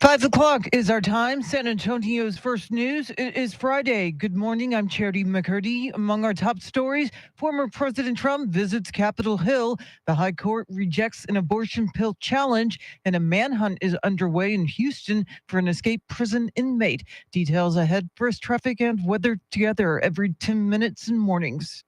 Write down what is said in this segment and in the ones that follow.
5 o'clock is our time. San Antonio's first news. It is Friday. Good morning. I'm Charity McCurdy. Among our top stories, former President Trump visits Capitol Hill. The High Court rejects an abortion pill challenge, and a manhunt is underway in Houston for an escaped prison inmate. Details ahead. First, traffic and weather together every 10 minutes in mornings.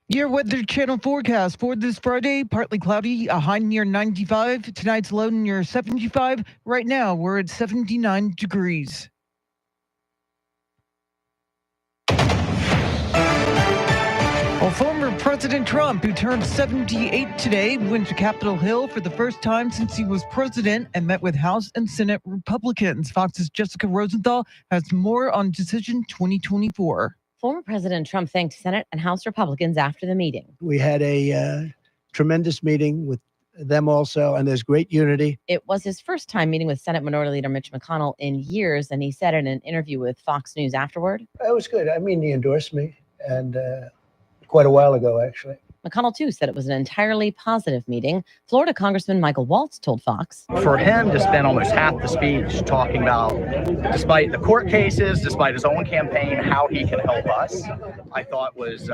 Your Weather Channel forecast for this Friday: partly cloudy, a high near 95. Tonight's low near 75. Right now, we're at 79 degrees. Well, former President Trump, who turned 78 today, went to Capitol Hill for the first time since he was president and met with House and Senate Republicans. Fox's Jessica Rosenthal has more on Decision 2024. Former President Trump thanked Senate and House Republicans after the meeting. We had a tremendous meeting with them also, and there's great unity. It was his first time meeting with Senate Minority Leader Mitch McConnell in years, and he said in an interview with Fox News afterward. It was good. I mean, he endorsed me, and quite a while ago, actually. McConnell, too, said it was an entirely positive meeting. Florida Congressman Michael Waltz told Fox. For him to spend almost half the speech talking about, despite the court cases, despite his own campaign, how he can help us, I thought was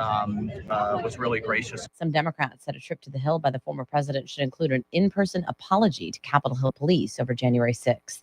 really gracious. Some Democrats said a trip to the Hill by the former president should include an in-person apology to Capitol Hill police over January 6th.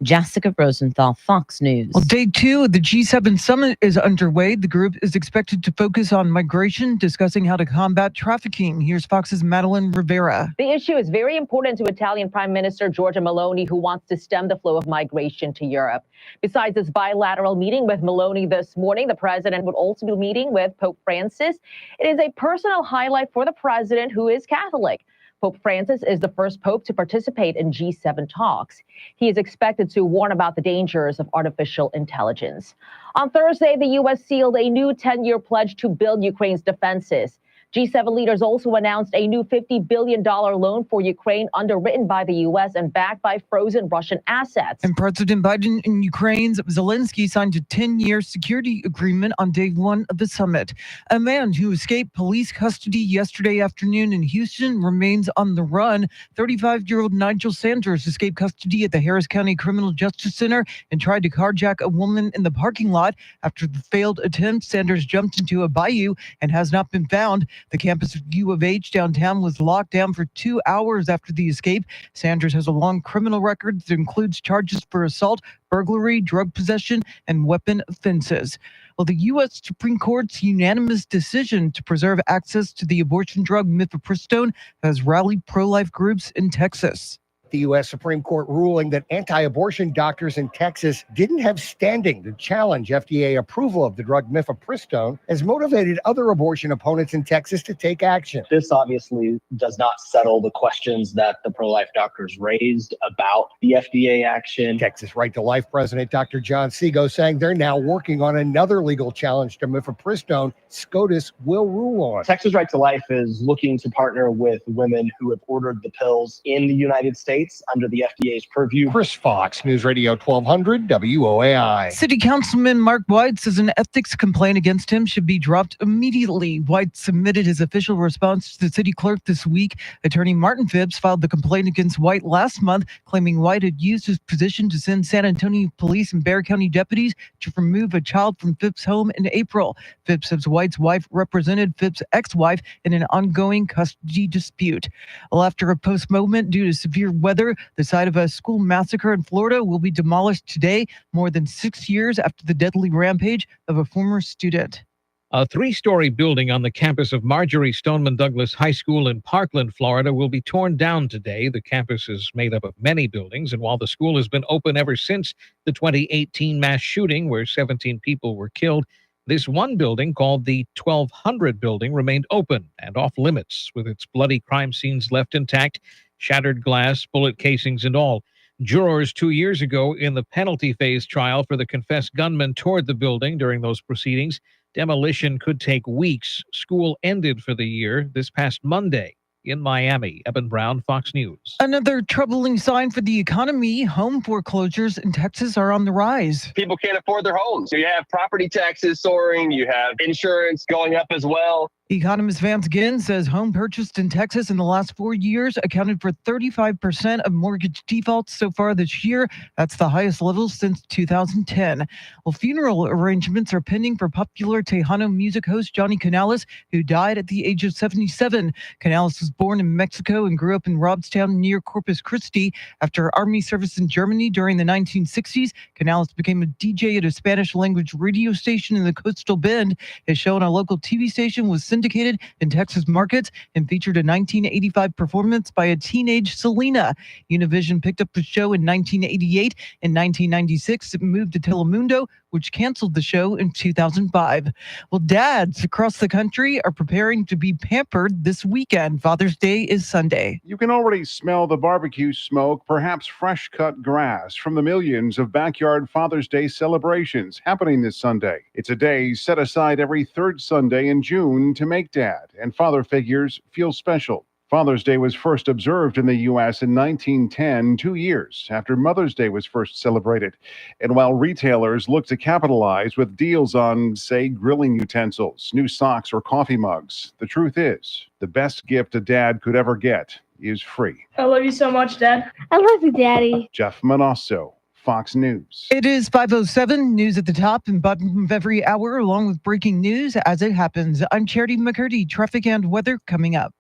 Jessica Rosenthal, Fox News. Well, day 2 of the G7 summit is underway. The group is expected to focus on migration, discussing how to combat trafficking. Here's Fox's Madeline Rivera. The issue is very important to Italian Prime Minister Giorgia Meloni, who wants to stem the flow of migration to Europe. Besides this bilateral meeting with Meloni this morning, the president would also be meeting with Pope Francis. It is a personal highlight for the president, who is Catholic. Pope Francis is the first pope to participate in G7 talks. He is expected to warn about the dangers of artificial intelligence. On Thursday, the U.S. sealed a new 10-year pledge to build Ukraine's defenses. G7 leaders also announced a new $50 billion loan for Ukraine, underwritten by the U.S. and backed by frozen Russian assets. And President Biden and Ukraine's Zelensky signed a 10-year security agreement on day 1 of the summit. A man who escaped police custody yesterday afternoon in Houston remains on the run. 35-year-old Nigel Sanders escaped custody at the Harris County Criminal Justice Center and tried to carjack a woman in the parking lot. After the failed attempt, Sanders jumped into a bayou and has not been found. The campus of U of H downtown was locked down for 2 hours after the escape. Sanders has a long criminal record that includes charges for assault, burglary, drug possession, and weapon offenses. Well, the U.S. Supreme Court's unanimous decision to preserve access to the abortion drug mifepristone has rallied pro-life groups in Texas. The U.S. Supreme Court ruling that anti-abortion doctors in Texas didn't have standing to challenge FDA approval of the drug mifepristone has motivated other abortion opponents in Texas to take action. This obviously does not settle the questions that the pro-life doctors raised about the FDA action. Texas Right to Life President Dr. John Seago saying they're now working on another legal challenge to mifepristone SCOTUS will rule on. Texas Right to Life is looking to partner with women who have ordered the pills in the United States under the FDA's purview. Chris Fox, News Radio 1200 WOAI. City Councilman Mark White says an ethics complaint against him should be dropped immediately. White submitted his official response to the city clerk this week. Attorney Martin Phipps filed the complaint against White last month, claiming White had used his position to send San Antonio police and Bexar County deputies to remove a child from Phipps' home in April. Phipps says White's wife represented Phipps' ex-wife in an ongoing custody dispute. Well, after a postponement due to severe weather, the site of a school massacre in Florida will be demolished today, more than 6 years after the deadly rampage of a former student. A 3-story building on the campus of Marjorie Stoneman Douglas High School in Parkland, Florida, will be torn down today. The campus is made up of many buildings, and while the school has been open ever since the 2018 mass shooting where 17 people were killed, this one building, called the 1200 building, remained open and off limits, with its bloody crime scenes left intact, shattered glass, bullet casings, and all. Jurors 2 years ago in the penalty phase trial for the confessed gunman toured the building during those proceedings. Demolition could take weeks. School ended for the year this past Monday in Miami. Eben Brown, Fox News. Another troubling sign for the economy. Home foreclosures in Texas are on the rise. People can't afford their homes. You have property taxes soaring. You have insurance going up as well. Economist Vance Ginn says home purchased in Texas in the last 4 years accounted for 35% of mortgage defaults so far this year. That's the highest level since 2010. Well, funeral arrangements are pending for popular Tejano music host Johnny Canales, who died at the age of 77. Canales was born in Mexico and grew up in Robstown near Corpus Christi. After Army service in Germany during the 1960s, Canales became a DJ at a Spanish language radio station in the Coastal Bend. His show on a local TV station was syndicated in Texas markets and featured a 1985 performance by a teenage Selena. Univision picked up the show in 1988. In 1996, it moved to Telemundo, which canceled the show in 2005. Well, dads across the country are preparing to be pampered this weekend. Father's Day is Sunday. You can already smell the barbecue smoke, perhaps fresh cut grass from the millions of backyard Father's Day celebrations happening this Sunday. It's a day set aside every third Sunday in June to make dad and father figures feel special. Father's Day was first observed in the U.S. in 1910, 2 years after Mother's Day was first celebrated. And while retailers look to capitalize with deals on, say, grilling utensils, new socks, or coffee mugs, the truth is, the best gift a dad could ever get is free. I love you so much, Dad. I love you, Daddy. Jeff Manasso, Fox News. It is 5:07, news at the top and bottom of every hour, along with breaking news as it happens. I'm Charity McCurdy. Traffic and weather coming up.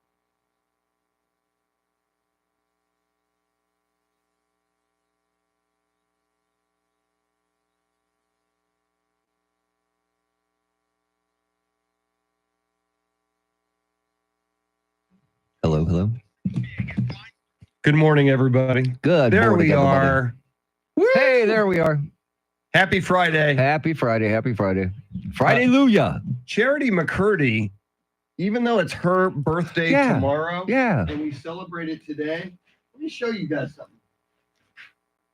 Hello. Good morning, everybody. Good. There morning, we everybody. are. Hey, there we are. Happy Friday. Happy Friday. Friday-luya. Charity McCurdy, even though it's her birthday tomorrow, and we celebrate it today, let me show you guys something.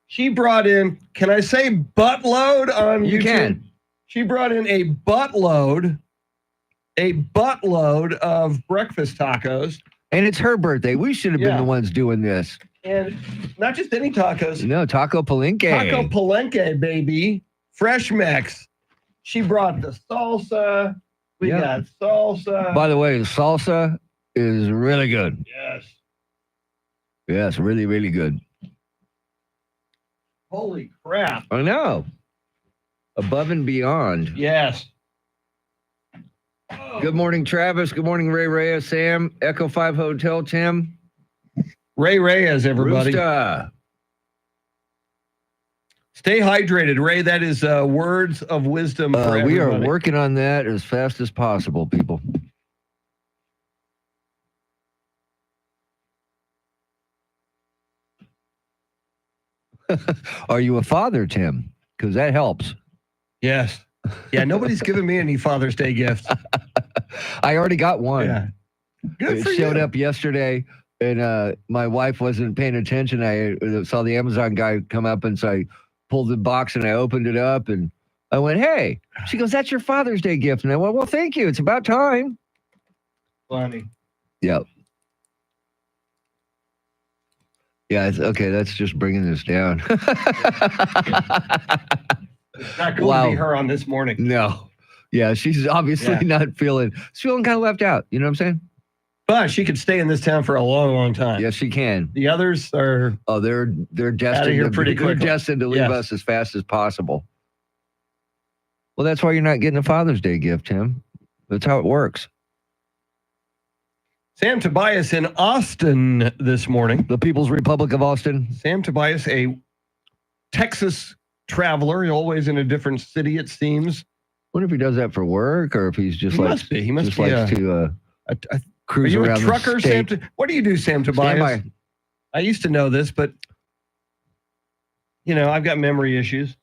She brought in, can I say buttload on YouTube? You can. She brought in a buttload of breakfast tacos. And it's her birthday. We should have been the ones doing this. And not just any tacos. No, Taco Palenque. Taco Palenque, baby. Fresh mix. She brought the salsa. We got salsa. By the way, the salsa is really good. Yes. Yes, really, really good. Holy crap. I know. Above and beyond. Yes. Good morning, Travis. Good morning, Ray Reyes, Sam, Echo 5 Hotel, Tim. Ray Reyes, everybody. Rooster. Stay hydrated, Ray. That is words of wisdom for everybody. We are working on that as fast as possible, people. Are you a father, Tim? Because that helps. Yes. Yeah, nobody's given me any Father's Day gifts. I already got one. Yeah. Good for It showed you. up yesterday, and my wife wasn't paying attention. I saw the Amazon guy come up, and so I pulled the box and I opened it up, and I went, "Hey!" She goes, "That's your Father's Day gift." And I went, "Well, thank you. It's about time." Funny. Yep. Yeah. Okay. That's just bringing this down. It's not going to be her on this morning. No. Yeah, she's obviously not feeling. She's feeling kind of left out. You know what I'm saying? But she could stay in this town for a long, long time. Yes, she can. The others are. Oh, they're destined here to, pretty they're quickly. destined to leave Yes. us as fast as possible. Well, that's why you're not getting a Father's Day gift, Tim. That's how it works. Sam Tobias in Austin this morning. The People's Republic of Austin. Sam Tobias, a Texas traveler, always in a different city, it seems. Wonder if he does that for work or if he's just He like must be. He must just be likes to are cruise you a around trucker, the Sam? state. What do you do, Sam Tobias? Stand by. I used to know this, but I've got memory issues.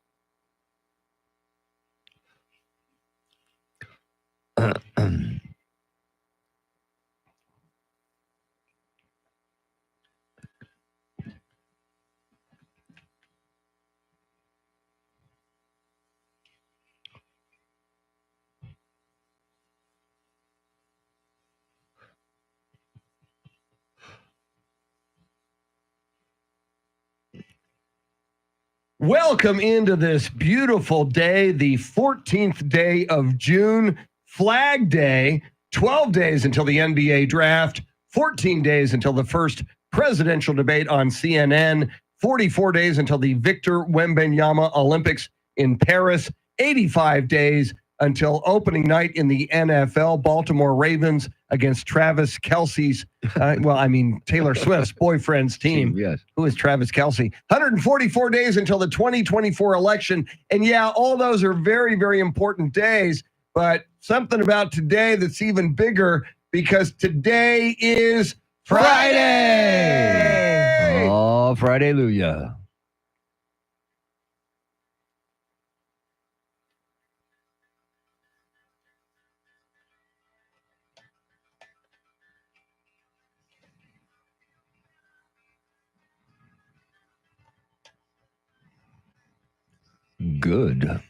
Welcome into this beautiful day, the 14th day of June, Flag Day, 12 days until the NBA draft, 14 days until the first presidential debate on CNN, 44 days until the Victor Wembanyama Olympics in Paris, 85 days until opening night in the NFL, Baltimore Ravens against Travis Kelce's, Taylor Swift's boyfriend's team. Yes. Who is Travis Kelce? 144 days until the 2024 election. And yeah, all those are very, very important days, but something about today that's even bigger because today is Friday. Oh, Friday-luya. Good.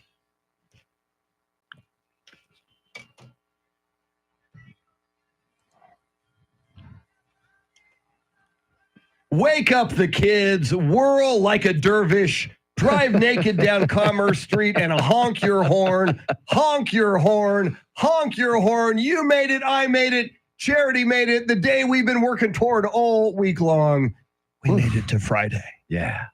Wake up the kids, whirl like a dervish, drive naked down Commerce Street and honk your horn, honk your horn, honk your horn. You made it, I made it, Charity made it, the day we've been working toward all week long. We made it to Friday. Yeah.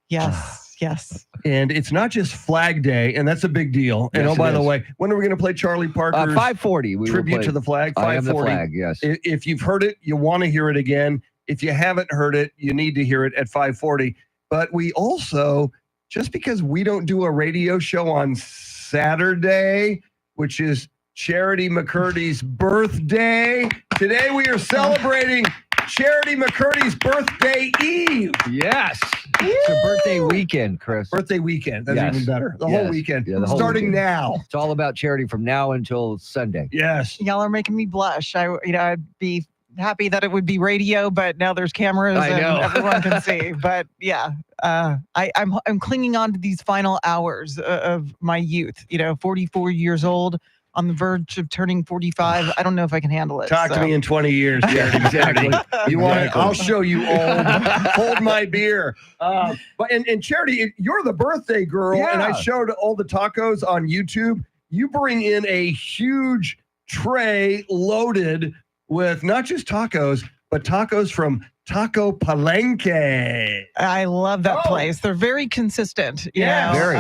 Yes. Yes. And it's not just Flag Day, and that's a big deal. And Yes, by it the is. way, when are we going to play Charlie Parker's 540. We will tribute play- to the flag? I am the 540. flag, yes. If you've heard it, you want to hear it again. If you haven't heard it, you need to hear it at 540. But we also, just because we don't do a radio show on Saturday, which is Charity McCurdy's birthday, today we are celebrating Charity McCurdy's birthday eve. Yes. It's a birthday weekend, Chris. Birthday weekend. That's Yes. even better. The Yes. whole weekend. Yeah, the whole Starting weekend. now. It's all about charity from now until Sunday. Yes. Y'all are making me blush. I'd be happy that it would be radio, but now there's cameras I and know. everyone can see. But yeah, I'm clinging on to these final hours of my youth. 44 years old, on the verge of turning 45. I don't know if I can handle it. Talk to me in 20 years, Charity Exactly. McCurdy. You want it? Exactly. I'll show you old. Hold my beer. But Charity, you're the birthday girl, and I Yeah. showed all the tacos on YouTube. You bring in a huge tray loaded with not just tacos, but tacos from Taco Palenque. I love that Oh. place. They're very consistent, you Yeah. know. Very.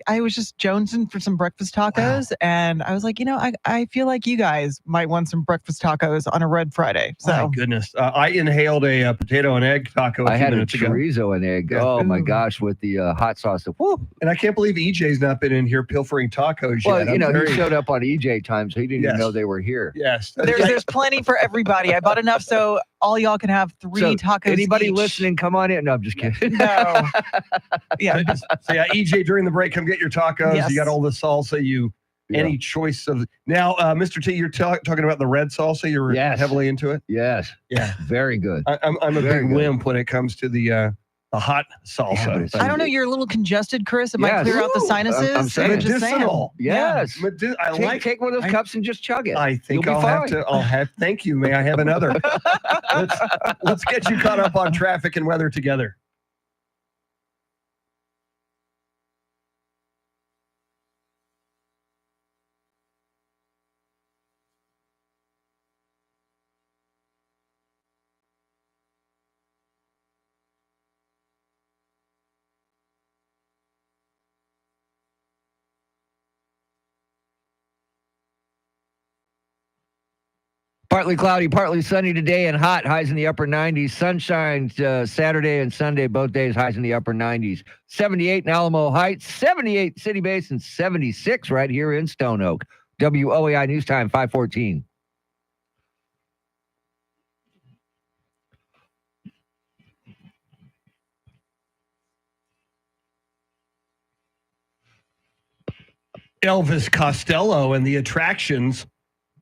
I was just jonesing for some breakfast tacos, and I was like, I feel like you guys might want some breakfast tacos on a Red Friday. My So goodness. I inhaled a potato and egg taco a I few had a minutes ago. chorizo and egg. Yeah. Oh, my Ooh. gosh, with the hot sauce. Woo. And I can't believe EJ's not been in here pilfering tacos Well, yet. I'm very- he showed up on EJ time, so he didn't Yes. even know they were here. Yes. there's plenty for everybody. I bought enough so all y'all can have three So, tacos. anybody each. listening, come on in. No, I'm just kidding. No. Yeah. So yeah, EJ, during the break, come get your tacos. Yes. You got all the salsa. Any choice of now, Mr. T, you're talking about the red salsa. You're Yes. heavily into it. Yes. Yeah. Very good. I'm a Very big good. wimp when it comes to the hot salsa. Yeah, but it's- I don't know. You're a little congested, Chris. It might Yes. clear out the Woo! sinuses. I'm saying. just saying. Medicinal. Yes. I Take one of those I- cups and just chug it. I think You'll be I'll have fine. to. I'll have. Thank you. May I have another? let's get you caught up on traffic and weather together. Partly cloudy, partly sunny today and hot. Highs in the upper 90s. Sunshine Saturday and Sunday, both days, highs in the upper 90s. 78 in Alamo Heights, 78 City Base, and 76 right here in Stone Oak. WOAI News Time, 514. Elvis Costello and the attractions.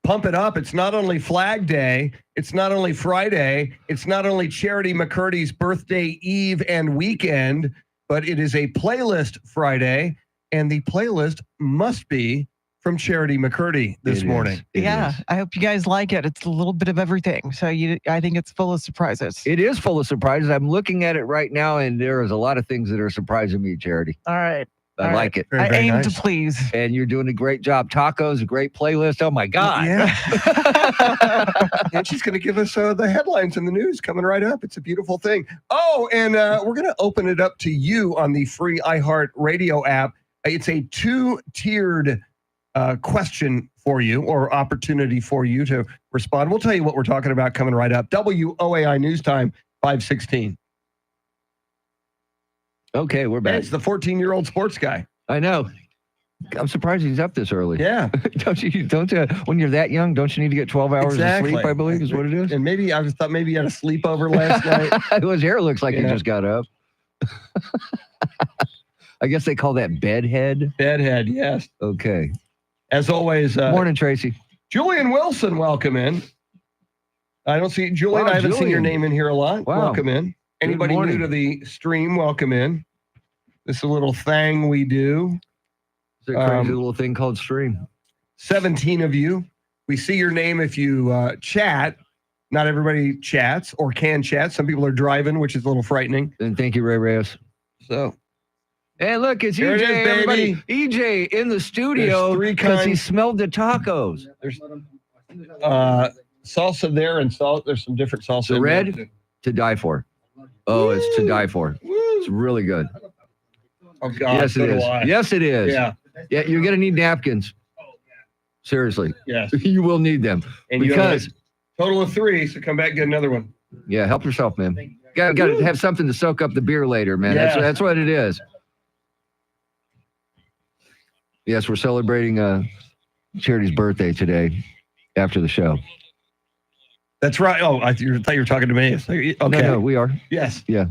Pump it up. It's not only Flag Day. It's not only Friday. It's not only Charity McCurdy's birthday eve and weekend, but it is a playlist Friday. And the playlist must be from Charity McCurdy this morning. Yeah, I hope you guys like it. It's a little bit of everything. So I think it's full of surprises. It is full of surprises. I'm looking at it right now, and there is a lot of things that are surprising me, Charity. All right. I like it. I aim to please. And you're doing a great job. Tacos, a great playlist. Oh, my God. Yeah. And she's going to give us the headlines and the news coming right up. It's a beautiful thing. Oh, and we're going to open it up to you on the free iHeart Radio app. It's a 2-tiered question for you or opportunity for you to respond. We'll tell you what we're talking about coming right up. WOAI News Time, 5:16. Okay, we're back. It's the 14-year-old sports guy. I know. I'm surprised he's up this early. Yeah. Don't when you're that young, don't you need to get 12 hours of sleep, I believe is what it is? And maybe I thought maybe you had a sleepover last night. His hair looks like he just got up. I guess they call that bedhead. Bedhead, yes. Okay. As always. Morning, Tracy. Julian Wilson, welcome in. I don't see Julian. Wow, I haven't seen your Julian. name in here a lot. Wow. Welcome in. Anybody new to the stream, welcome in. This is a little thing we do. It's a crazy little thing called stream. 17 of you. We see your name if you chat. Not everybody chats or can chat. Some people are driving, which is a little frightening. And thank you, Ray Reyes. So. Hey, look, it's There EJ, it is, everybody. baby. EJ in the studio There's 3 because he kinds. smelled the tacos. There's salsa there and salt. There's some different salsa. The in there, red, too. to die for. Oh, it's to die for. It's really good. Oh, God. Yes, so it do is. I. Yes, it is. Yeah. Yeah, you're going to need napkins. Seriously. Yes. You will need them. And you because, have a total of 3, so come back and get another one. yeah, help yourself, man. Got to have something to soak up the beer later, man. Yeah. That's what it is. Yes, we're celebrating Charity's birthday today after the show. That's right. Oh, I thought you were talking to me. Okay. No, we are. Yes. Yeah.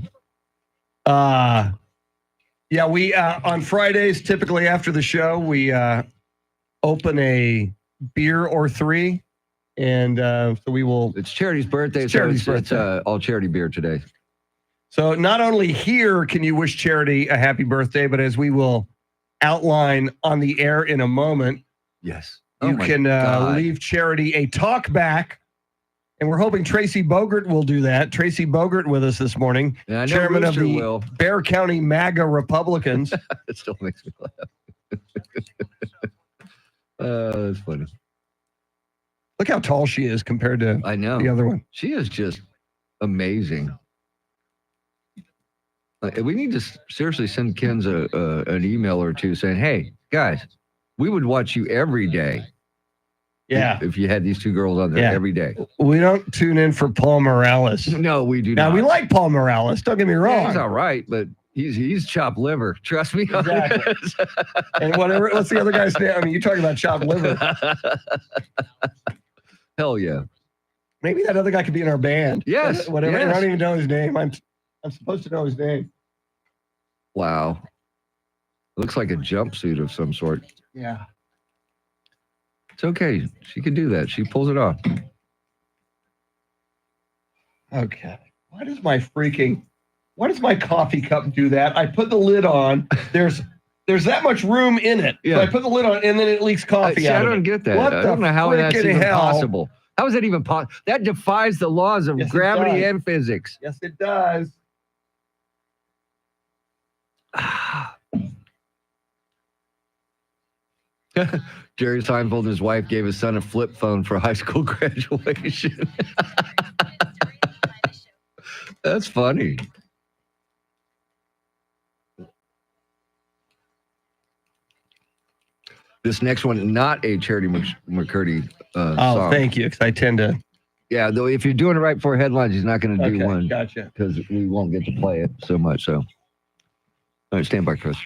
Yeah, we on Fridays, typically after the show, we open a beer or 3. And so we will. It's Charity's birthday. It's Charity's It's birthday. all charity beer today. So not only here can you wish Charity a happy birthday, but as we will outline on the air in a moment, yes, you can leave Charity a talk back. And we're hoping Tracy Bogert will do that. Tracy Bogert with us this morning, Yeah, I know chairman of Rooster the will. Bear County MAGA Republicans. It still makes me laugh. That's funny. Look how tall she is compared to I know the other one. She is just amazing. We need to seriously send Ken's an email or two saying, "Hey guys, we would watch you every day." Yeah. If you had these 2 girls on there Yeah. every day. We don't tune in for Paul Morales. No, we do Now, not. we like Paul Morales. Don't get me Yeah, wrong. he's all right, but he's chopped liver. Trust me. on Exactly. this. And what's the other guy's name? I mean, you're talking about chopped liver. Hell yeah. Maybe that other guy could be in our band. Yes, Whatever. yes. I don't even know his name. I'm supposed to know his name. Wow. Looks like a jumpsuit of some sort. Yeah. It's okay. She can do that. She pulls it off. Okay. Why does my coffee cup do that? I put the lid on. There's that much room in it. Yeah. So I put the lid on and then it leaks coffee See, out. I of don't it. get that. What I the don't know how that's frickin' even hell? possible. How is that even possible? That defies the laws of Yes, it gravity does. and physics. Yes, it does. Jerry Seinfeld and his wife gave his son a flip phone for high school graduation. That's funny. This next one, not a Charity McCurdy song. Thank you. Because I tend to. Yeah, though if you're doing it right before headlines, he's not going to do Okay, one gotcha. because we won't get to play it so much. So, all right, stand by, Chris.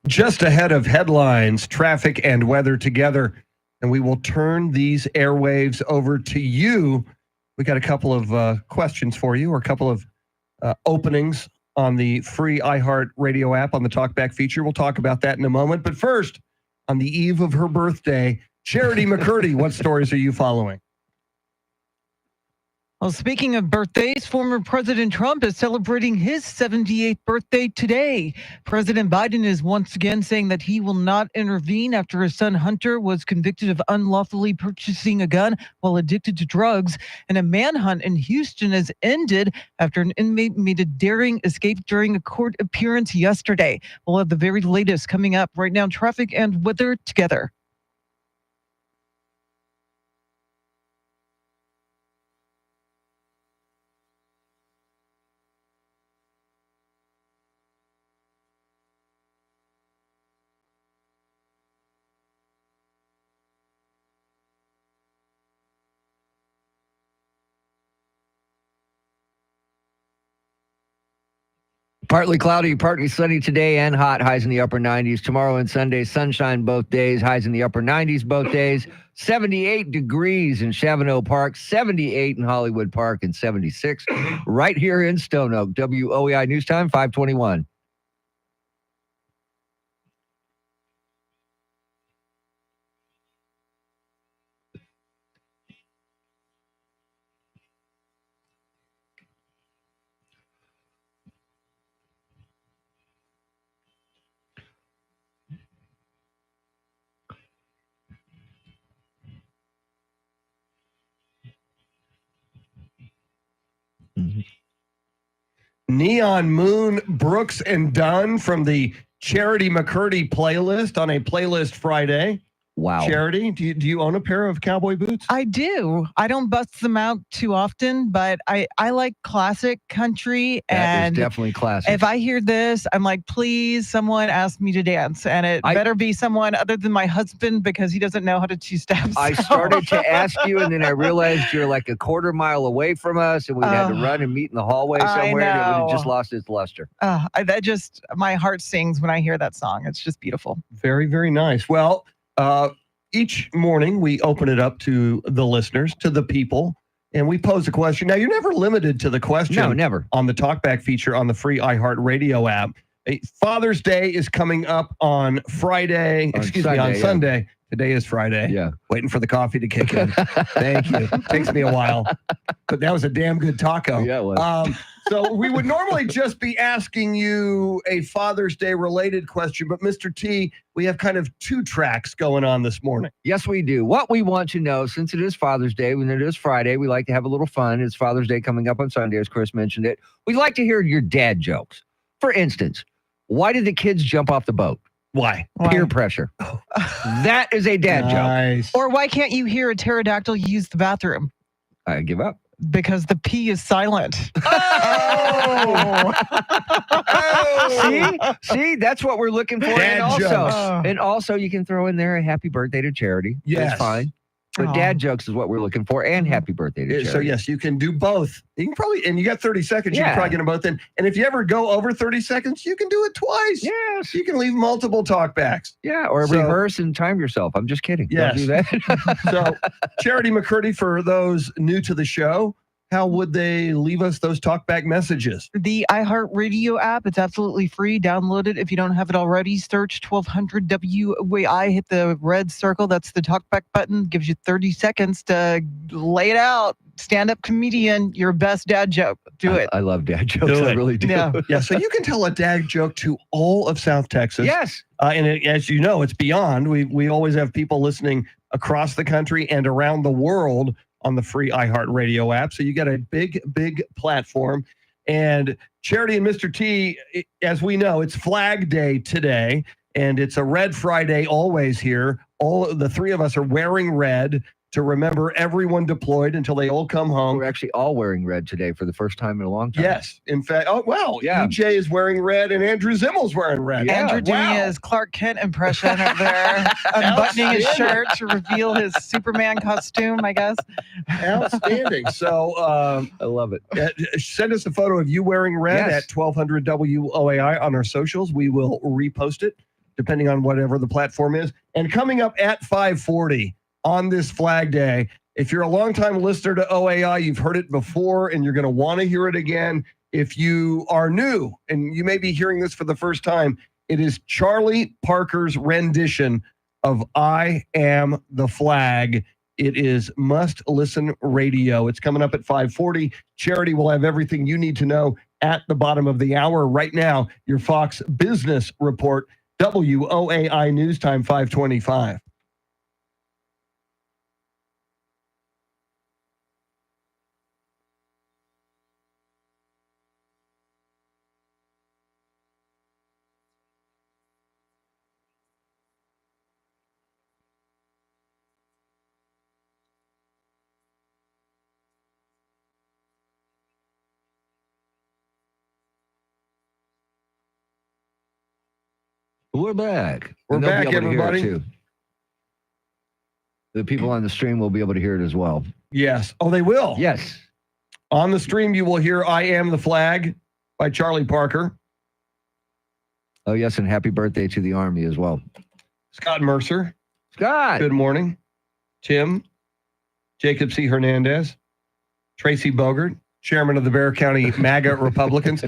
Just ahead of headlines, traffic and weather together, and we will turn these airwaves over to you. We got a couple of questions for you, or a couple of openings on the free iHeart Radio app on the Talkback feature. We'll talk about that in a moment. But first, on the eve of her birthday, Charity McCurdy, what stories are you following? Well, speaking of birthdays, former President Trump is celebrating his 78th birthday today. President Biden is once again saying that he will not intervene after his son Hunter was convicted of unlawfully purchasing a gun while addicted to drugs. And a manhunt in Houston has ended after an inmate made a daring escape during a court appearance yesterday. We'll have the very latest coming up right now. Traffic and weather together. Partly cloudy, partly sunny today and hot, highs in the upper 90s. Tomorrow and Sunday, sunshine both days, highs in the upper 90s both days. 78 degrees in Chavano Park, 78 in Hollywood Park, and 76 right here in Stone Oak. WOEI News Time, 521. Neon Moon, Brooks and Dunn from the Charity McCurdy playlist on a Playlist Friday. Wow. Charity, do you own a pair of cowboy boots? I do. I don't bust them out too often, but I like classic country. That And is definitely classic. if I hear this, I'm like, please, someone ask me to dance. And it better be someone other than my husband because he doesn't know how to two-step. I started to ask you, and then I realized you're like a quarter mile away from us, and we had to run and meet in the hallway I somewhere, and it would have just know. lost its luster. My heart sings when I hear that song. It's just beautiful. Very, very nice. Well, each morning we open it up to the listeners, to the people, and we pose a question. Now, you're never limited to the question. No, never. On the Talkback feature on the free iHeartRadio app. Father's Day is coming up on Friday. On Sunday. Today is Friday. Yeah. Waiting for the coffee to kick in. Thank you. Takes me a while. But that was a damn good taco. Yeah, it was. So we would normally just be asking you a Father's Day related question, but Mr. T, we have kind of two tracks going on this morning. Yes, we do. What we want to know, since it is Father's Day, when it is Friday, we like to have a little fun. It's Father's Day coming up on Sunday, as Chris mentioned it. We'd like to hear your dad jokes. For instance, why did the kids jump off the boat? Why? Peer pressure. That is a dad joke. Or why can't you hear a pterodactyl use the bathroom? I give up. Because the P is silent. See, that's what we're looking for. Dad jokes. And also, you can throw in there a happy birthday to Charity. Yes. That's fine. But Aw. dad jokes is what we're looking for, and happy birthday to Charity. So yes, you can do both. You can probably, and you got 30 seconds. You Yeah. can probably get them both in. And if you ever go over 30 seconds, you can do it twice. Yes. You can leave multiple talkbacks. Yeah, or So- reverse and time yourself. I'm just kidding. Yes. Don't do that. So, Charity McCurdy, for those new to the show, how would they leave us those talkback messages? The iHeartRadio app, it's absolutely free. Download it if you don't have it already. Search 1200 WOAI, hit the red circle. That's the talkback button. Gives you 30 seconds to lay it out. Stand-up comedian, your best dad joke. Do it. I love dad jokes. Do I it. really do. Yeah. Yeah, so you can tell a dad joke to all of South Texas. Yes. As you know, it's beyond. We always have people listening across the country and around the world on the free iHeartRadio app. So you got a big, big platform. And Charity and Mr. T, as we know, it's Flag Day today, and it's a Red Friday always here. All the three of us are wearing red to remember everyone deployed until they all come home. We're actually all wearing red today for the first time in a long time. Yes. In fact, Yeah. EJ is wearing red and Andrew Zimmel's wearing red. Yeah. Andrew doing Wow. his Clark Kent impression over there, unbuttoning his shirt to reveal his Superman costume, I guess. Outstanding. So I love it. send us a photo of you wearing red Yes. at 1200 WOAI on our socials. We will repost it depending on whatever the platform is. And coming up at 5:40 on this Flag Day, if you're a longtime listener to OAI, you've heard it before and you're going to want to hear it again. If you are new and you may be hearing this for the first time, it is Charlie Parker's rendition of I Am the Flag. It is Must Listen Radio. It's coming up at 5:40. Charity will have everything you need to know at the bottom of the hour. Right now, your Fox Business Report, WOAI News Time 525. We're back. We're And they'll be back, able to hear it, everybody. too. The people on the stream will be able to hear it as well. Yes. Oh, they will? Yes. On the stream, you will hear I Am the Flag by Charlie Parker. Oh, yes, and happy birthday to the Army as well. Scott Mercer. Scott. Good morning. Tim. Jacob C. Hernandez. Tracy Bogert, chairman of the Bexar County MAGA Republicans.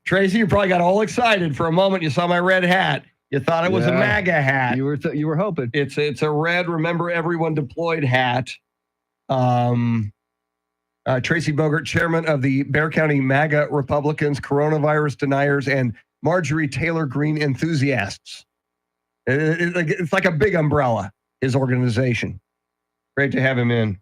Tracy, you probably got all excited for a moment. You saw my red hat. You thought it was a MAGA hat. You were hoping. It's a red Remember Everyone Deployed hat. Tracy Bogert, chairman of the Bexar County MAGA Republicans, coronavirus deniers, and Marjorie Taylor Greene enthusiasts. It's like a big umbrella, his organization. Great to have him in.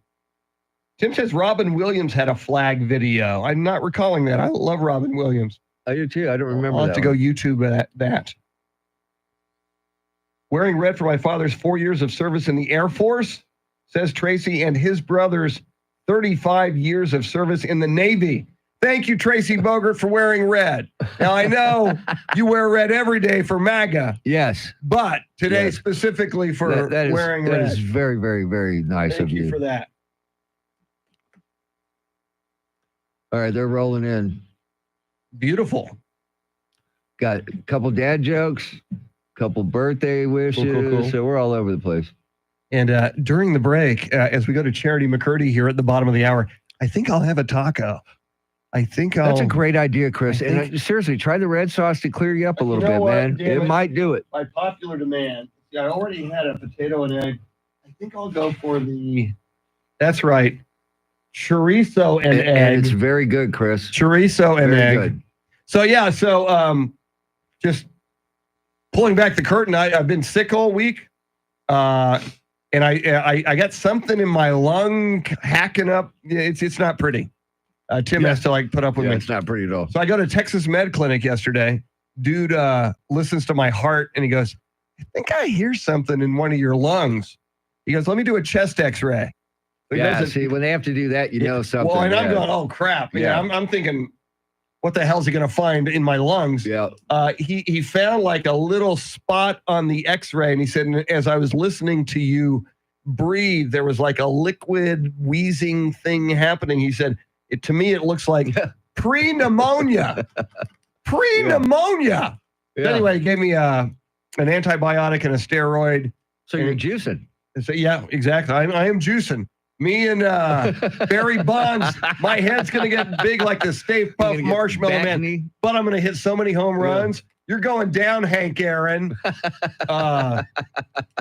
Tim says Robin Williams had a flag video. I'm not recalling that. I love Robin Williams. I do too. I don't remember I'll that. have to go YouTube that. Wearing red for my father's 4 years of service in the Air Force, says Tracy, and his brother's 35 years of service in the Navy. Thank you, Tracy Bogert, for wearing red. Now, I know you wear red every day for MAGA. Yes. But today Yes. specifically for wearing red. That is very, very, very nice Thank of you for that. All right, they're rolling in. Beautiful. Got a couple dad jokes, couple birthday wishes. Cool. So we're all over the place. And during the break, as we go to Charity McCurdy here at the bottom of the hour, I think I'll have a taco. That's a great idea, Chris. And seriously, try the red sauce to clear you up a little You know bit, what? man. Damn It might do it. By popular demand. I already had a potato and egg. I think I'll go for that's right, chorizo and egg. And it's very good, Chris. Chorizo and Very egg. good. So just pulling back the curtain, I've been sick all week. And I got something in my lung hacking up. It's not pretty. Tim has to put up with me. It's not pretty at all. So I go to Texas Med Clinic yesterday. Dude listens to my heart and he goes, I think I hear something in one of your lungs. He goes, let me do a chest x-ray. So Yeah, see, when they have to do that, you know something. Well, and I'm yeah. going, oh crap. Yeah. I'm thinking, what the hell is he going to find in my lungs? Yeah. He found like a little spot on the x-ray and he said, as I was listening to you breathe, there was like a liquid wheezing thing happening. He said, to me, it looks like pre-pneumonia. Pre-pneumonia. Yeah. So anyway, he gave me an antibiotic and a steroid. So you're juicing. So, yeah, exactly. I am juicing. Me and Barry Bonds, my head's going to get big like the Stay Puft Marshmallow Man. But I'm going to hit so many home runs. You're going down, Hank Aaron. So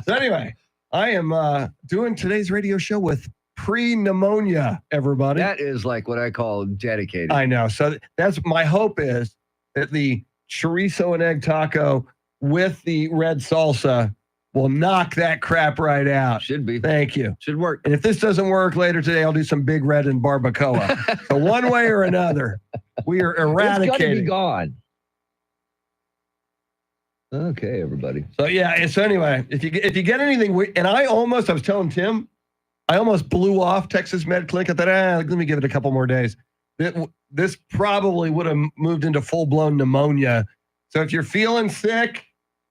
anyway, I am doing today's radio show with pre-pneumonia, everybody. That is like what I call dedicated. I know. So that's my hope is that the chorizo and egg taco with the red salsa will knock that crap right out. Should be. Thank you. Should work. And if this doesn't work later today, I'll do some big red and barbacoa. So one way or another, we are eradicating. It's got to be gone. Okay, everybody. So yeah. So anyway, if you get anything, and I was telling Tim, I almost blew off Texas Med Clinic. I thought, let me give it a couple more days. This probably would have moved into full-blown pneumonia. So if you're feeling sick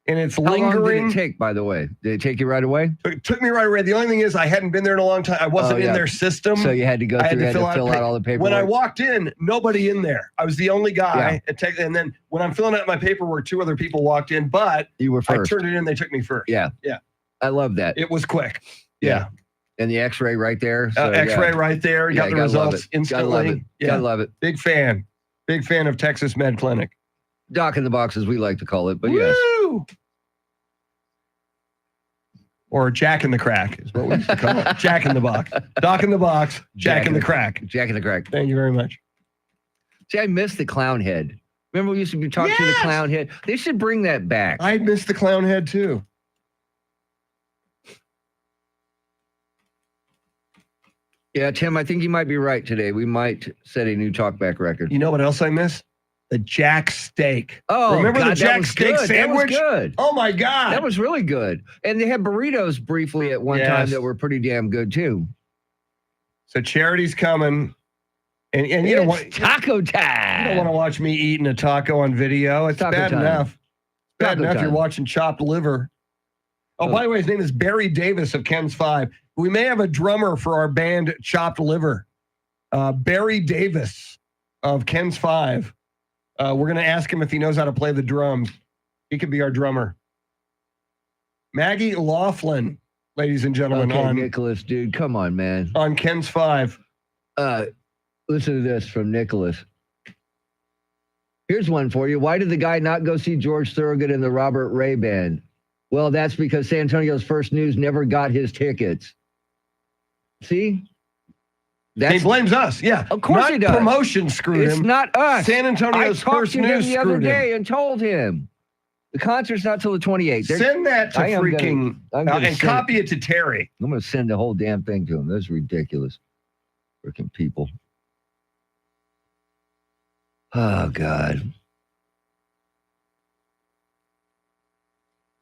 and it's lingering. How long did it take, by the way? Did it take you right away? It took me right away. The only thing is I hadn't been there in a long time. I wasn't in their system. So you had to go through, you had to fill out all the paperwork. When I walked in, nobody in there. I was the only guy. Yeah. And then when I'm filling out my paperwork, 2 other people walked in, but you were first. I turned it in. They took me first. Yeah. Yeah. I love that. It was quick. Yeah. And the x-ray right there. So, x-ray right there. You got the results instantly. Gotta love it. Yeah. Gotta love it. Big fan of Texas Med Clinic. Doc in the box, as we like to call it. But Woo! yes. Or Jack in the Crack is what we used to call it. Jack in the Box. Doc in the Box, Jack in the Crack. Jack in the Crack. Thank you very much. See, I miss the clown head. Remember we used to be talking to the clown head? They should bring that back. I miss the clown head too. Yeah, Tim, I think you might be right today. We might set a new talkback record. You know what else I miss? The Jack Steak. Oh, remember God, the Jack that was Steak good. sandwich? That was good. Oh my God. That was really good. And they had burritos briefly at one time that were pretty damn good too. So Charity's coming. And you don't want taco time. You don't want to watch me eating a taco on video. It's Taco bad time. enough. Bad Taco enough time. you're watching chopped liver. Oh, by the way, his name is Barry Davis of Ken's Five. We may have a drummer for our band Chopped Liver. Barry Davis of Ken's Five. We're going to ask him if he knows how to play the drums. He could be our drummer. Maggie Laughlin, ladies and gentlemen. Okay, on Nicholas, dude, come on, man. On Ken's Five. Listen to this from Nicholas. Here's one for you. Why did the guy not go see George Thorogood in the Robert Ray Band? Well, that's because San Antonio's First News never got his tickets. See? He blames us. Yeah. Of course not he does. Promotion screwed It's him. not us. San Antonio's I talked First to him News the other screwed day him. and told him. The concert's not till the 28th. Send that to I am freaking gonna and copy it to Terry. I'm going to send the whole damn thing to him. That's ridiculous. Freaking people. Oh, God.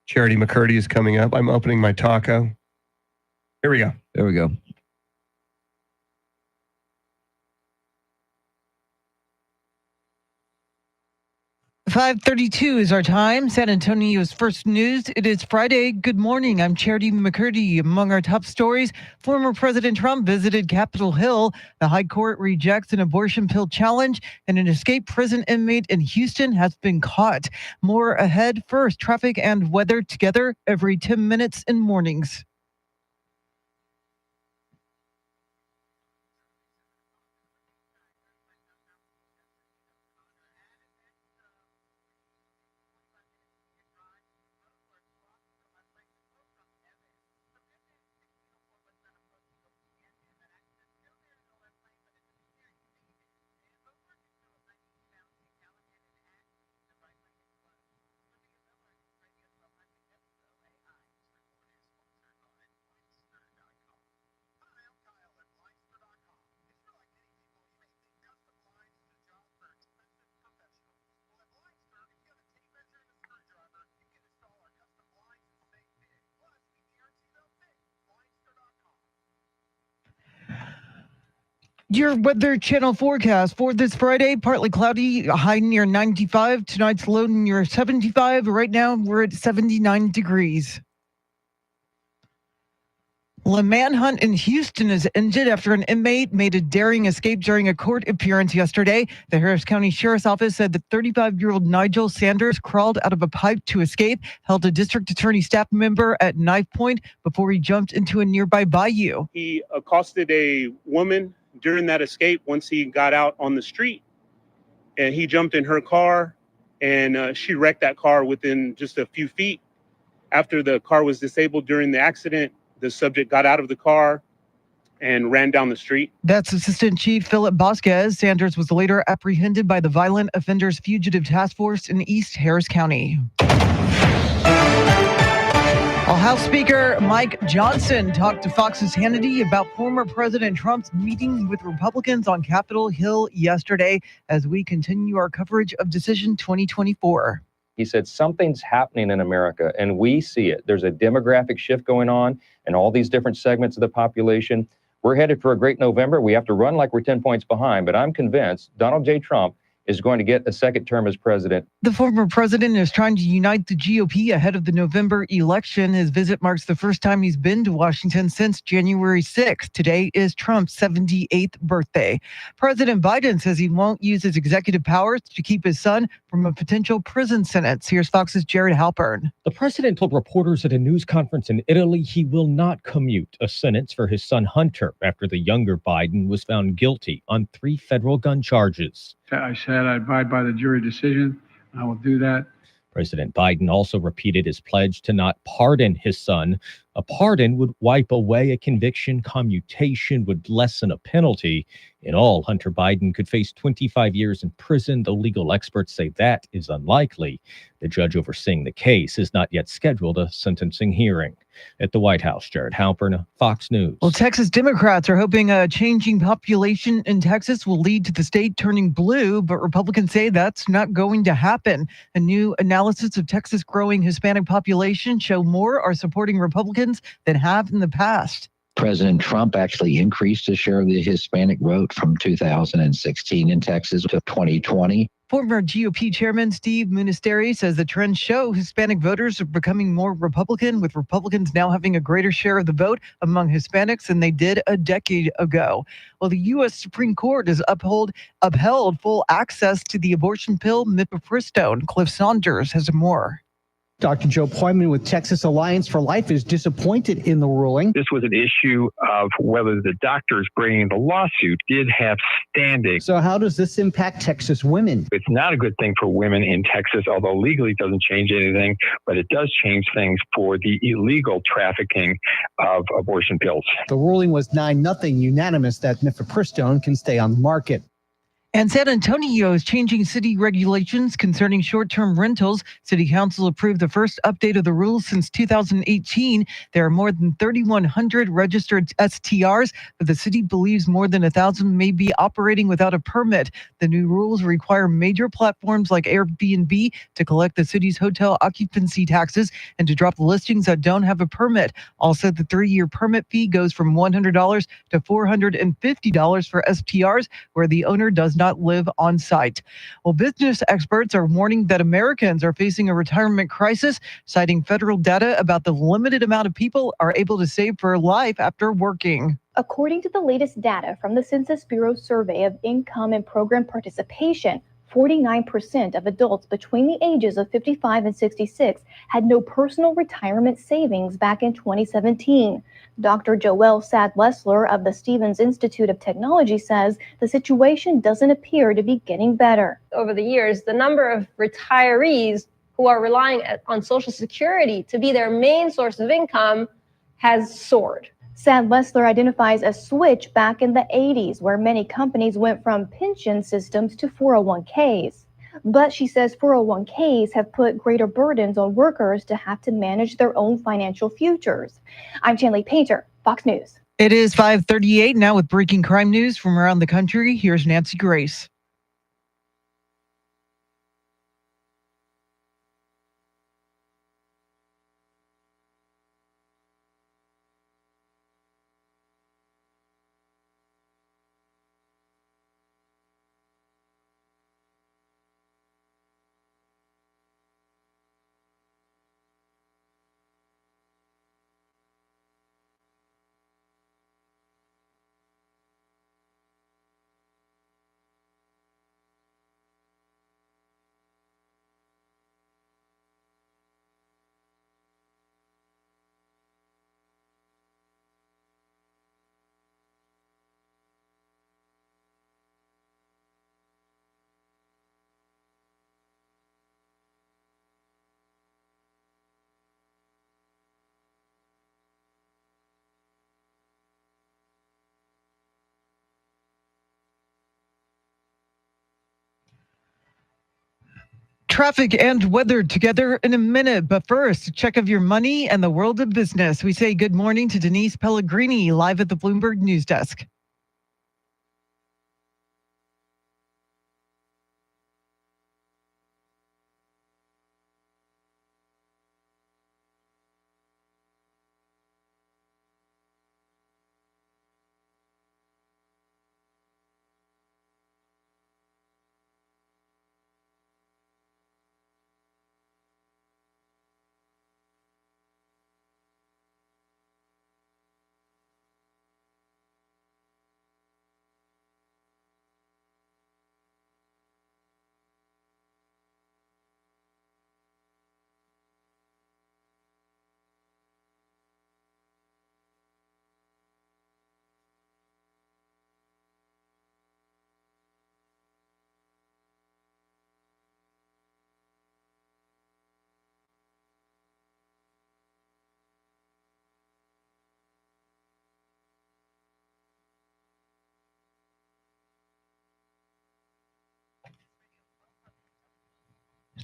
Charity McCurdy is coming up. I'm opening my taco. Here we go. There we go. .532 is our time. San Antonio's First News. It is Friday. Good morning. I'm Charity McCurdy. Among our top stories, former President Trump visited Capitol Hill. The High Court rejects an abortion pill challenge, and an escaped prison inmate in Houston has been caught. More ahead. First, traffic and weather together every 10 minutes in mornings. Your Weather Channel forecast for this Friday, partly cloudy, a high near 95. Tonight's low near 75. Right now, we're at 79 degrees. A manhunt in Houston is ended after an inmate made a daring escape during a court appearance yesterday. The Harris County Sheriff's Office said the 35-year-old Nigel Sanders crawled out of a pipe to escape, held a district attorney staff member at knife point before he jumped into a nearby bayou. He accosted a woman during that escape once he got out on the street, and he jumped in her car, and she wrecked that car within just a few feet. After the car was disabled during the accident, the subject got out of the car and ran down the street. That's Assistant Chief Philip Vasquez. Sanders was later apprehended by the Violent Offenders Fugitive Task Force in East Harris County. House Speaker Mike Johnson talked to Fox's Hannity about former President Trump's meeting with Republicans on Capitol Hill yesterday as we continue our coverage of Decision 2024. He said something's happening in America, and we see it. There's a demographic shift going on in all these different segments of the population. We're headed for a great November. We have to run like we're 10 points behind, but I'm convinced Donald J. Trump is going to get a second term as president. The former president is trying to unite the GOP ahead of the November election. His visit marks the first time he's been to Washington since January 6th. Today is Trump's 78th birthday. President Biden says he won't use his executive powers to keep his son from a potential prison sentence. Here's Fox's Jared Halpern. The president told reporters at a news conference in Italy he will not commute a sentence for his son Hunter after the younger Biden was found guilty on 3 federal gun charges. I said I abide by the jury decision. I will do that. President Biden also repeated his pledge to not pardon his son, A pardon would wipe away a conviction. Commutation would lessen a penalty. In all, Hunter Biden could face 25 years in prison, though legal experts say that is unlikely. The judge overseeing the case has not yet scheduled a sentencing hearing. At the White House, Jared Halpern, Fox News. Well, Texas Democrats are hoping a changing population in Texas will lead to the state turning blue, but Republicans say that's not going to happen. A new analysis of Texas' growing Hispanic population show more are supporting Republicans than have in the past. President Trump actually increased his share of the Hispanic vote from 2016 in Texas to 2020. Former GOP chairman Steve Munisteri says the trends show Hispanic voters are becoming more Republican, with Republicans now having a greater share of the vote among Hispanics than they did a decade ago. Well, the U.S. Supreme Court has upheld full access to the abortion pill mifepristone. Cliff Saunders has more. Dr. Joe Poyman with Texas Alliance for Life is disappointed in the ruling. This was an issue of whether the doctors bringing the lawsuit did have standing. So how does this impact Texas women? It's not a good thing for women in Texas, although legally it doesn't change anything, but it does change things for the illegal trafficking of abortion pills. The ruling was 9-0 unanimous that mifepristone can stay on the market. And San Antonio is changing city regulations concerning short-term rentals. City Council approved the first update of the rules since 2018. There are more than 3,100 registered STRs, but the city believes more than 1,000 may be operating without a permit. The new rules require major platforms like Airbnb to collect the city's hotel occupancy taxes and to drop listings that don't have a permit. Also, the 3-year permit fee goes from $100 to $450 for STRs where the owner does not live on site. Well, business experts are warning that Americans are facing a retirement crisis, citing federal data about the limited amount of people are able to save for life after working. According to the latest data from the Census Bureau survey of income and program participation, 49% of adults between the ages of 55 and 66 had no personal retirement savings back in 2017. Dr. Joelle Sadlessler of the Stevens Institute of Technology says the situation doesn't appear to be getting better. Over the years, the number of retirees who are relying on Social Security to be their main source of income has soared. Sadlessler identifies a switch back in the 80s where many companies went from pension systems to 401ks. But she says 401ks have put greater burdens on workers to have to manage their own financial futures. I'm Chanley Painter, Fox News. It is 5:38 now with breaking crime news from around the country. Here's Nancy Grace. Traffic and weather together in a minute. But first, a check of your money and the world of business. We say good morning to Denise Pellegrini, live at the Bloomberg News Desk.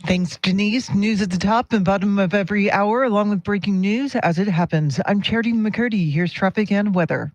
Thanks, Denise. News at the top and bottom of every hour, along with breaking news as it happens. I'm Charity McCurdy. Here's traffic and weather.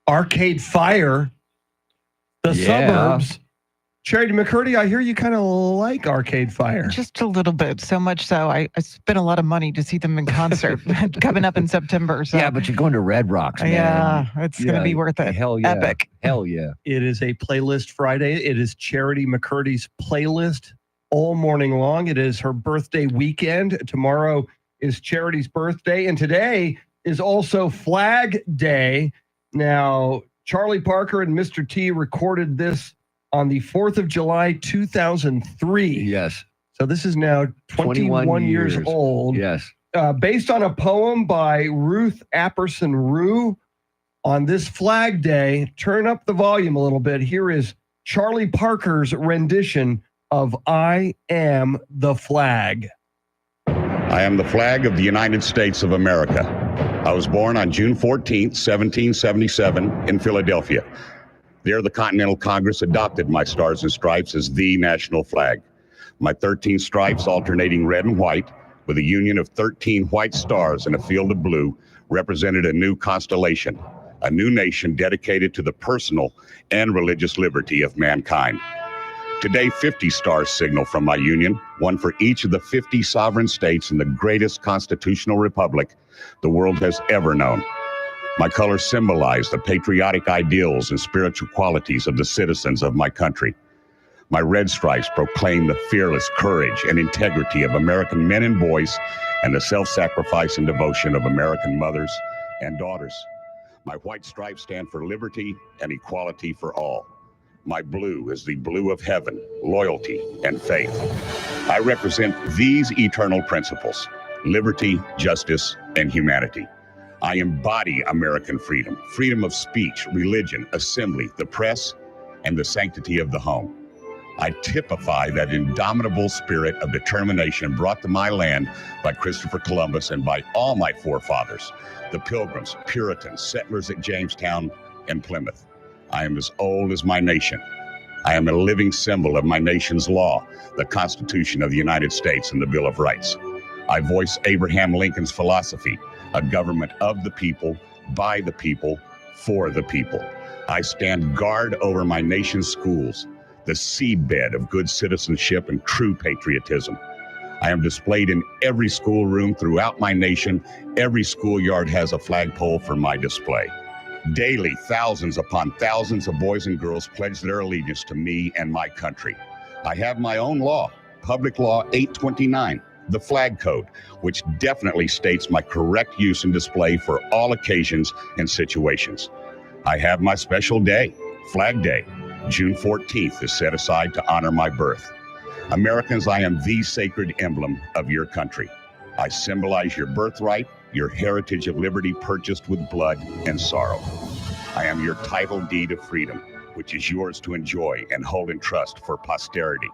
Arcade Fire, the suburbs. Charity McCurdy, I hear you kind of like Arcade Fire. Just a little bit, so much so I spent a lot of money to see them in concert coming up in September. So. Yeah, but you're going to Red Rocks, man. Yeah, it's going to be worth it. Hell yeah. Epic. Hell yeah. It is a playlist Friday. It is Charity McCurdy's playlist all morning long. It is her birthday weekend. Tomorrow is Charity's birthday, and today is also Flag Day. Now, Charlie Parker and Mr. T recorded this on the 4th of July, 2003. Yes. So this is now 21 years old. Yes. Based on a poem by Ruth Apperson Rue. On this Flag Day, turn up the volume a little bit. Here is Charlie Parker's rendition of I Am the Flag. I am the flag of the United States of America. I was born on June 14, 1777, in Philadelphia. There, the Continental Congress adopted my Stars and Stripes as the national flag. My 13 stripes, alternating red and white, with a union of 13 white stars and a field of blue, represented a new constellation, a new nation dedicated to the personal and religious liberty of mankind. Today, 50 stars signal from my union, one for each of the 50 sovereign states in the greatest constitutional republic the world has ever known. My colors symbolize the patriotic ideals and spiritual qualities of the citizens of my country. My red stripes proclaim the fearless courage and integrity of American men and boys and the self-sacrifice and devotion of American mothers and daughters. My white stripes stand for liberty and equality for all. My blue is the blue of heaven, loyalty, and faith. I represent these eternal principles: liberty, justice, and humanity. I embody American freedom, freedom of speech, religion, assembly, the press, and the sanctity of the home. I typify that indomitable spirit of determination brought to my land by Christopher Columbus and by all my forefathers, the Pilgrims, Puritans, settlers at Jamestown and Plymouth. I am as old as my nation. I am a living symbol of my nation's law, the Constitution of the United States and the Bill of Rights. I voice Abraham Lincoln's philosophy, a government of the people, by the people, for the people. I stand guard over my nation's schools, the seedbed of good citizenship and true patriotism. I am displayed in every schoolroom throughout my nation. Every schoolyard has a flagpole for my display. Daily, thousands upon thousands of boys and girls pledge their allegiance to me and my country. I have my own law, Public Law 829, the flag code, which definitely states my correct use and display for all occasions and situations. I have my special day, Flag Day. June 14th is set aside to honor my birth. Americans, I am the sacred emblem of your country. I symbolize your birthright, your heritage of liberty purchased with blood and sorrow. I am your title deed of freedom, which is yours to enjoy and hold in trust for posterity.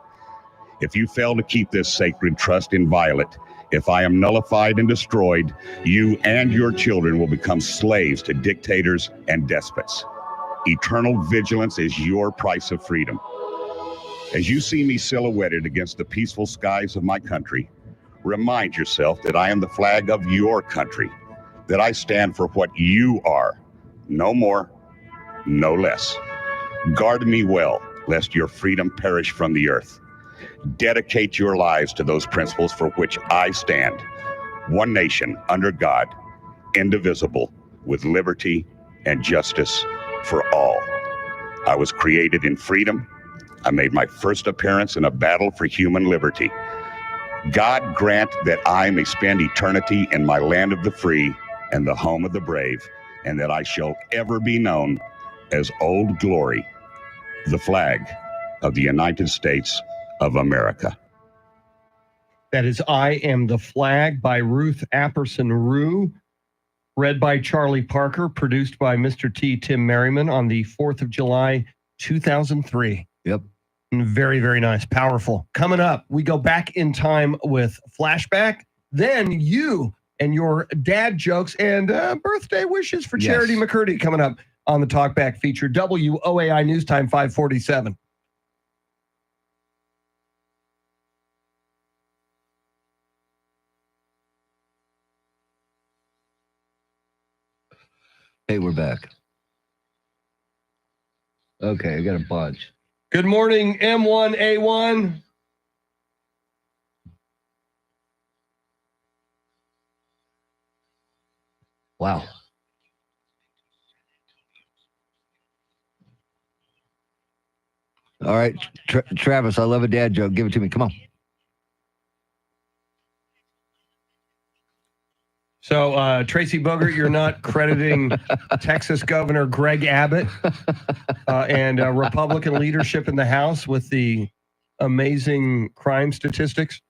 If you fail to keep this sacred trust inviolate, if I am nullified and destroyed, you and your children will become slaves to dictators and despots. Eternal vigilance is your price of freedom. As you see me silhouetted against the peaceful skies of my country, remind yourself that I am the flag of your country, that I stand for what you are, no more, no less. Guard me well, lest your freedom perish from the earth. Dedicate your lives to those principles for which I stand. One nation under God, indivisible, with liberty and justice for all. I was created in freedom. I made my first appearance in a battle for human liberty. God grant that I may spend eternity in my land of the free and the home of the brave, and that I shall ever be known as Old Glory, the flag of the United States of America. That is I Am the Flag by Ruth Apperson Rue, read by Charlie Parker, produced by Mr. T. Tim Merriman on the 4th of July, 2003. Yep. Very, very nice. Powerful. Coming up, we go back in time with Flashback. Then you and your dad jokes and birthday wishes for Charity McCurdy coming up on the Talkback feature. WOAI News Time 547. Hey, we're back. Okay, I got a bunch. Good morning, M1A1. Wow. All right, Travis, I love a dad joke. Give it to me. Come on. So, Tracy Bogert, you're not crediting Texas Governor Greg Abbott and Republican leadership in the House with the amazing crime statistics?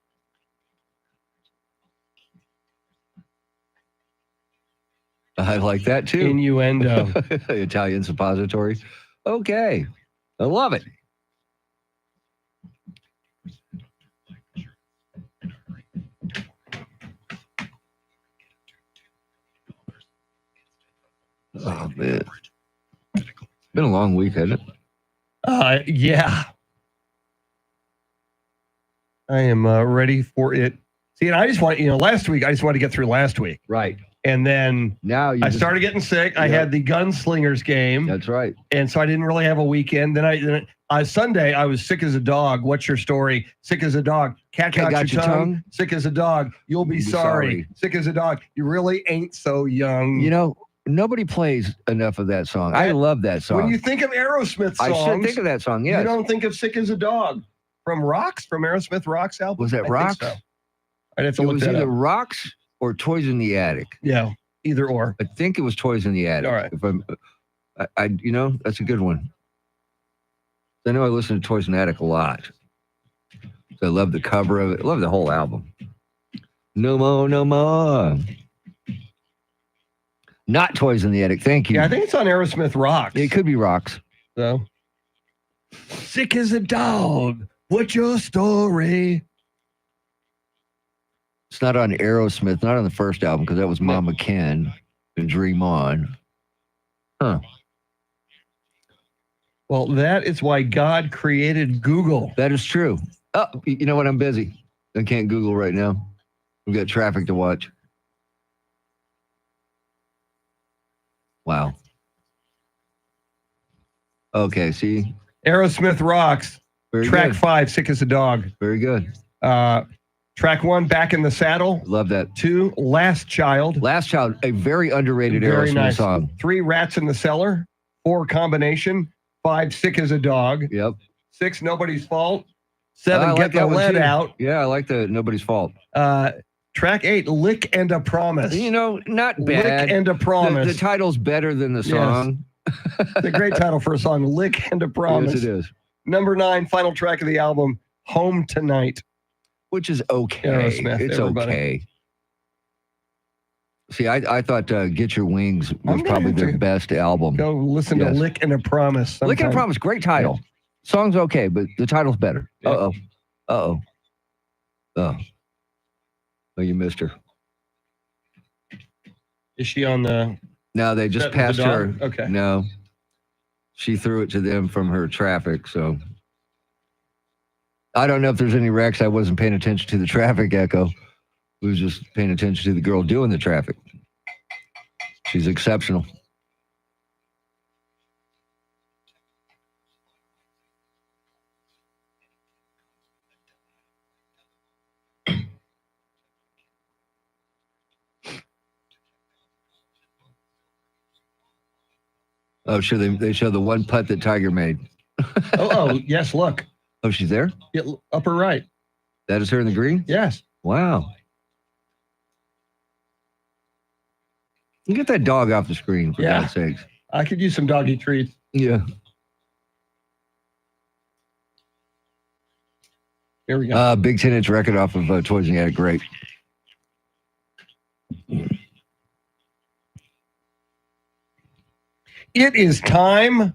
I like that too. Innuendo. Italian suppository. Okay. I love it. Oh, man. It's been a long week, hasn't it? Yeah. I am ready for it. See, and I just want, last week, I just wanted to get through last week. Right. And then now I started getting sick. I had the Gunslingers game. That's right. And so I didn't really have a weekend. Then Sunday, I was sick as a dog. What's your story? Sick as a dog. Cat got your tongue. Sick as a dog. You'll be sorry. Sick as a dog. You really ain't so young. Nobody plays enough of that song. I love that song. When you think of Aerosmith songs, I should think of that song, yes. You don't think of Sick as a Dog from Aerosmith Rocks album? Was that Rocks? So. I'd have to look that up. It was either Rocks or Toys in the Attic. Yeah, either or. I think it was Toys in the Attic. All right. If that's a good one. I know I listen to Toys in the Attic a lot. So I love the cover of it. I love the whole album. No more, no more. Not Toys in the Attic. Thank you. Yeah, I think it's on Aerosmith Rocks. It could be Rocks. So, Sick as a Dog. What's your story? It's not on Aerosmith, not on the first album, because that was Mama Ken and Dream On. Huh. Well, that is why God created Google. That is true. Oh, you know what? I'm busy. I can't Google right now. We've got traffic to watch. Wow. Okay, see? Aerosmith Rocks. Very Track good. 5, Sick as a Dog. Very good. Track 1, Back in the Saddle. Love that. 2, Last Child. Last Child, a very underrated Aerosmith song. 3, Rats in the Cellar. 4, Combination. 5, Sick as a Dog. Yep. 6, Nobody's Fault. 7, I Get like the that one, Lead too. Out. Yeah, I like the Nobody's Fault. Track 8, Lick and a Promise. You know, not bad. Lick and a Promise. The title's better than the Yes. song. It's a great title for a song, Lick and a Promise. Yes, it is. Number 9, final track of the album, Home Tonight. Which is okay. Aerosmith, It's everybody. okay. See, I thought Get Your Wings was gonna probably have their to best album. Go listen to Yes. Lick and a Promise. Lick and sometime. Promise, great title. Song's okay, but the title's better. Yeah. Uh-oh. Uh-oh. Oh. Oh, you missed her. Is she on the... No, they just That was passed the her. dog? Okay. No. She threw it to them from her traffic, so. I don't know if there's any wrecks. I wasn't paying attention to the traffic echo. I was just paying attention to the girl doing the traffic. She's exceptional. Oh, sure. They show the one putt that Tiger made. Oh, yes, look. Oh, she's there? Yeah, upper right. That is her in the green? Yes. Wow. You get that dog off the screen, for Yeah. God's sakes. I could use some doggy treats. Yeah. Here we go. Big 10-inch record off of Toys in the Attic. Great. It is time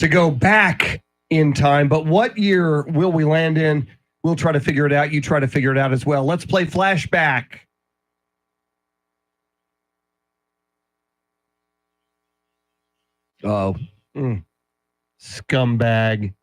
to go back in time, but what year will we land in? We'll try to figure it out. You try to figure it out as well. Let's play flashback. Oh. Scumbag.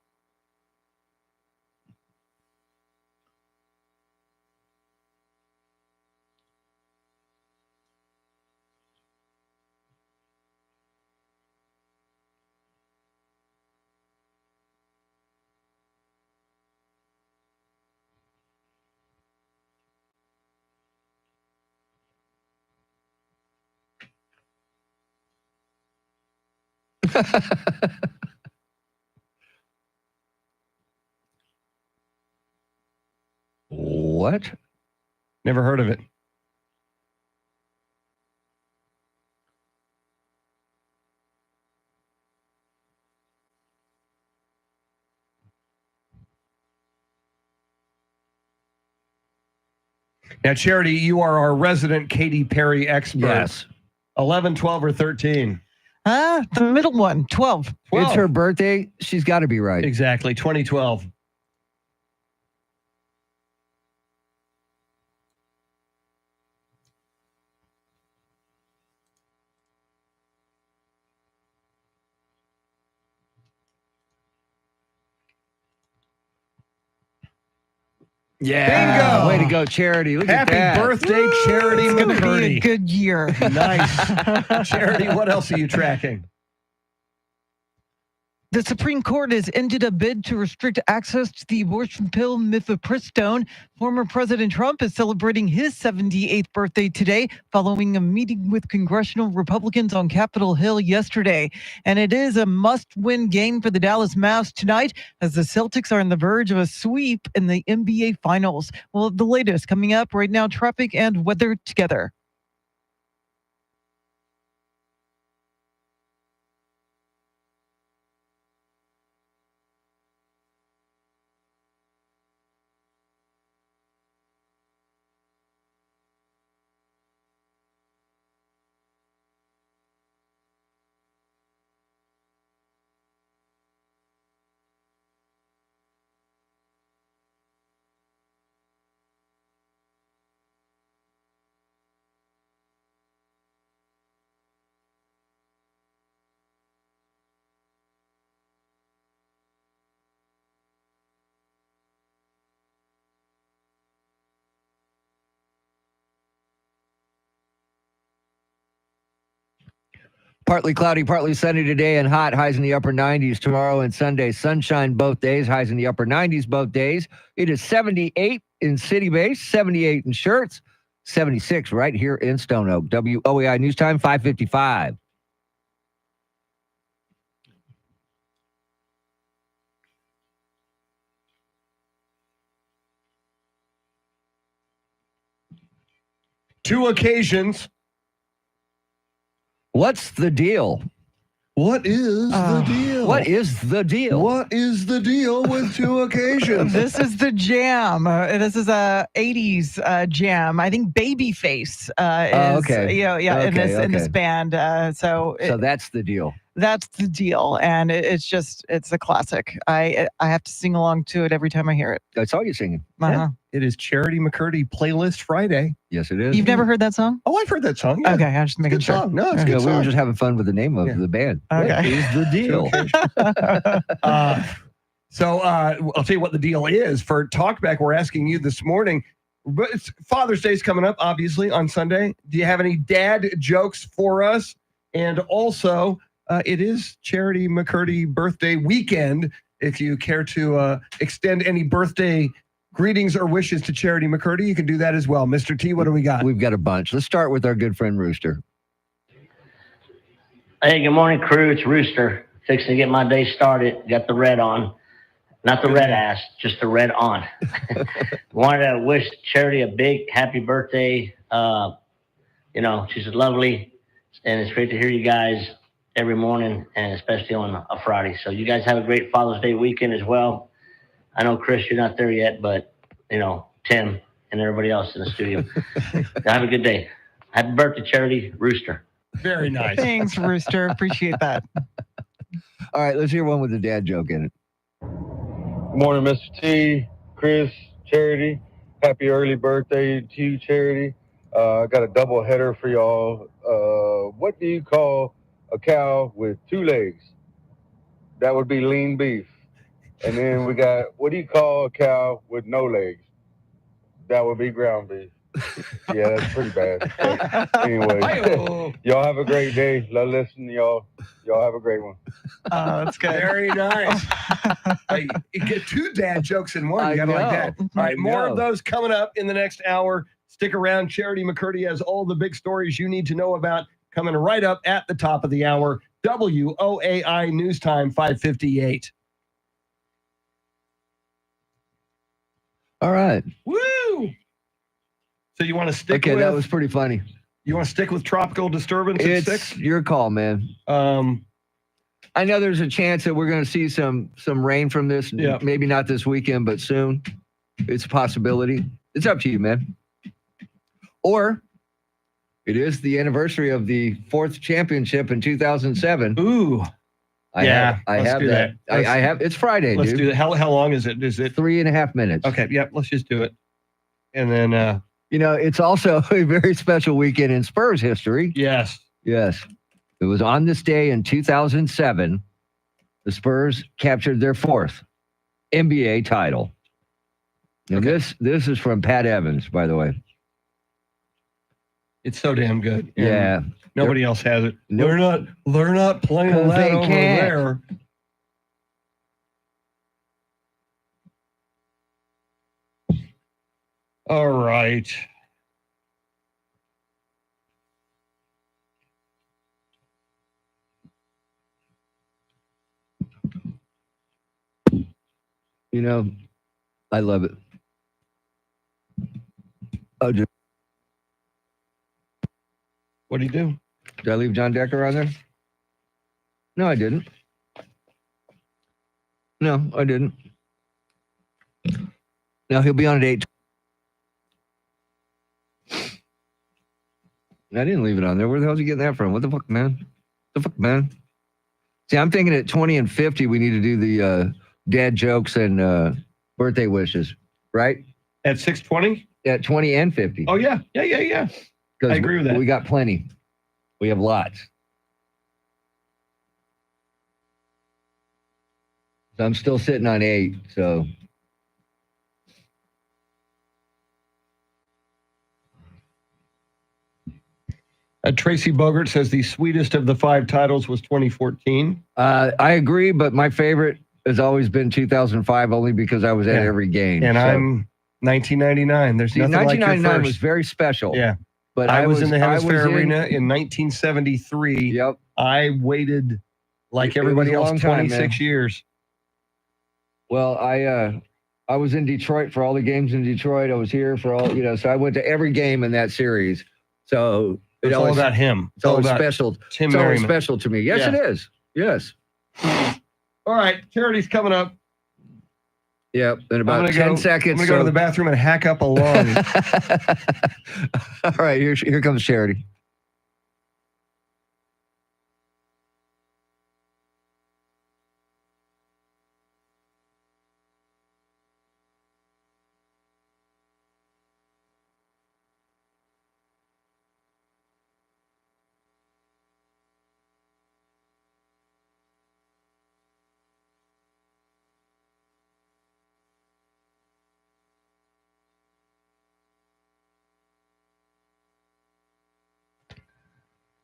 What? Never heard of it. Now, Charity, you are our resident Katy Perry expert. Yes. 11, 12, or 13? The middle one, 12. It's her birthday. She's got to be right. Exactly, 2012. Yeah. Bingo. Way to go, Charity. Look Happy at that. birthday, Charity It's going to be a McCurdy. good year. Nice. Charity, what else are you tracking? The Supreme Court has ended a bid to restrict access to the abortion pill mifepristone. Former President Trump is celebrating his 78th birthday today following a meeting with congressional Republicans on Capitol Hill yesterday. And it is a must-win game for the Dallas Mavs tonight as the Celtics are on the verge of a sweep in the NBA Finals. Well, the latest coming up right now, traffic and weather together. Partly cloudy, partly sunny today and hot. Highs in the upper 90s tomorrow and Sunday. Sunshine both days. Highs in the upper 90s both days. It is 78 in City Base, 78 in Schertz, 76 right here in Stone Oak. WOAI News Time, 5:55. 2 occasions. What's the deal? What is the deal? What is the deal? What is the deal with 2 occasions? This is the jam. This is a 80s jam. I think Babyface is, okay. in this band. So that's the deal. That's the deal, and it's a classic. I have to sing along to it every time I hear it. That's all you're singing. Uh-huh. It is Charity McCurdy Playlist Friday. Yes, it is. You've never heard that song? Oh, I've heard that song. Yeah. Okay, I'm just making sure. Song. No, it's a good We song. were just having fun with the name of the band. Okay. What is the deal? So I'll tell you what the deal is. For Talkback, we're asking you this morning, but it's Father's Day's coming up, obviously, on Sunday. Do you have any dad jokes for us? And also, it is Charity McCurdy birthday weekend. If you care to extend any birthday greetings or wishes to Charity McCurdy, you can do that as well. Mr. T, what do we got? We've got a bunch. Let's start with our good friend Rooster. Hey, good morning, crew. It's Rooster. Fixing to get my day started. Got the red on. Not the red ass, just the red on. Wanted to wish Charity a big happy birthday. She's lovely, and it's great to hear you guys every morning, and especially on a Friday. So you guys have a great Father's Day weekend as well. I know, Chris, you're not there yet, but, Tim and everybody else in the studio. Have a good day. Happy birthday, Charity. Rooster. Very nice. Thanks, Rooster. Appreciate that. All right, let's hear one with a dad joke in it. Good morning, Mr. T, Chris, Charity. Happy early birthday to you, Charity. I got a double header for y'all. What do you call a cow with 2 legs? That would be lean beef. And then we got, what do you call a cow with no legs? That would be ground beef. Yeah, that's pretty bad. But anyway, y'all have a great day. Love listening to y'all. Y'all have a great one. That's good. Very nice. Hey, you get 2 dad jokes in one. You gotta like that. All right, more of those coming up in the next hour. Stick around. Charity McCurdy has all the big stories you need to know about coming right up at the top of the hour. WOAI News Time 5:58. All right. Woo! So you want to stick with... Okay, that was pretty funny. You want to stick with tropical disturbance It's at 6? your call, man. I know there's a chance that we're going to see some rain from this. Yeah. Maybe not this weekend, but soon. It's a possibility. It's up to you, man. Or it is the anniversary of the 4th championship in 2007. Ooh. I have that. I have. It's Friday, Let's dude. do that. How long is it? Is it 3.5 minutes? Okay, yep, let's just do it. And then it's also a very special weekend in Spurs history. Yes. Yes. It was on this day in 2007, the Spurs captured their 4th NBA title. And this is from Pat Evans, by the way. It's so damn good. Yeah. And nobody else has it. Nope. They're not playing that They over can't. there. All right. I love it. Oh, what do you do? Did I leave John Decker on there? No, I didn't. No, I didn't. No, he'll be on at 8. I didn't leave it on there. Where the hell did you get that from? What the fuck, man? See, I'm thinking at 20 and 50, we need to do the dad jokes and birthday wishes, right? At 6:20? At 20 and 50. Oh, yeah. Yeah. I agree with that. We got plenty. We have lots. I'm still sitting on 8, so. Tracy Bogart says the sweetest of the 5 titles was 2014. I agree, but my favorite has always been 2005, only because I was at every game. And I'm 1999. There's nothing like your 1999 first. was very special. Yeah. But I was in the Hemisphere in- Arena in 1973. Yep. I waited like It everybody was a else long time, 26 years. Well, I was in Detroit for all the games in Detroit. I was here for all, so I went to every game in that series. So it's all about him. It's always about special. Tim It's always Merriman. special to me. Yes, Yeah. it is. Yes. All right, charity's coming up. Yep. In I'm about gonna 10 go, seconds. I'm gonna go to the bathroom and hack up a lung. All right, here comes Charity.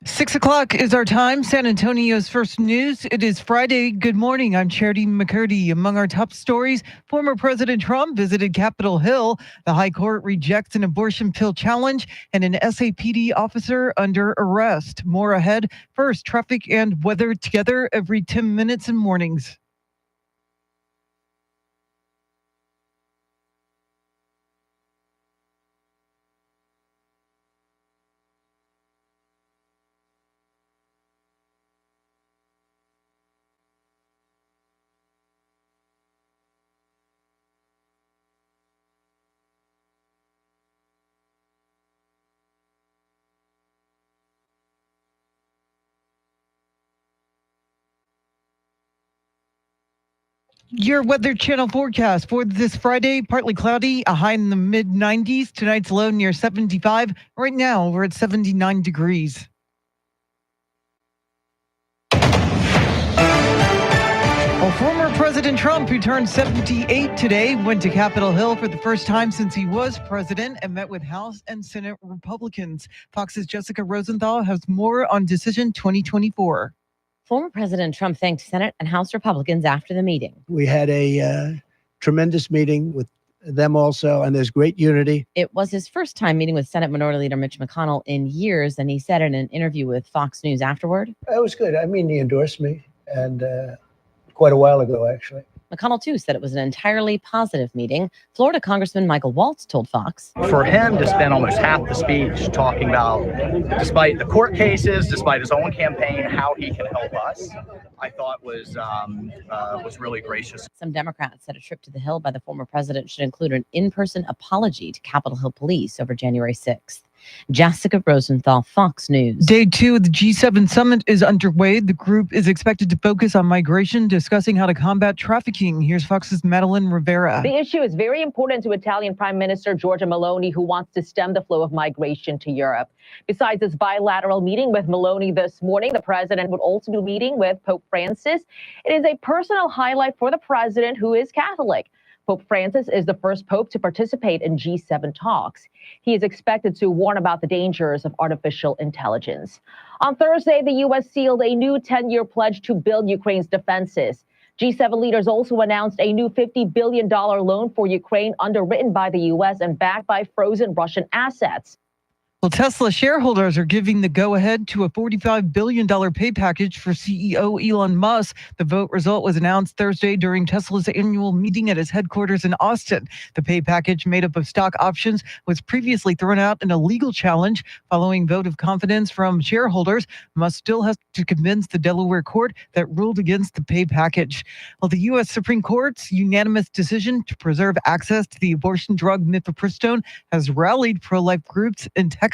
Six o'clock is our time. San Antonio's first news. It is Friday. Good morning. I'm Charity McCurdy. Among our top stories, former President Trump visited Capitol Hill. The High Court rejects an abortion pill challenge, and an SAPD officer under arrest. More ahead. First, traffic and weather together every 10 minutes in mornings. Your Weather Channel forecast for this Friday, partly cloudy, a high in the mid 90s. Tonight's low near 75. Right now, we're at 79 degrees. Well, former President Trump, who turned 78 today, went to Capitol Hill for the first time since he was president and met with House and Senate Republicans. Fox's Jessica Rosenthal has more on Decision 2024. Former President Trump thanked Senate and House Republicans after the meeting. We had a tremendous meeting with them also, and there's great unity. It was his first time meeting with Senate Minority Leader Mitch McConnell in years, and he said in an interview with Fox News afterward. It was good. I mean, he endorsed me, and quite a while ago, actually. McConnell, too, said it was an entirely positive meeting. Florida Congressman Michael Waltz told Fox. For him to spend almost half the speech talking about, despite the court cases, despite his own campaign, how he can help us, I thought was really gracious. Some Democrats said a trip to the Hill by the former president should include an in-person apology to Capitol Hill police over January 6th. Jessica Rosenthal, Fox News. Day 2 of the G7 summit is underway. The group is expected to focus on migration, discussing how to combat trafficking. Here's Fox's Madeline Rivera. The issue is very important to Italian Prime Minister Giorgia Meloni, who wants to stem the flow of migration to Europe. Besides this bilateral meeting with Meloni this morning, the president would also be meeting with Pope Francis. It is a personal highlight for the president, who is Catholic. Pope Francis is the first pope to participate in G7 talks. He is expected to warn about the dangers of artificial intelligence. On Thursday, the U.S. sealed a new 10-year pledge to build Ukraine's defenses. G7 leaders also announced a new $50 billion loan for Ukraine, underwritten by the U.S. and backed by frozen Russian assets. Well, Tesla shareholders are giving the go-ahead to a $45 billion pay package for CEO Elon Musk. The vote result was announced Thursday during Tesla's annual meeting at its headquarters in Austin. The pay package, made up of stock options, was previously thrown out in a legal challenge. Following vote of confidence from shareholders, Musk still has to convince the Delaware court that ruled against the pay package. Well, the U.S. Supreme Court's unanimous decision to preserve access to the abortion drug mifepristone has rallied pro-life groups in Texas.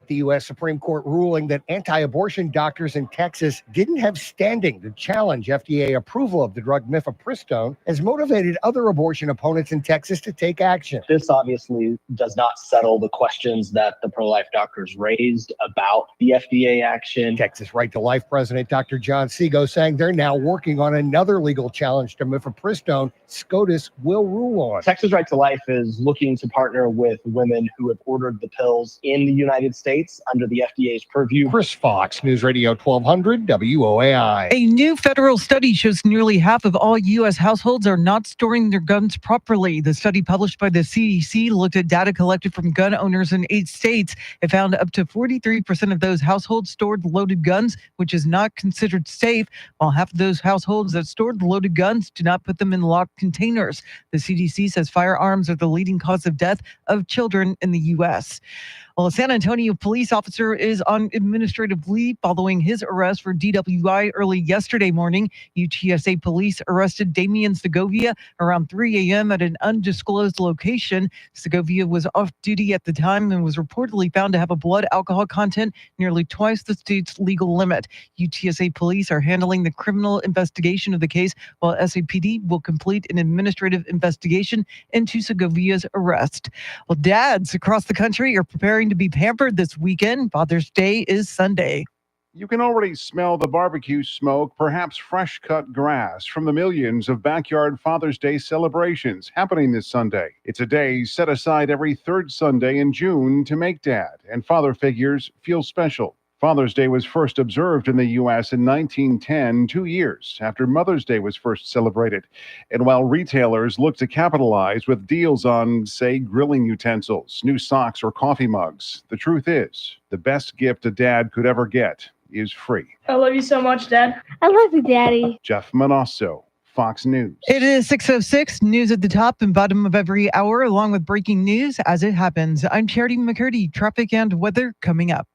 The U.S. Supreme Court ruling that anti-abortion doctors in Texas didn't have standing to challenge FDA approval of the drug mifepristone has motivated other abortion opponents in Texas to take action. This obviously does not settle the questions that the pro-life doctors raised about the FDA action. Texas Right to Life President Dr. John Seago saying they're now working on another legal challenge to mifepristone SCOTUS will rule on. Texas Right to Life is looking to partner with women who have ordered the pills in the United States under the FDA's purview. Chris Fox, News Radio 1200 WOAI. A new federal study shows nearly half of all U.S. households are not storing their guns properly. The study, published by the CDC, looked at data collected from gun owners in 8 states. It found up to 43% of those households stored loaded guns, which is not considered safe, while half of those households that stored loaded guns do not put them in locked containers. The CDC says firearms are the leading cause of death of children in the U.S. Well, a San Antonio police officer is on administrative leave following his arrest for DWI early yesterday morning. UTSA police arrested Damian Segovia around 3 a.m. at an undisclosed location. Segovia was off duty at the time and was reportedly found to have a blood alcohol content nearly twice the state's legal limit. UTSA police are handling the criminal investigation of the case, while SAPD will complete an administrative investigation into Segovia's arrest. Well, dads across the country are preparing to be pampered this weekend. Father's Day is Sunday. You can already smell the barbecue smoke, perhaps fresh cut grass from the millions of backyard Father's Day celebrations happening this Sunday. It's a day set aside every third Sunday in June to make dad and father figures feel special. Father's Day was first observed in the U.S. in 1910, 2 years after Mother's Day was first celebrated. And while retailers look to capitalize with deals on, say, grilling utensils, new socks, or coffee mugs, the truth is, the best gift a dad could ever get is free. I love you so much, Dad. I love you, Daddy. Jeff Manasso, Fox News. It is 6:06, news at the top and bottom of every hour, along with breaking news as it happens. I'm Charity McCurdy. Traffic and weather coming up.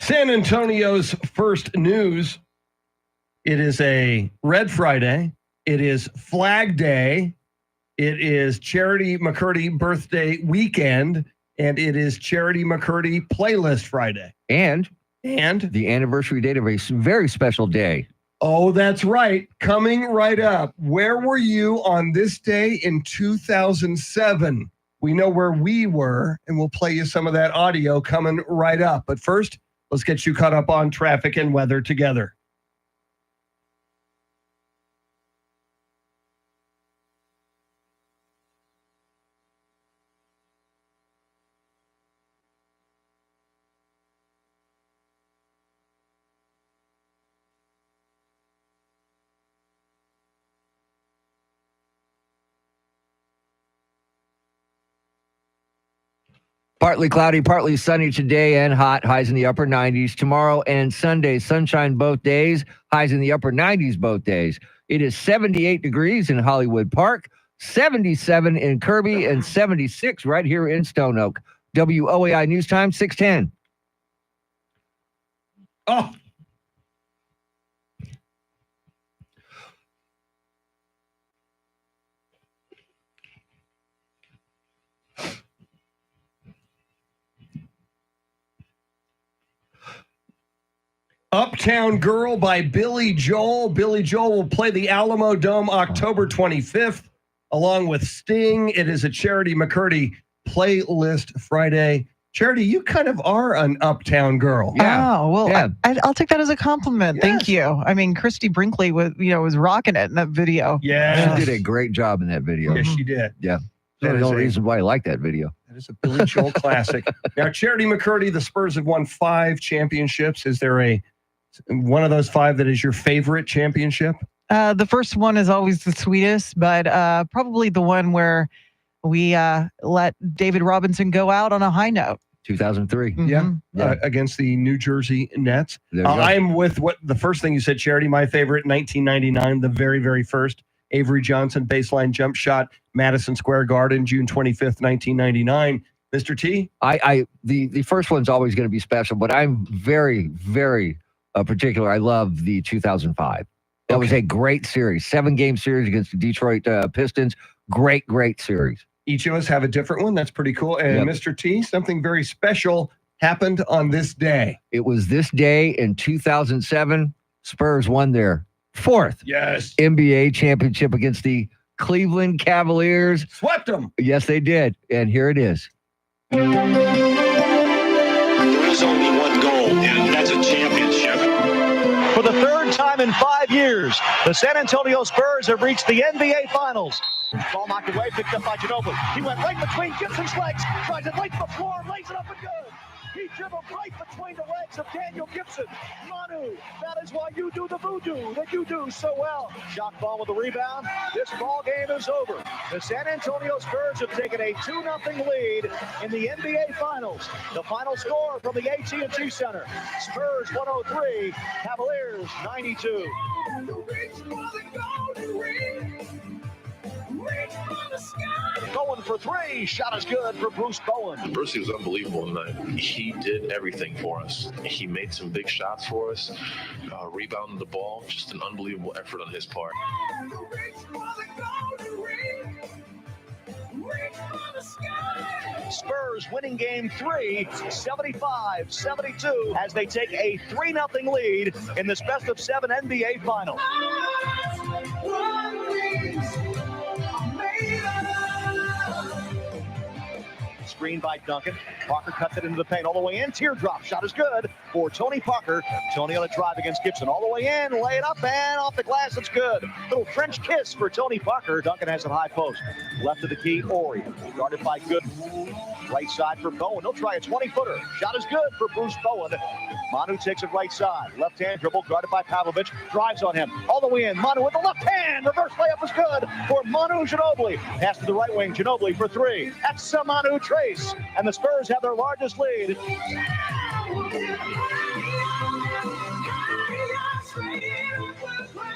San Antonio's first news. It is a Red Friday. It is Flag Day. It is Charity McCurdy birthday weekend. And it is Charity McCurdy Playlist Friday. And the anniversary date of a very special day. Oh, that's right. Coming right up. Where were you on this day in 2007? We know where we were, and we'll play you some of that audio coming right up. But first, let's get you caught up on traffic and weather together. Partly cloudy, partly sunny today and hot. Highs in the upper 90s. Tomorrow and Sunday, sunshine both days. Highs in the upper 90s both days. It is 78 degrees in Hollywood Park, 77 in Kirby, and 76 right here in Stone Oak. WOAI News Time, 6:10. Oh. Uptown Girl by Billy Joel. Billy Joel will play the Alamo Dome October 25th, along with Sting. It is a Charity McCurdy playlist Friday. Charity, you kind of are an Uptown Girl. Oh, well, I'll take that as a compliment. Thank you. I mean, Christy Brinkley was rocking it in that video. Yeah. She did a great job in that video. Yes, she did. Yeah. That That's is the only a- reason why I like that video. That is a Billy Joel classic. Now, Charity McCurdy, the Spurs have won 5 championships. Is there one of those 5 that is your favorite championship? The first one is always the sweetest, but probably the one where we let David Robinson go out on a high note. 2003. Yeah. Against the New Jersey Nets. There you go. I'm with what the first thing you said, Charity. My favorite, 1999, the very, very first Avery Johnson baseline jump shot, Madison Square Garden, June 25th, 1999. Mr. T? The first one's always going to be special, but I'm very, very particular. I love the 2005. That was a great series, 7-game series against the Detroit Pistons. Great series. Each of us have a different one. That's pretty cool. And Mr. T, something very special happened on this day. It was this day in 2007. Spurs won their 4th NBA championship against the Cleveland Cavaliers. Swept them. Yes, they did. And here it is. There is only one goal, and that's a championship. For the 3rd time in 5 years, the San Antonio Spurs have reached the NBA Finals. Ball knocked away, picked up by Ginobili. He went right between Gibson's legs, tries it right to the floor, lays it up and good. He dribbled right between the legs of Daniel Gibson. Manu, that is why you do the voodoo that you do so well. Shot ball with the rebound. This ball game is over. The San Antonio Spurs have taken a 2-0 lead in the NBA Finals. The final score from the AT&T Center. Spurs 103, Cavaliers 92. Bowen for 3. Shot is good for Bruce Bowen. Brucey was unbelievable tonight. He did everything for us. He made some big shots for us, rebounded the ball. Just an unbelievable effort on his part. Spurs winning game 3, 75-72, as they take a 3-0 lead in this best of 7 NBA final. Screen by Duncan. Parker cuts it into the paint all the way in. Teardrop shot is good for Tony Parker. Tony on a drive against Gibson all the way in. Lay it up and off the glass. It's good. Little French kiss for Tony Parker. Duncan has it high post. Left of the key, Ori. Guarded by Gooden. Right side for Bowen. He'll try a 20-footer. Shot is good for Bruce Bowen. Manu takes it right side. Left hand dribble. Guarded by Pavlovich. Drives on him. All the way in. Manu with the left hand. Reverse layup is good for Manu Ginobili. Pass to the right wing. Ginobili for 3. That's a Manu trace. And the Spurs have their largest lead.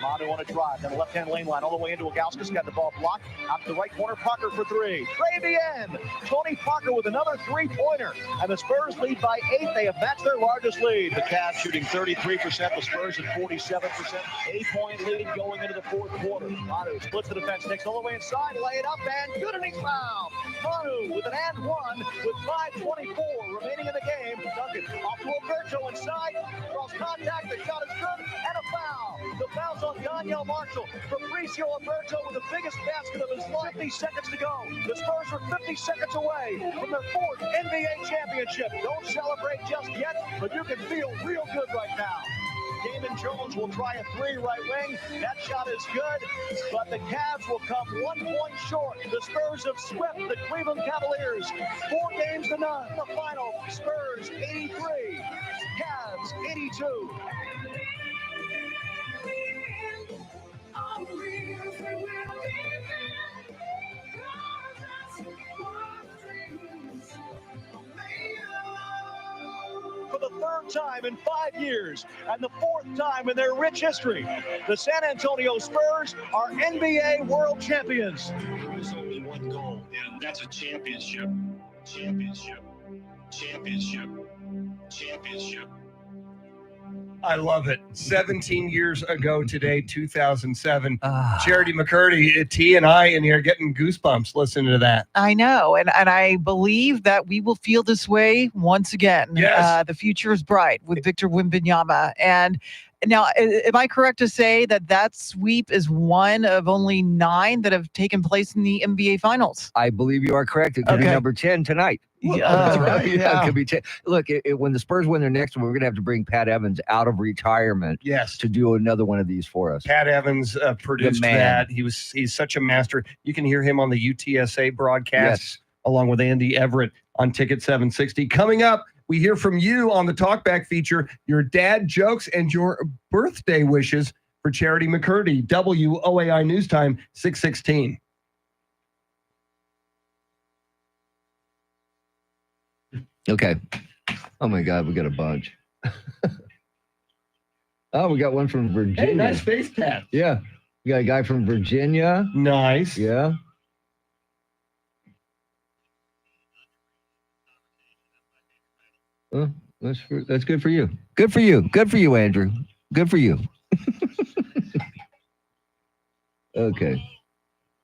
Manu on a drive, down the left-hand lane line, all the way into Ilgauskas. Got the ball blocked. Out to the right corner, Parker for 3. Travian! Tony Parker with another 3-pointer. And the Spurs lead by 8. They have matched their largest lead. The Cavs shooting 33%, the Spurs at 47%. 8-point lead going into the 4th quarter. Manu splits the defense, takes all the way inside, lay it up, and good, and he's fouled. Manu with an and one with 5:24 remaining in the game. Duncan off to Alberto inside, cross contact, the shot is good, and a foul. The foul's on Daniel Marshall. Fabricio Alberto with the biggest basket of his life. 50 seconds to go. The Spurs are 50 seconds away from their 4th NBA championship. Don't celebrate just yet, but you can feel real good right now. Damon Jones will try a 3 right wing. That shot is good, but the Cavs will come 1 point short. The Spurs have swept the Cleveland Cavaliers 4 games to none. The final, Spurs 83, Cavs 82. time in 5 years and the 4th time in their rich history. The San Antonio Spurs are NBA World Champions. There's only one goal, and that's a championship. Championship. Championship. Championship. I love it. 17 years ago today, 2007. Charity McCurdy, T and I in here getting goosebumps listening to that. I know, and I believe that we will feel this way once again. Yes. The future is bright with Victor Wembanyama. And now, am I correct to say that that sweep is one of only 9 that have taken place in the NBA Finals? I believe you are correct. It could be number 10 tonight. That's right. Yeah, it could be 10. Look, when the Spurs win their next one, we're going to have to bring Pat Evans out of retirement. Yes. To do another one of these for us. Pat Evans produced that. He's such a master. You can hear him on the UTSA broadcast along with Andy Everett on Ticket 760. Coming up, we hear from you on the Talkback feature, your dad jokes and your birthday wishes for Charity McCurdy. WOAI News Time, 6:16. Okay. Oh my God, we got a bunch. Oh, we got one from Virginia. Hey, nice face tat. Yeah. We got a guy from Virginia. Nice. Yeah. Oh, that's good for you. Good for you. Good for you, Andrew. Good for you. Okay.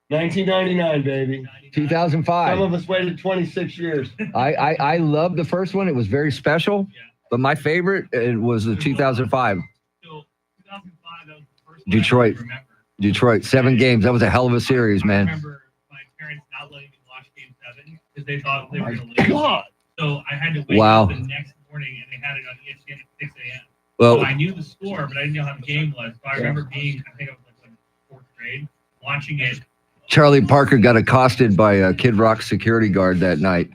1999, baby. 2005. Some of us waited 26 years. I love the first one. It was very special. But my favorite was the 2005. Detroit. 7 games. That was a hell of a series, man. I remember my parents not letting me watch Game 7 because they thought they were going to lose. God. So I had to wake Wow. up the next morning and they had it on ESPN at 6 a.m. Well- So I knew the score, but I didn't know how the game was. So I remember being, I think I was like in 4th grade, watching it. Charlie Parker got accosted by a Kid Rock security guard that night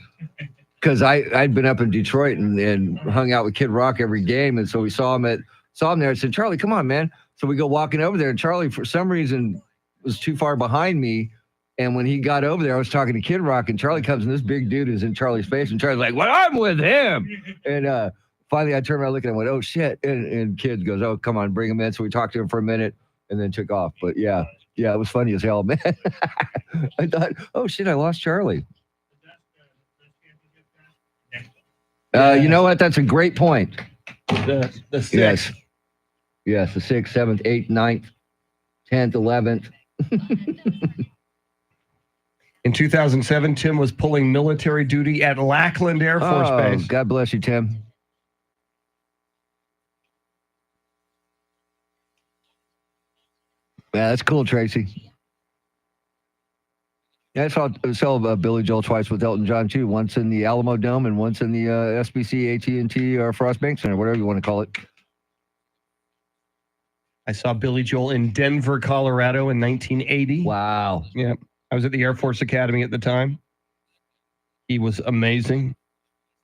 because I'd been up in Detroit and hung out with Kid Rock every game, and so we saw him there. I said, "Charlie, come on, man!" So we go walking over there, and Charlie, for some reason, was too far behind me. And when he got over there, I was talking to Kid Rock, and Charlie comes, and this big dude is in Charlie's face, and Charlie's like, "Well, I'm with him." And finally, I turned around, looking at him, and went, "Oh shit!" And Kid goes, "Oh, come on, bring him in." So we talked to him for a minute, and then took off. But yeah, it was funny as hell, man. I thought, "Oh shit, I lost Charlie." You know what? That's a great point. The 6th. Yes, the 6th, 7th, 8th, 9th, 10th, 11th. In 2007, Tim was pulling military duty at Lackland Air Force Base. God bless you, Tim. Yeah, that's cool, Tracy. Yeah, I saw Billy Joel twice with Elton John too. Once in the Alamo Dome and once in the SBC, AT&T, or Frost Bank Center, whatever you want to call it. I saw Billy Joel in Denver, Colorado in 1980. Wow. Yeah. I was at the Air Force Academy at the time. He was amazing.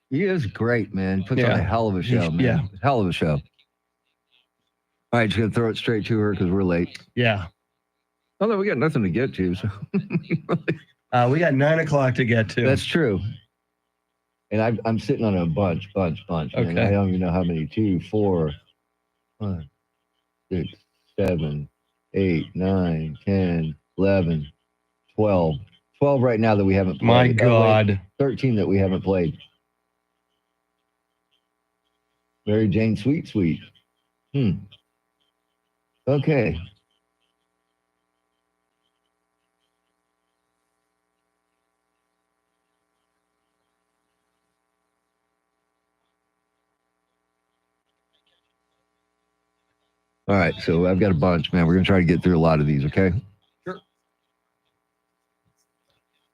He is great, man. Puts on a hell of a show, man. Yeah. Hell of a show. All right, just going to throw it straight to her because we're late. Yeah. Although we got nothing to get to. So. We got 9 o'clock to get to. That's true. And I'm sitting on a bunch. Man. Okay. I don't even know how many. 2, 4, 5, 6, 7, 8, 9, 10, 11, 12. 12 right now that we haven't played. My God. 13 that we haven't played. Mary Jane Sweet. Okay. All right, so I've got a bunch, man. We're going to try to get through a lot of these, okay? Sure.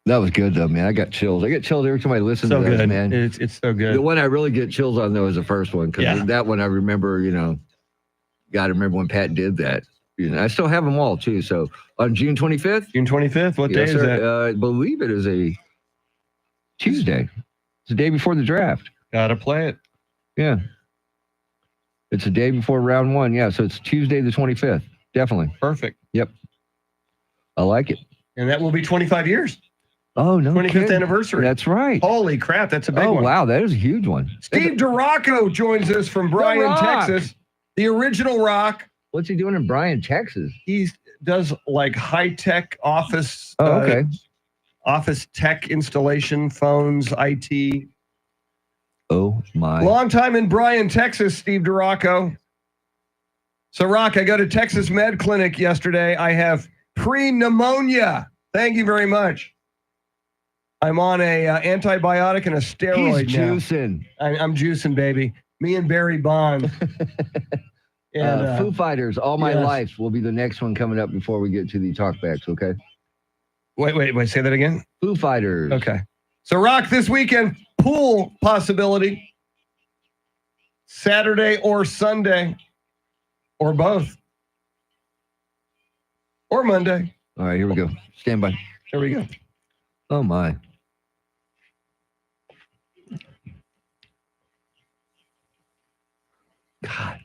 That was good, though, man. I got chills. I get chills every time I listen So to those, good, man. It's so good. The one I really get chills on, though, is the first one, because that one I remember, got to remember when Pat did that. I still have them all, too. So on June 25th? June 25th? What day is that? I believe it is a Tuesday. It's the day before the draft. Got to play it. Yeah. It's the day before round 1. Yeah, so it's Tuesday the 25th. Definitely. Perfect. Yep. I like it. And that will be 25 years. Oh, no 25th kidding. anniversary. That's right. Holy crap, that's a big one. Oh, wow, that is a huge one. Steve DeRocco joins us from Bryan, Rock. Texas. The original Rock. What's he doing in Bryan, Texas? He does like high-tech office office tech installation, phones, IT. Oh, my. Long time in Bryan, Texas, Steve DeRocco. So, Rock, I go to Texas Med Clinic yesterday. I have pre-pneumonia. Thank you very much. I'm on a antibiotic and a steroid He's now. juicing. I'm juicing, baby. Me and Barry Bonds. And, Foo Fighters, All My yes. Life will be the next one coming up before we get to the talkbacks, okay? Wait, say that again? Foo Fighters. Okay. So, Rock, this weekend, pool possibility. Saturday or Sunday. Or both. Or Monday. All right, here we go. Stand by. Here we go. Oh, my. God.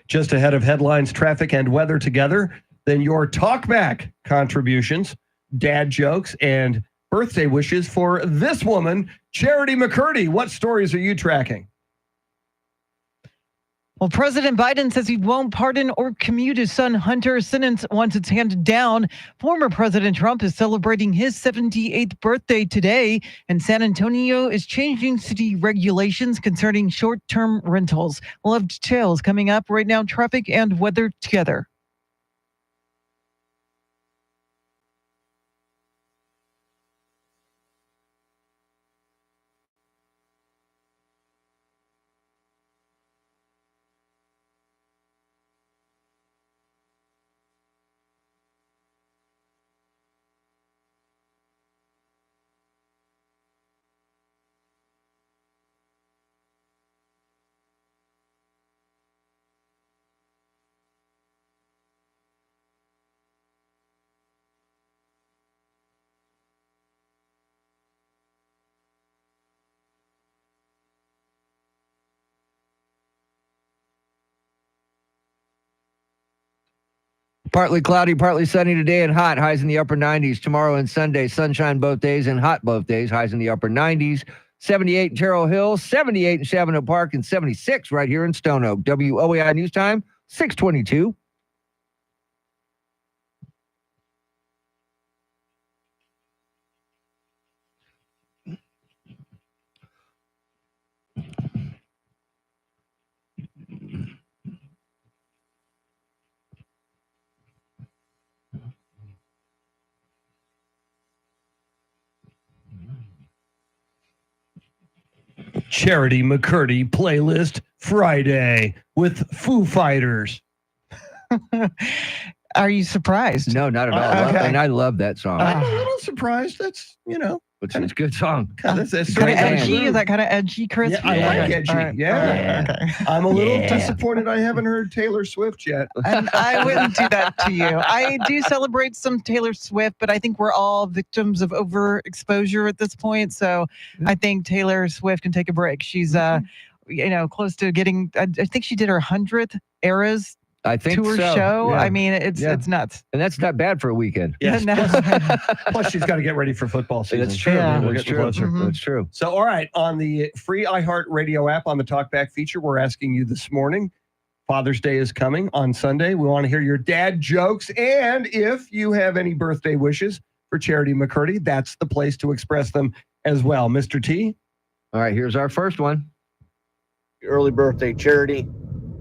Just ahead of headlines, traffic, and weather together, then your talkback contributions, dad jokes, and birthday wishes for this woman, Charity McCurdy. What stories are you tracking? Well, President Biden says he won't pardon or commute his son Hunter's sentence once it's handed down. Former President Trump is celebrating his 78th birthday today, and San Antonio is changing city regulations concerning short-term rentals. We'll have details coming up right now, traffic and weather together. Partly cloudy, partly sunny today and hot. Highs in the upper 90s. Tomorrow and Sunday, sunshine both days and hot both days. Highs in the upper 90s. 78 in Terrell Hill, 78 in Chavano Park, and 76 right here in Stone Oak. WOAI News Time, 622. Charity McCurdy playlist Friday with Foo Fighters. Are you surprised? No, not at all. Okay. And I love that song. I'm a little surprised. That's, It's a good song. that's Kind of straight down edgy? true. Is that kind of edgy, Chris? Yeah, I like Okay. edgy. All right. Yeah. All right. Okay. I'm a little Yeah. disappointed I haven't heard Taylor Swift yet. And I wouldn't do that to you. I do celebrate some Taylor Swift, but I think we're all victims of overexposure at this point. So I think Taylor Swift can take a break. She's, close to getting. I think she did her 100th Eras I think tour so. show. Yeah. I mean, it's Yeah. it's nuts. And that's not bad for a weekend. Yes. No. Plus, she's got to get ready for football season. That's true. Yeah. We're That's getting true. closer. Mhm. That's true. So, all right, on the free iHeartRadio app on the Talkback feature, we're asking you this morning. Father's Day is coming on Sunday. We want to hear your dad jokes. And if you have any birthday wishes for Charity McCurdy, that's the place to express them as well. Mr. T? All right, here's our first one. Early birthday, Charity.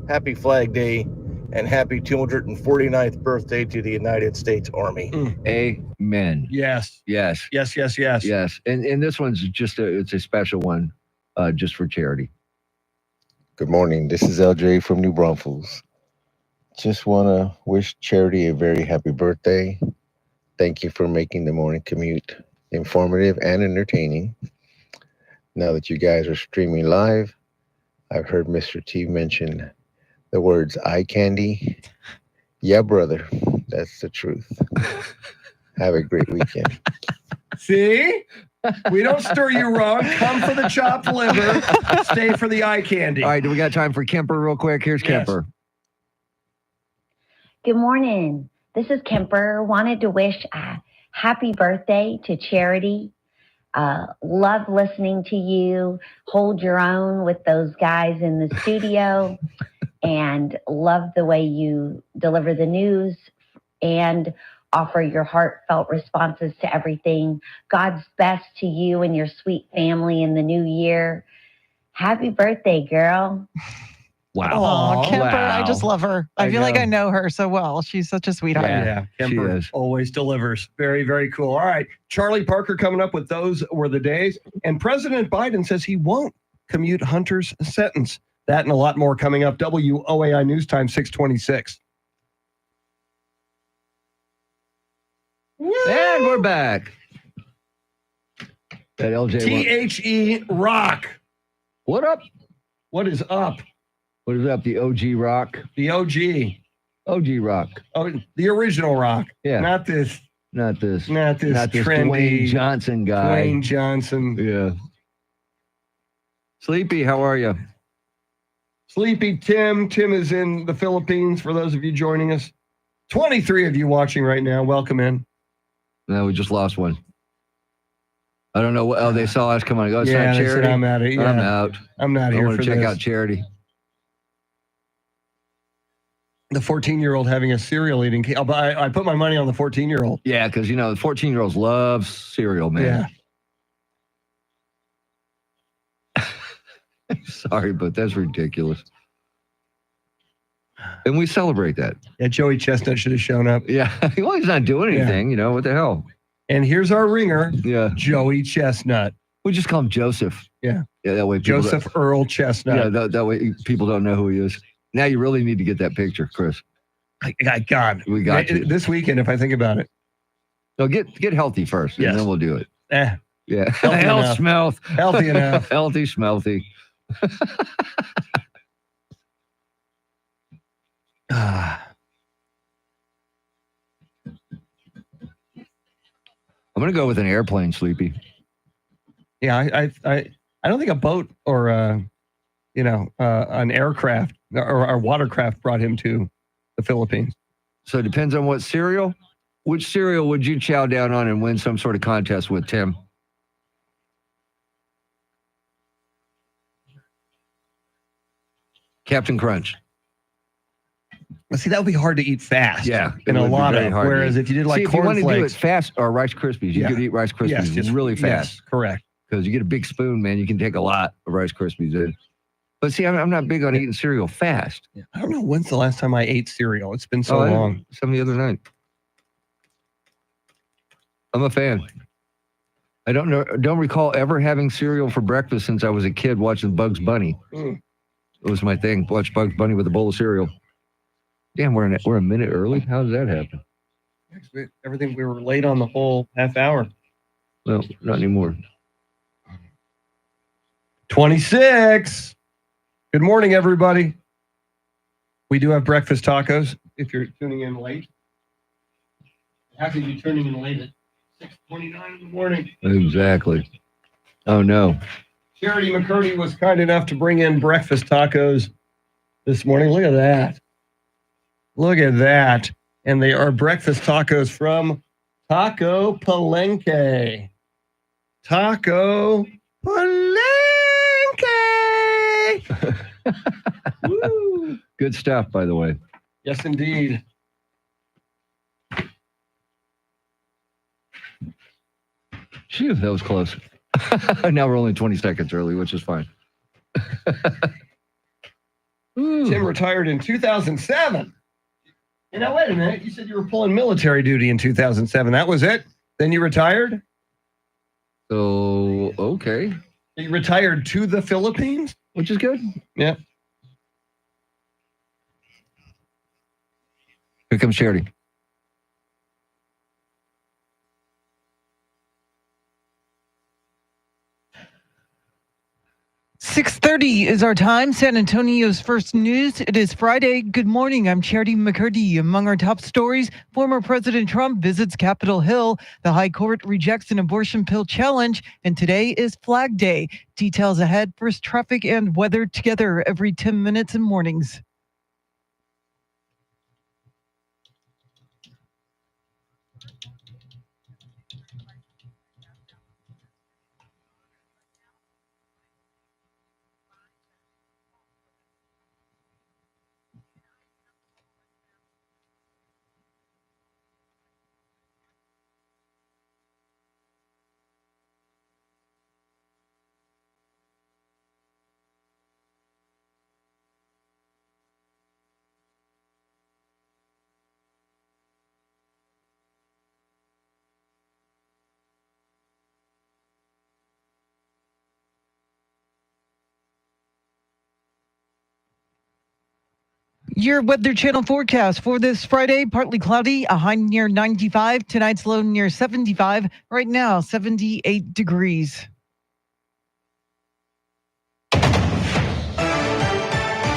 Happy Flag Day. And happy 249th birthday to the United States Army. Amen. Yes. Yes. Yes, yes, yes. Yes. And this one's just it's a special one just for charity. Good morning. This is LJ from New Braunfels. Just want to wish Charity a very happy birthday. Thank you for making the morning commute informative and entertaining. Now that you guys are streaming live, I've heard Mr. T mention the words eye candy. Yeah, brother, that's the truth. Have a great weekend. See? We don't stir you wrong. Come for the chopped liver. Stay for the eye candy. All right, do we got time for Kemper real quick? Here's Yes. Kemper. Good morning. This is Kemper. Wanted to wish a happy birthday to Charity. Love listening to you. Hold your own with those guys in the studio. And love the way you deliver the news and offer your heartfelt responses to everything. God's best to you and your sweet family in the new year. Happy birthday, girl. Wow. Kemper, I just love her. I feel like I know her so well. She's such a sweetheart. Yeah, Kemper always delivers. Very, very cool. All right, Charlie Parker coming up with Those Were the Days. And President Biden says he won't commute Hunter's sentence. That and a lot more coming up. WOAI News Time 626. And we're back. That LJ THE Rock. What up? What is up? What is up? The OG Rock. The OG. OG Rock. Oh, the original Rock. Yeah. Not this trendy Dwayne Johnson guy. Dwayne Johnson. Yeah. Sleepy, how are you? Sleepy Tim. Tim is in the Philippines for those of you joining us. 23 of you watching right now. Welcome in. No, we just lost one. I don't know what. Oh, they saw us. Come on. It's not they Charity. said I'm at it. Yeah. I'm out. I'm not here I want for to check this. out Charity. The 14-year-old having a cereal eating. I put my money on the 14-year-old. Yeah, because, the 14-year-olds love cereal, man. Yeah. Sorry, but that's ridiculous. And we celebrate that. Yeah, Joey Chestnut should have shown up. Yeah. Well, he's not doing anything, what the hell? And here's our ringer. Yeah. Joey Chestnut. We just call him Joseph. Yeah. Yeah, that way people Joseph Earl Chestnut. Yeah, that way people don't know who he is. Now you really need to get that picture, Chris. God. We got you. This weekend, if I think about it. No, get healthy first, and then we'll do it. Yeah. Healthy enough. Healthy enough. Healthy, smelthy. I'm going to go with an airplane, Sleepy. Yeah, I don't think a boat or an aircraft or a watercraft brought him to the Philippines. So it depends on what cereal. Which cereal would you chow down on and win some sort of contest with, Tim? Captain Crunch. See, that would be hard to eat fast. Yeah. And a lot of. Whereas if you did like if you want to do it cornflakes. fast or Rice Krispies, you could eat Rice Krispies just really fast. Yes, correct. Because you get a big spoon, man, you can take a lot of Rice Krispies in. But see, I'm not big on eating cereal fast. I don't know when's the last time I ate cereal. It's been so long. Some the other night. I'm a fan. I don't recall ever having cereal for breakfast since I was a kid watching Bugs Bunny. It was my thing. Watch Bugs Bunny with a bowl of cereal. Damn, we're a minute early. How did that happen? Everything, we were late on the whole half hour. No, not anymore. 26. Good morning, everybody. We do have breakfast tacos if you're tuning in late. How can you be tuning in late at 6:29 in the morning? Exactly. Oh, no. Charity McCurdy was kind enough to bring in breakfast tacos this morning. Look at that. Look at that. And they are breakfast tacos from Taco Palenque. Taco Palenque. Woo. Good stuff, by the way. Yes, indeed. Phew, that was close. Now we're only 20 seconds early, which is fine. Tim retired in 2007. And now, wait a minute. You said you were pulling military duty in 2007. That was it? Then you retired? So, okay. You retired to the Philippines? Which is good. Yeah. Here comes Charity. .30 is our time. San Antonio's first news. It is Friday. Good morning. I'm Charity McCurdy. Among our top stories, former President Trump visits Capitol Hill. The High Court rejects an abortion pill challenge. And today is Flag Day. Details ahead. First, traffic and weather together every 10 minutes in mornings. Your Weather Channel forecast for this Friday, partly cloudy, a high near 95, tonight's low near 75, right now 78 degrees.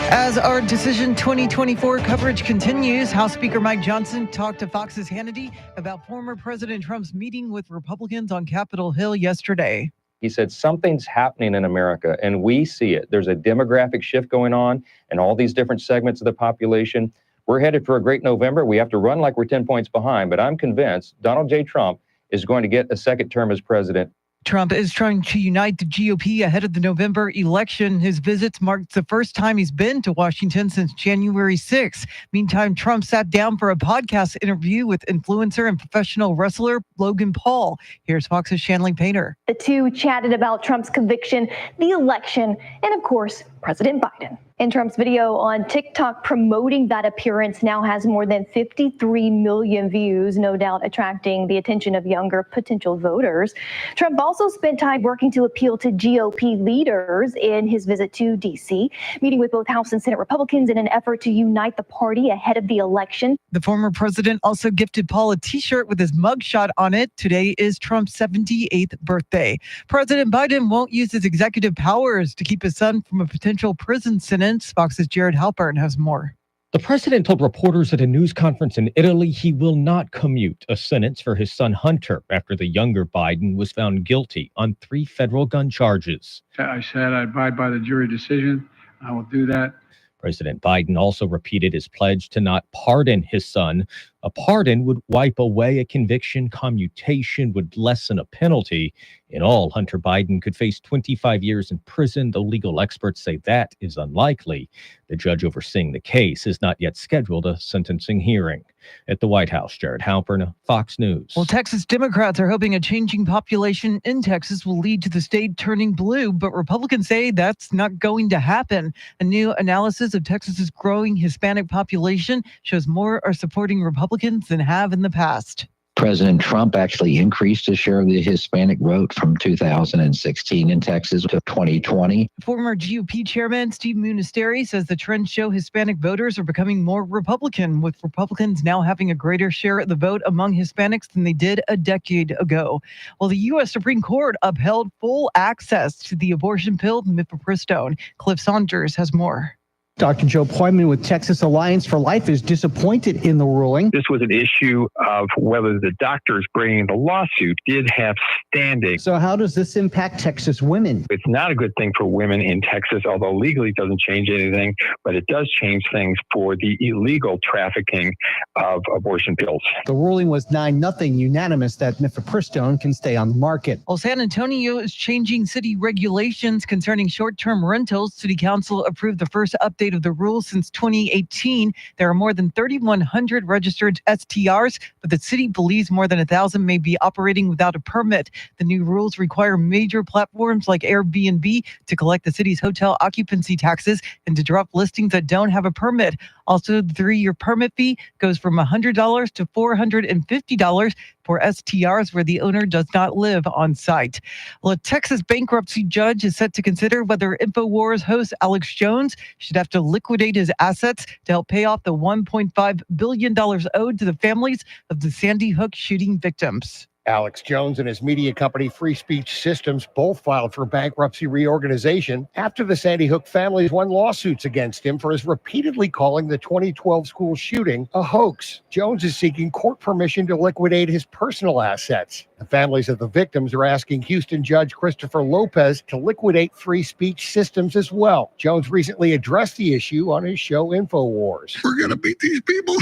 As our Decision 2024 coverage continues, House Speaker Mike Johnson talked to Fox's Hannity about former President Trump's meeting with Republicans on Capitol Hill yesterday. He said something's happening in America, and we see it. There's a demographic shift going on in all these different segments of the population. We're headed for a great November. We have to run like we're 10 points behind, but I'm convinced Donald J. Trump is going to get a second term as president. Trump is trying to unite the GOP ahead of the November election. His visits marked the first time he's been to Washington since January 6th. Meantime, Trump sat down for a podcast interview with influencer and professional wrestler Logan Paul. Here's Fox's Shanley Painter. The two chatted about Trump's conviction, the election, and of course, President Biden. And Trump's video on TikTok promoting that appearance now has more than 53 million views, no doubt attracting the attention of younger potential voters. Trump also spent time working to appeal to GOP leaders in his visit to D.C., meeting with both House and Senate Republicans in an effort to unite the party ahead of the election. The former president also gifted Paul a T-shirt with his mugshot on it. Today is Trump's 78th birthday. President Biden won't use his executive powers to keep his son from a potential prison sentence. Fox's Jared Halpern has more. The president told reporters at a news conference in Italy he will not commute a sentence for his son Hunter after the younger Biden was found guilty on 3 federal gun charges. I said I abide by the jury decision. I will do that. President Biden also repeated his pledge to not pardon his son. A pardon would wipe away a conviction. Commutation would lessen a penalty. In all, Hunter Biden could face 25 years in prison, though legal experts say that is unlikely. The judge overseeing the case has not yet scheduled a sentencing hearing. At the White House, Jared Halpern, Fox News. Well, Texas Democrats are hoping a changing population in Texas will lead to the state turning blue, but Republicans say that's not going to happen. A new analysis of Texas's growing Hispanic population shows more are supporting Republicans than have in the past. President Trump actually increased his share of the Hispanic vote from 2016 in Texas to 2020. Former GOP chairman Steve Munisteri says the trends show Hispanic voters are becoming more Republican, with Republicans now having a greater share of the vote among Hispanics than they did a decade ago. Well, the U.S. Supreme Court upheld full access to the abortion pill mifepristone. Cliff Saunders has more. Dr. Joe Poyman with Texas Alliance for Life is disappointed in the ruling. This was an issue of whether the doctors bringing the lawsuit did have standing. So how does this impact Texas women? It's not a good thing for women in Texas, although legally it doesn't change anything, but it does change things for the illegal trafficking of abortion pills. The ruling was 9-0 unanimous that mifepristone can stay on the market. Well, San Antonio is changing city regulations concerning short-term rentals. City Council approved the first update of the rules since 2018. There are more than 3,100 registered STRs, but the city believes more than 1,000 may be operating without a permit. The new rules require major platforms like Airbnb to collect the city's hotel occupancy taxes and to drop listings that don't have a permit. Also, the 3-year permit fee goes from $100 to $450 for STRs where the owner does not live on site. Well, a Texas bankruptcy judge is set to consider whether InfoWars host Alex Jones should have to liquidate his assets to help pay off the $1.5 billion owed to the families of the Sandy Hook shooting victims. Alex Jones and his media company Free Speech Systems both filed for bankruptcy reorganization after the Sandy Hook families won lawsuits against him for his repeatedly calling the 2012 school shooting a hoax. Jones is seeking court permission to liquidate his personal assets. The families of the victims are asking Houston Judge Christopher Lopez to liquidate Free Speech Systems as well. Jones recently addressed the issue on his show InfoWars. We're going to beat these people.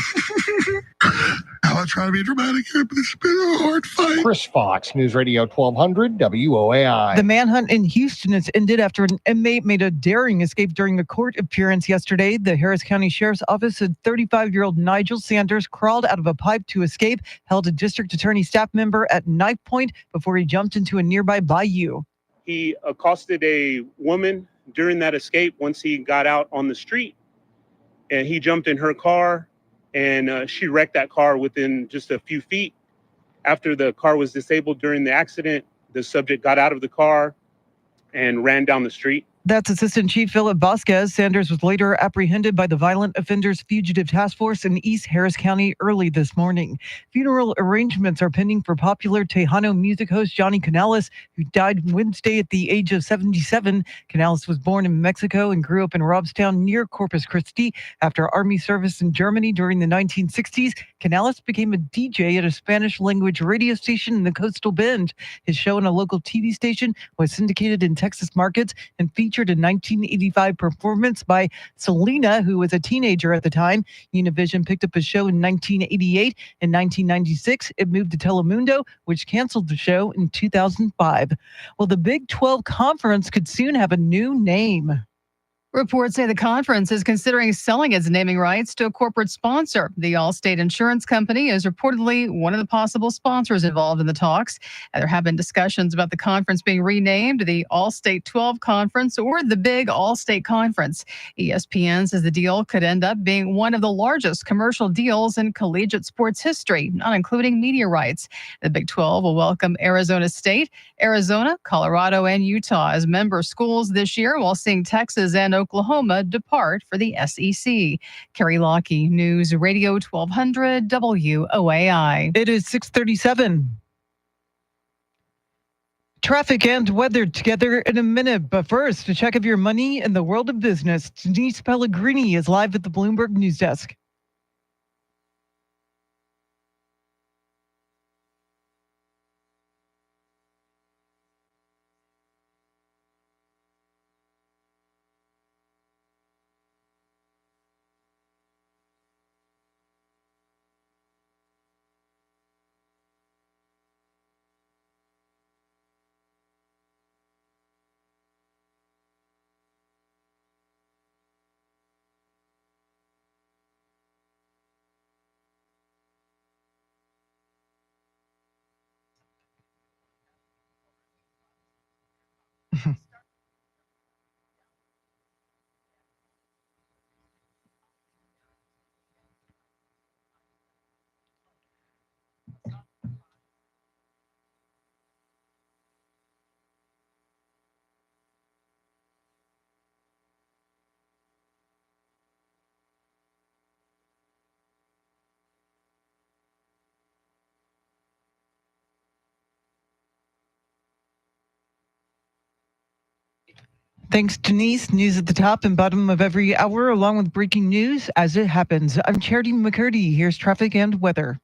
I'm not trying to be dramatic here, but it's been a hard fight. Chris Fox, News Radio 1200 WOAI. The manhunt in Houston has ended after an inmate made a daring escape during a court appearance yesterday. The Harris County Sheriff's Office said 35-year-old Nigel Sanders crawled out of a pipe to escape, held a district attorney staff member at knife point before he jumped into a nearby bayou. He accosted a woman during that escape once he got out on the street, and he jumped in her car, and she wrecked that car within just a few feet. After the car was disabled during the accident, the subject got out of the car and ran down the street. That's Assistant Chief Philip Vasquez. Sanders was later apprehended by the Violent Offenders Fugitive Task Force in East Harris County early this morning. Funeral arrangements are pending for popular Tejano music host Johnny Canales, who died Wednesday at the age of 77. Canales was born in Mexico and grew up in Robstown near Corpus Christi. After Army service in Germany during the 1960s, Canales became a DJ at a Spanish-language radio station in the Coastal Bend. His show on a local TV station was syndicated in Texas markets and featured a 1985 performance by Selena, who was a teenager at the time. Univision picked up his show in 1988. In 1996, it moved to Telemundo, which canceled the show in 2005. Well, the Big 12 Conference could soon have a new name. Reports say the conference is considering selling its naming rights to a corporate sponsor. The Allstate Insurance Company is reportedly one of the possible sponsors involved in the talks. And there have been discussions about the conference being renamed the Allstate 12 Conference or the Big Allstate Conference. ESPN says the deal could end up being one of the largest commercial deals in collegiate sports history, not including media rights. The Big 12 will welcome Arizona State, Arizona, Colorado, and Utah as member schools this year, while seeing Texas and Oklahoma depart for the SEC. Carrie Lockie, News Radio 1200 WOAI. It is 6:37. Traffic and weather together in a minute. But first, a check of your money in the world of business. Denise Pellegrini is live at the Bloomberg News Desk. Thanks, Denise. News at the top and bottom of every hour, along with breaking news as it happens. I'm Charity McCurdy. Here's traffic and weather.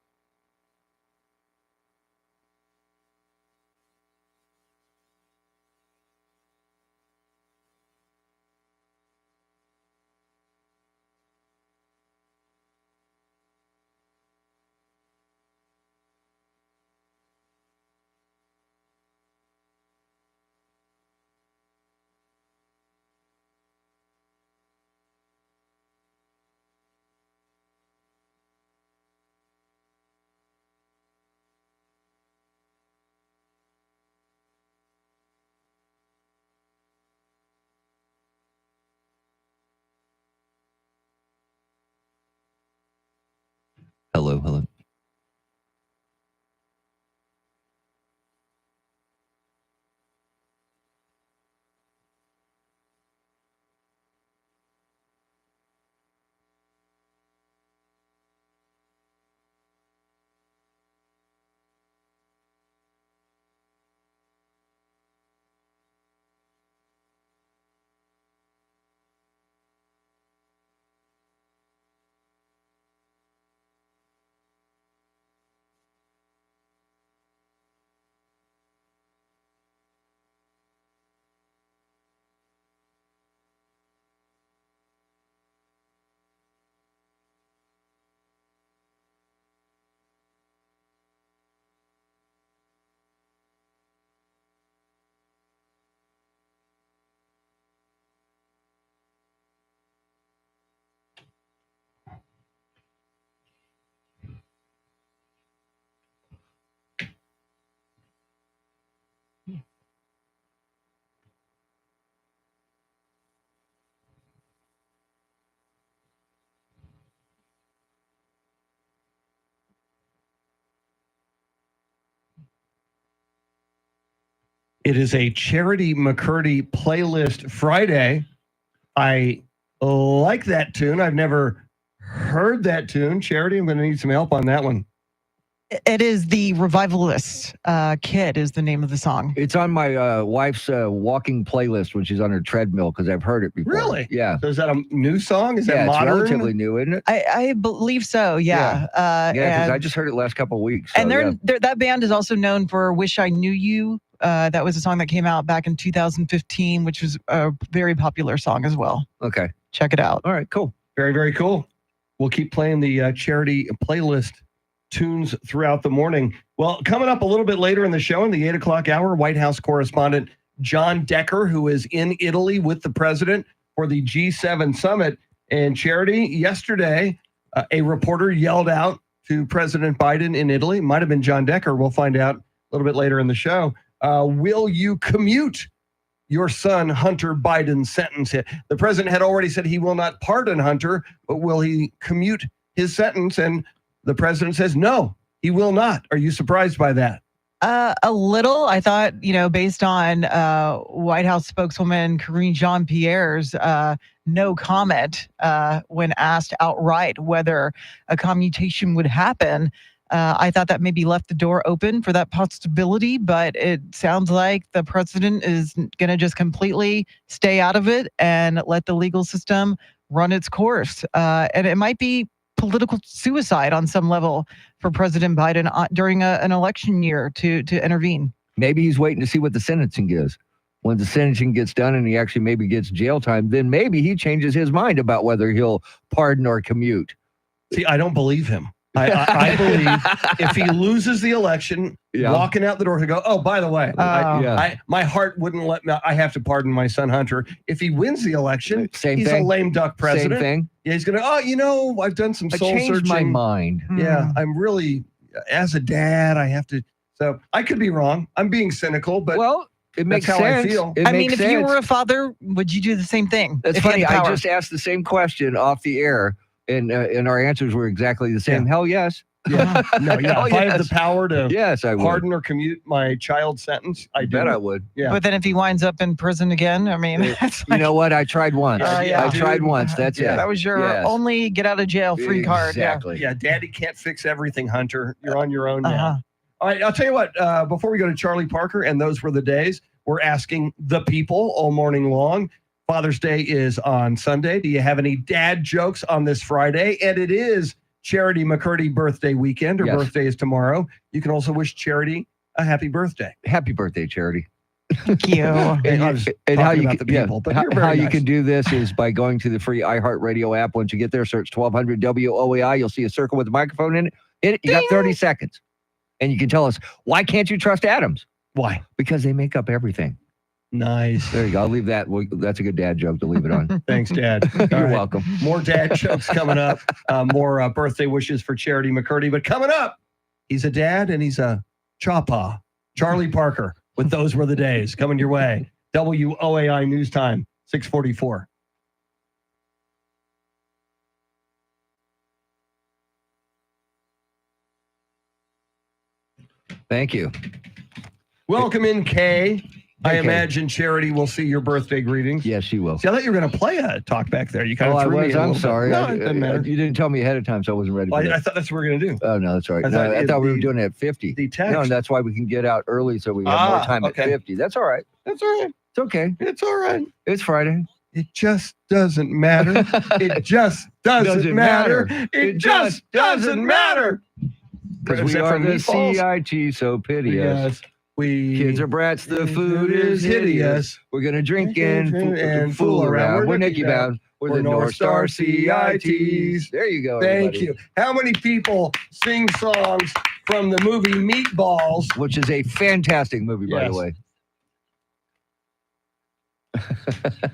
Hello. It is a Charity McCurdy playlist Friday. I like that tune. I've never heard that tune. Charity, I'm going to need some help on that one. It is the Revivalist Kid is the name of the song. It's on my wife's walking playlist when she's on her treadmill because I've heard it before. Really? Yeah. So is that a new song? Is that modern? It's relatively new, isn't it? I believe so, yeah. Yeah, because and I just heard it last couple of weeks. So, and that band is also known for Wish I Knew You. That was a song that came out back in 2015, which was a very popular song as well. Okay. Check it out. All right, cool. Very, very cool. We'll keep playing the Charity playlist tunes throughout the morning. Well, coming up a little bit later in the show, in the 8 o'clock hour, White House correspondent John Decker, who is in Italy with the president for the G7 summit. And Charity, yesterday, a reporter yelled out to President Biden in Italy, might have been John Decker, we'll find out a little bit later in the show, will you commute your son Hunter Biden's sentence? The president had already said he will not pardon Hunter, but will he commute his sentence? And the president says, no, he will not. Are you surprised by that? A little. I thought, based on White House spokeswoman Karine Jean-Pierre's no comment when asked outright whether a commutation would happen, I thought that maybe left the door open for that possibility, but it sounds like the president is going to just completely stay out of it and let the legal system run its course. And it might be political suicide on some level for President Biden during an election year to intervene. Maybe he's waiting to see what the sentencing is. When the sentencing gets done and he actually maybe gets jail time, then maybe he changes his mind about whether he'll pardon or commute. See, I don't believe him. I believe if he loses the election, walking out the door to go, oh, by the way, my heart wouldn't let me, I have to pardon my son Hunter. If he wins the election, he's a lame duck president. Same thing. Yeah, he's going to, I've done some soul searching. I changed my mind. Yeah, I'm really, as a dad, I have to, so I could be wrong. I'm being cynical, but it makes that's how sense. I feel. If you were a father, would you do the same thing? That's funny. I just asked the same question off the air. And our answers were exactly the same. Hell yes. Yeah. No, yeah. If I have the power to I would. pardon or commute my child's sentence, I bet I would. Yeah. But then if he winds up in prison again, I mean, that's you know what? I tried once. I tried once. That's it. That was your only get out of jail free card. Exactly. Yeah, Daddy can't fix everything, Hunter. You're on your own now. All right, I'll tell you what, before we go to Charlie Parker, and those were the days, we're asking the people all morning long. Father's Day is on Sunday. Do you have any dad jokes on this Friday? And it is Charity McCurdy birthday weekend. Her birthday is tomorrow. You can also wish Charity a happy birthday. Happy birthday, Charity. Thank you. and how you can do this is by going to the free iHeartRadio app. Once you get there, search 1200 WOAI. You'll see a circle with a microphone in it. You got 30 seconds. And you can tell us, why can't you trust Adams? Why? Because they make up everything. Nice. There you go. I'll leave that. That's a good dad joke to leave it on. Thanks, Dad. You're welcome. More dad jokes coming up. More birthday wishes for Charity McCurdy. But coming up, he's a dad and he's a chawpaw. Charlie Parker with Those Were the Days coming your way. WOAI News Time, 644. Thank you. Welcome in, Kay. I imagine Charity will see your birthday greetings. Yes, she will. See, I thought you were going to play a talk back there. You kind of threw me. I'm sorry. No, it doesn't matter. You didn't tell me ahead of time, so I wasn't ready. I thought that's what we were going to do. Oh no, that's all right. I thought we were doing it at 50. The text. No, and that's why we can get out early, so we have more time at 50. That's all right. That's all right. It's okay. It's all right. It's Friday. It just doesn't matter. It just doesn't matter. It just doesn't matter. Because we are the CIT, so pity us. Kids are brats, the food is hideous. We're going to drink and fool around. We're Nicky Bound. We're the North Star CITs. There you go. Thank you. How many people sing songs from the movie Meatballs? Which is a fantastic movie, by the way.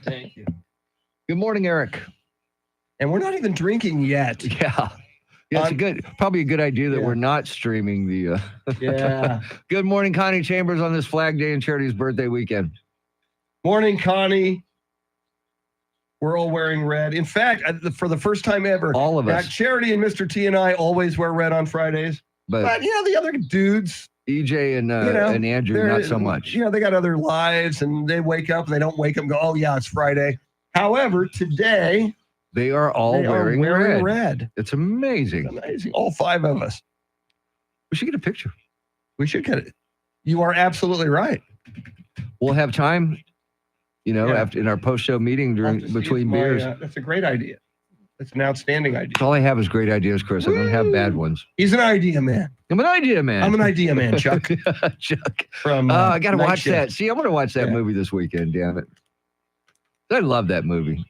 Thank you. Good morning, Eric. And we're not even drinking yet. Yeah. Yeah, it's probably a good idea that we're not streaming the. Yeah. Good morning, Connie Chambers, on this Flag Day and Charity's birthday weekend. Morning, Connie. We're all wearing red. In fact, for the first time ever, all of us, Charity and Mr. T and I always wear red on Fridays. But the other dudes EJ and Andrew, they're- not so much. They got other lives, and they wake up and they don't wake up and go, oh, yeah, it's Friday. However, today, They are all wearing red. It's amazing. Amazing. All 5 of us. We should get a picture. We should get it. You are absolutely right. We'll have time, after in our post-show meeting between beers. That's a great idea. That's an outstanding idea. All I have is great ideas, Chris. I don't have bad ones. He's an idea man. I'm an idea man. I'm an idea man, Chuck. Chuck. From I got to Night watch Shift. that. See, I'm going to watch that movie this weekend, damn it. I love that movie.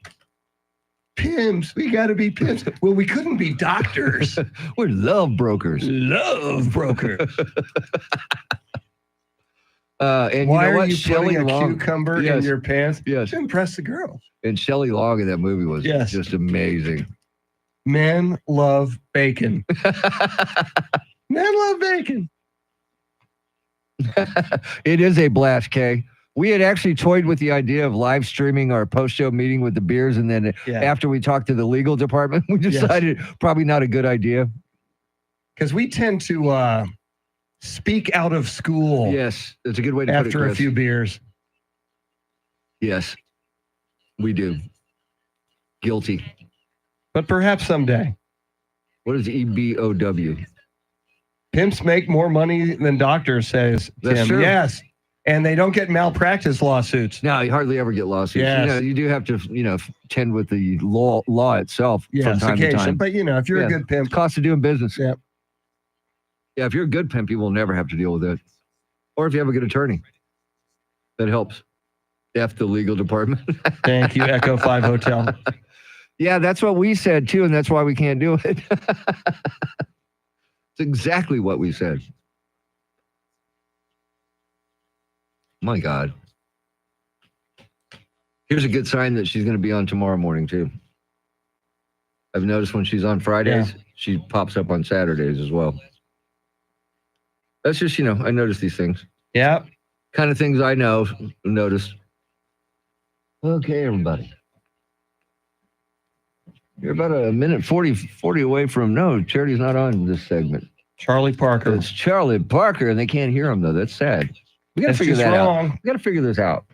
Pimps. We got to be pimps. Well, we couldn't be doctors. We're love brokers. Love brokers. And Why you know are what? you Shelley putting a Long, cucumber in your pants? Yes. To impress the girls. And Shelley Long in that movie was just amazing. Men love bacon. Men love bacon. It is a blast, Kay. We had actually toyed with the idea of live streaming our post-show meeting with the beers, and then after we talked to the legal department, we decided probably not a good idea. Because we tend to speak out of school. Yes, that's a good way to put it, after a Chris. few beers. Yes, we do. Guilty. But perhaps someday. What is EBOW? Pimps make more money than doctors, says That's Tim. true. Yes. And they don't get malpractice lawsuits. No, you hardly ever get lawsuits. Yes. You do have to, tend with the law itself from Yes, time to occasion. time. But, if you're a good pimp. Cost of doing business. Yeah. Yeah, if you're a good pimp, you will never have to deal with it. Or if you have a good attorney. That helps. F the legal department. Thank you, Echo 5 Hotel. Yeah, that's what we said too, and that's why we can't do it. It's exactly what we said. My God. Here's a good sign that she's going to be on tomorrow morning too. I've noticed when she's on Fridays, she pops up on Saturdays as well. That's just, I notice these things. Yeah. Kind of things I noticed. Okay, everybody. You're about a minute 40 away from, no, Charity's not on this segment. Charlie Parker. It's Charlie Parker, and they can't hear him, though. That's sad. We got to That's figure just that wrong. out. We got to figure this out.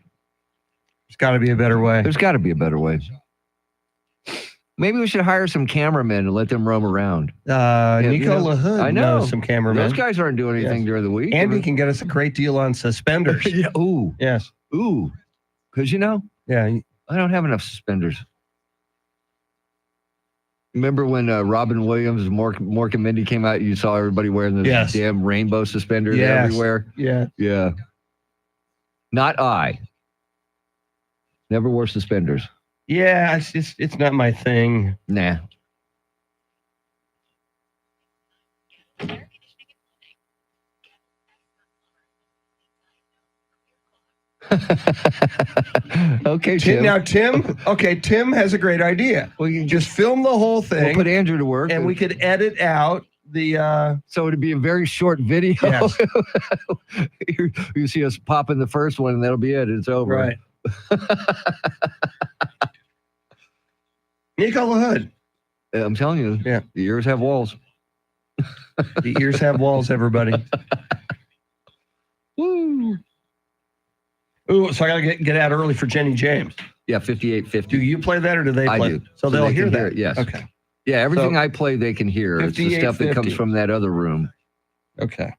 There's got to be a better way. There's got to be a better way. Maybe we should hire some cameramen and let them roam around. Nico LaHood I know. knows some cameramen. Those guys aren't doing anything during the week. Andy can get us a great deal on suspenders. Yeah. Ooh. Yes. Ooh. Because, Yeah. I don't have enough suspenders. Remember when Robin Williams, Mork and Mindy came out, you saw everybody wearing those damn rainbow suspenders everywhere? Yeah. Yeah. Not I. Never wore suspenders. Yeah, it's not my thing. Nah. Okay, Tim. Now, Tim has a great idea. Well, you just film the whole thing. We'll put Andrew to work. And we could edit out the... So it'd be a very short video. Yes. You see us pop in the first one, and that'll be it. It's over. Right. Nico LaHood. I'm telling you. Yeah. The ears have walls. The ears have walls, everybody. Woo. Ooh, so I got to get out early for Jenny James. Yeah, 58:50. Do you play that or do they play? I do. So they'll they hear can that. it, yes. Okay. Yeah, everything So, I play, they can hear. It's the stuff that comes 58:50. from that other room. Okay.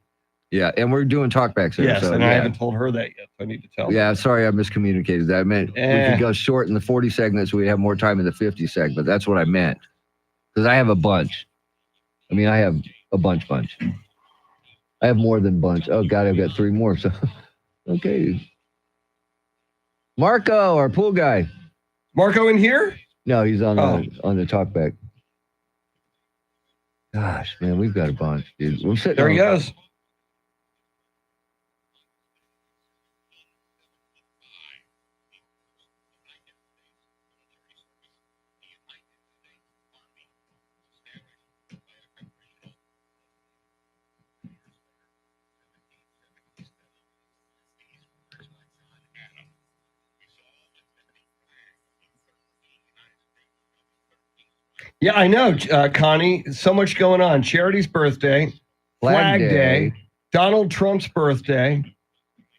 Yeah, and we're doing talkbacks there. Yes, so, and yeah. I haven't told her that yet. So I need to tell her. Yeah, sorry I miscommunicated that. I meant we could go short in the 40 segments. We have more time in the 50 segment. That's what I meant. Because I have a bunch. I mean, I have a bunch. I have more than bunch. Oh, God, I've got 3 more. So, okay. Marco, our pool guy. Marco in here? No, he's on the talkback. Gosh, man, we've got a bunch, dude. We're sitting There he on- goes. Yeah, I know, Connie. So much going on. Charity's birthday, Flag Day, Donald Trump's birthday.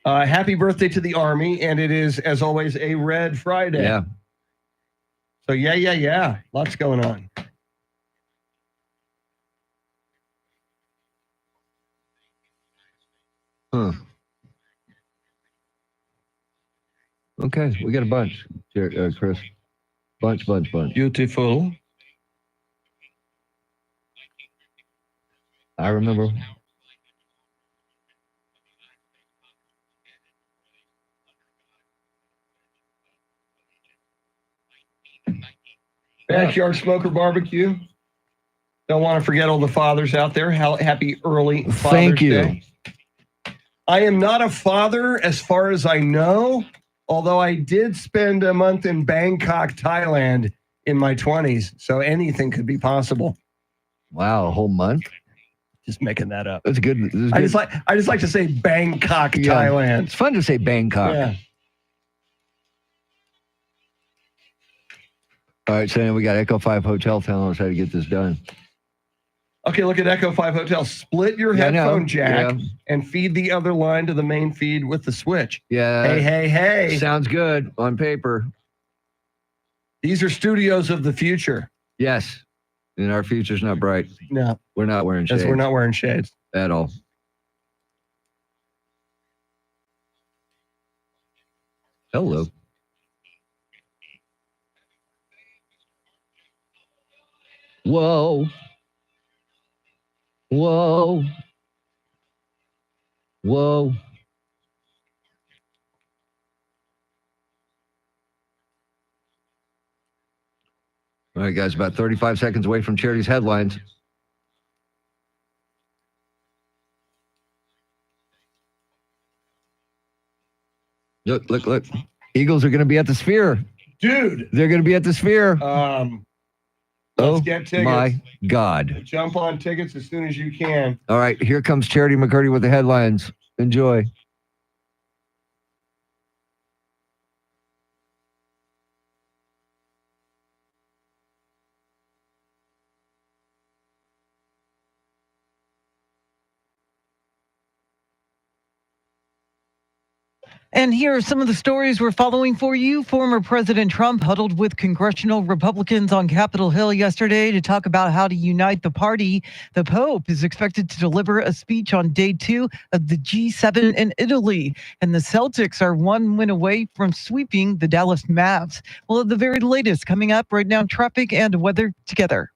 Happy birthday to the Army. And it is, as always, a Red Friday. Yeah. So, yeah. Lots going on. Huh. Okay, we got a bunch, Chris. Bunch. Beautiful. I remember. Backyard Smoker Barbecue. Don't want to forget all the fathers out there. Happy early Father's Thank you. Day. I am not a father as far as I know, although I did spend a month in Bangkok, Thailand in my 20s. So anything could be possible. Wow, a whole month? Just making that up. That's good. I just like to say Bangkok, Thailand. It's fun to say Bangkok. Yeah. All right, so then we got Echo 5 Hotel telling us how to get this done. Okay, look at Echo 5 Hotel. Split your headphone jack and feed the other line to the main feed with the switch. Yeah. Hey. Sounds good on paper. These are studios of the future. Yes. And our future's not bright. No. We're not wearing shades. Yes, we're not wearing shades. At all. Hello. Whoa. All right, guys, about 35 seconds away from Charity's headlines. Look. Eagles are going to be at the Sphere. Dude. They're going to be at the Sphere. Let's get tickets. My God. Jump on tickets as soon as you can. All right, here comes Charity McCurdy with the headlines. Enjoy. And here are some of the stories we're following for you. Former President Trump huddled with congressional Republicans on Capitol Hill yesterday to talk about how to unite the party. The Pope is expected to deliver a speech on day 2 of the G7 in Italy. And the Celtics are one win away from sweeping the Dallas Mavs. Well, the very latest coming up right now, traffic and weather together.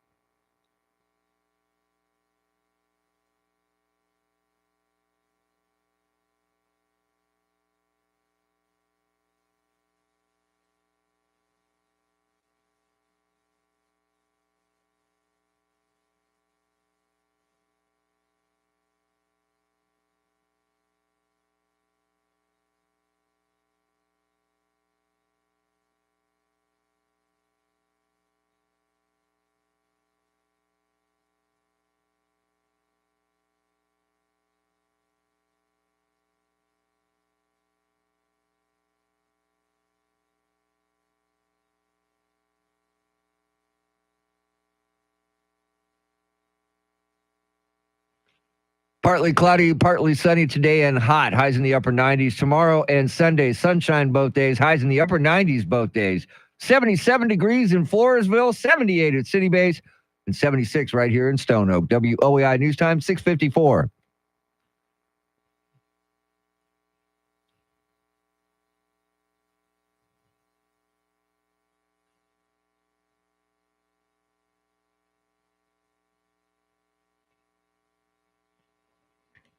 Partly cloudy, partly sunny today and hot. Highs in the upper 90s. Tomorrow and Sunday, sunshine both days. Highs in the upper 90s both days. 77 degrees in Floresville, 78 at City Base, and 76 right here in Stone Oak. WOAI News Time, 6:54.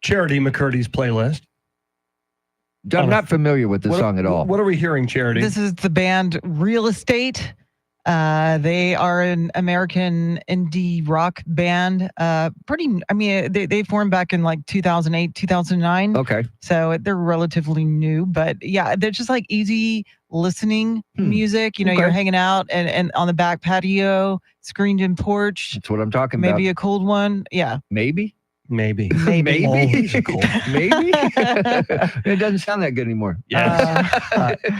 Charity McCurdy's playlist. I'm not familiar with this song at all. What are we hearing, Charity? This is the band Real Estate. They are an American indie rock band. They formed back in like 2008, 2009. Okay. So they're relatively new, but yeah, they're just like easy listening music. You know, Okay. you're hanging out and on the back patio, screened in porch. That's what I'm talking about. Maybe a cold one. Yeah. Maybe. Maybe. Maybe. Always a cold. Maybe. It doesn't sound that good anymore. Yes.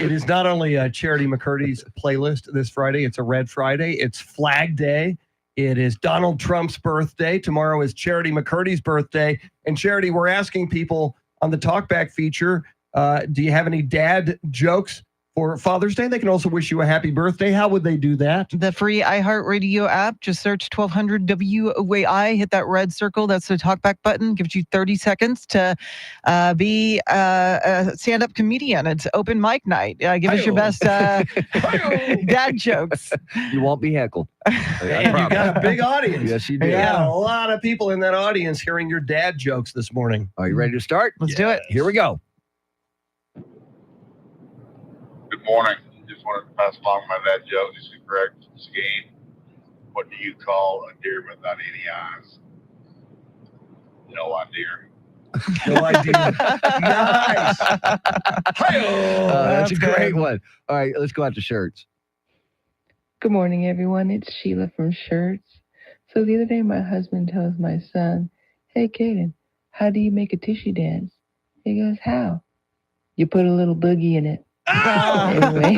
It is not only Charity McCurdy's playlist this Friday, it's a Red Friday. It's Flag Day It is Donald Trump's birthday. Tomorrow is Charity McCurdy's birthday. And Charity, we're asking people on the Talkback feature, do you have any dad jokes for Father's Day? They can also wish you a happy birthday. How would they do that? The free iHeartRadio app. Just search 1200 WOAI. Hit that red circle. That's the talkback button. Gives you 30 seconds to be a stand-up comedian. It's open mic night. Give us your best dad jokes. You won't be heckled. Man, you got a big audience. Yes, you do. You got a lot of people in that audience hearing your dad jokes this morning. Are you ready to start? Let's do it. Here we go. Good morning. Just wanted to pass along my dad joke. This is correct scheme. What do you call a deer without any eyes? No idea. No idea. Nice. That's a great one. All right, let's go out to shirts. Good morning, everyone. It's Sheila from Shirts. So the other day, my husband tells my son, "Hey, Caden, how do you make a tissue dance?" He goes, "How? You put a little boogie in it." Anyway,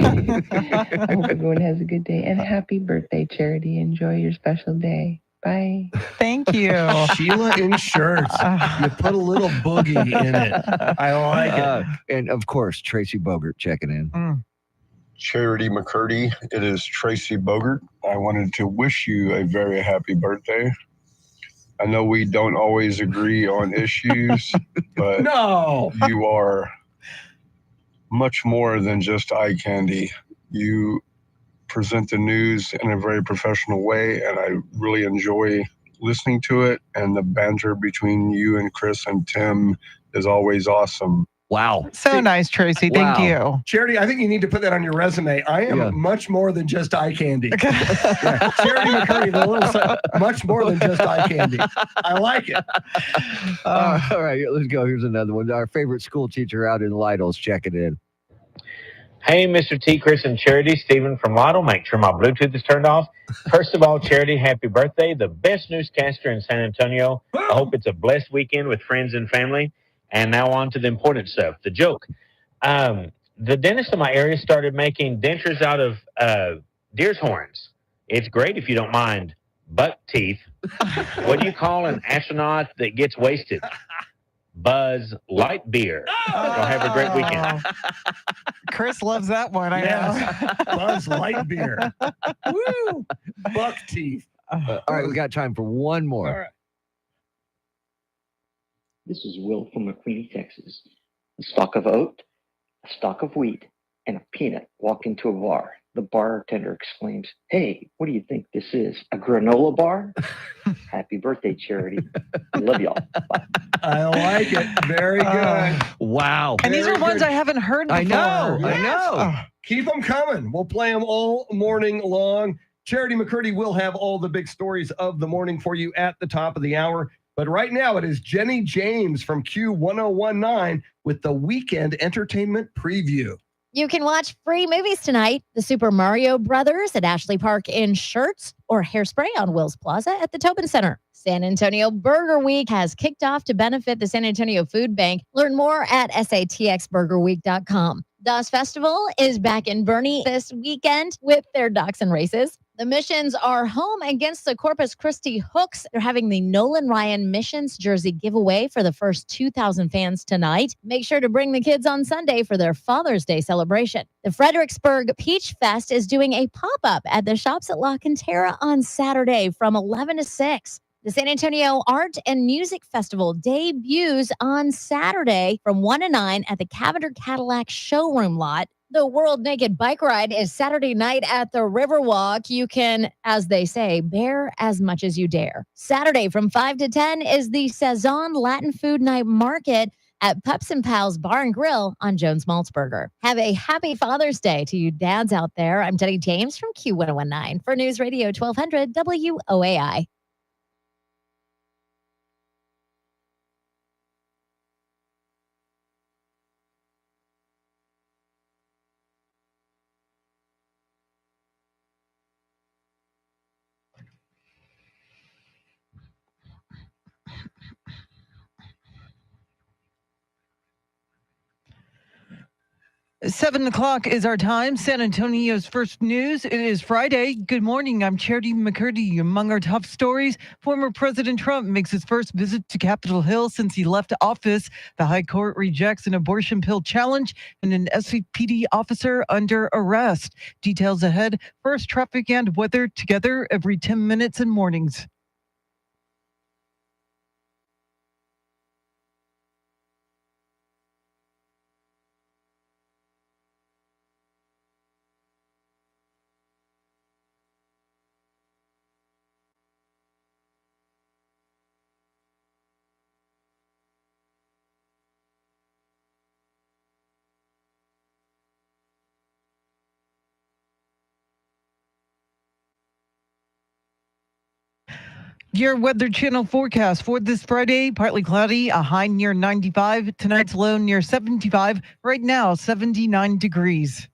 I hope everyone has a good day. And happy birthday, Charity. Enjoy your special day. Bye. Thank you. Sheila in Shirts. You put a little boogie in it. I like it. And of course, Tracy Bogart checking in. Charity McCurdy, it is Tracy Bogart. I wanted to wish you a very happy birthday. I know we don't always agree on issues, but no, you are much more than just eye candy. You present the news in a very professional way, and I really enjoy listening to it. And the banter between you and Chris and Tim is always awesome. Wow. So nice, Tracy. Thank you. Charity, I think you need to put that on your resume. I am much more than just eye candy. Charity McCurdy, the little much more than just eye candy. I like it. All right, let's go. Here's another one. Our favorite school teacher out in Lidle's checking in. Hey, Mr. T, Chris, and Charity. Stephen from Lidle. Make sure my Bluetooth is turned off. First of all, Charity, happy birthday. The best newscaster in San Antonio. I hope it's a blessed weekend with friends and family. And now on to the important stuff, the joke. The dentist in my area started making dentures out of deer's horns. It's great if you don't mind buck teeth. What do you call an astronaut that gets wasted? Buzz Lightyear. Y'all have a great weekend. Chris loves that one. I know. Buzz Lightyear. Woo! Buck teeth. All right, we got time for one more. All right. This is Will from McQueen, Texas. A stalk of oat, a stalk of wheat, and a peanut walk into a bar. The bartender exclaims, "Hey, what do you think this is? A granola bar?" Happy birthday, Charity. Love y'all. Bye. I like it. Very good. Wow. And these Very are ones good. I haven't heard before. I know. Yes. I know. Keep them coming. We'll play them all morning long. Charity McCurdy will have all the big stories of the morning for you at the top of the hour. But right now it is Jenny James from Q1019 with the Weekend Entertainment Preview. You can watch free movies tonight. The Super Mario Brothers at Ashley Park in Shirts, or Hairspray on Wills Plaza at the Tobin Center. San Antonio Burger Week has kicked off to benefit the San Antonio Food Bank. Learn more at satxburgerweek.com. DOS Festival is back in Bernie this weekend with their dachshund races. The Missions are home against the Corpus Christi Hooks. They're having the Nolan Ryan Missions jersey giveaway for the first 2,000 fans tonight. Make sure to bring the kids on Sunday for their Father's Day celebration. The Fredericksburg Peach Fest is doing a pop-up at the Shops at La Cantera on Saturday from 11 to 6. The San Antonio Art and Music Festival debuts on Saturday from 1 to 9 at the Cavender Cadillac showroom lot. The World Naked Bike Ride is Saturday night at the Riverwalk. You can, as they say, bear as much as you dare. Saturday from 5 to 10 is the Saison Latin Food Night Market at Pups and Pals Bar and Grill on Jones Maltzberger. Have a happy Father's Day to you dads out there. I'm Jenny James from Q1019 for News Radio 1200 WOAI. 7 o'clock is our time. San Antonio's first news. It is Friday. Good morning. I'm Charity McCurdy. Among our top stories, former President Trump makes his first visit to Capitol Hill since he left office. The High Court rejects an abortion pill challenge and an SCPD officer under arrest. Details ahead. First, traffic and weather together every 10 minutes in mornings. Your Weather Channel forecast for this Friday, partly cloudy, a high near 95. Tonight's low near 75. Right now, 79 degrees.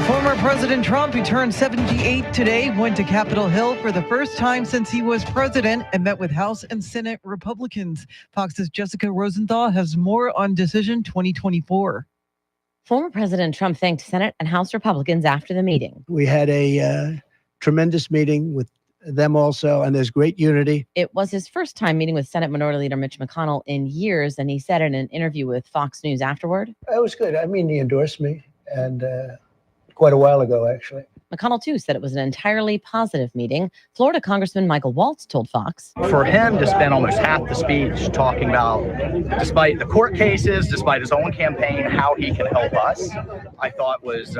Former President Trump, who turned 78 today, went to Capitol Hill for the first time since he was president and met with House and Senate Republicans. Fox's Jessica Rosenthal has more on Decision 2024. Former President Trump thanked Senate and House Republicans after the meeting. We had a tremendous meeting with them also, and there's great unity. It was his first time meeting with Senate Minority Leader Mitch McConnell in years, and he said in an interview with Fox News afterward. It was good. I mean, he endorsed me, and quite a while ago, actually. McConnell, too, said it was an entirely positive meeting. Florida Congressman Michael Waltz told Fox. For him to spend almost half the speech talking about, despite the court cases, despite his own campaign, how he can help us, I thought was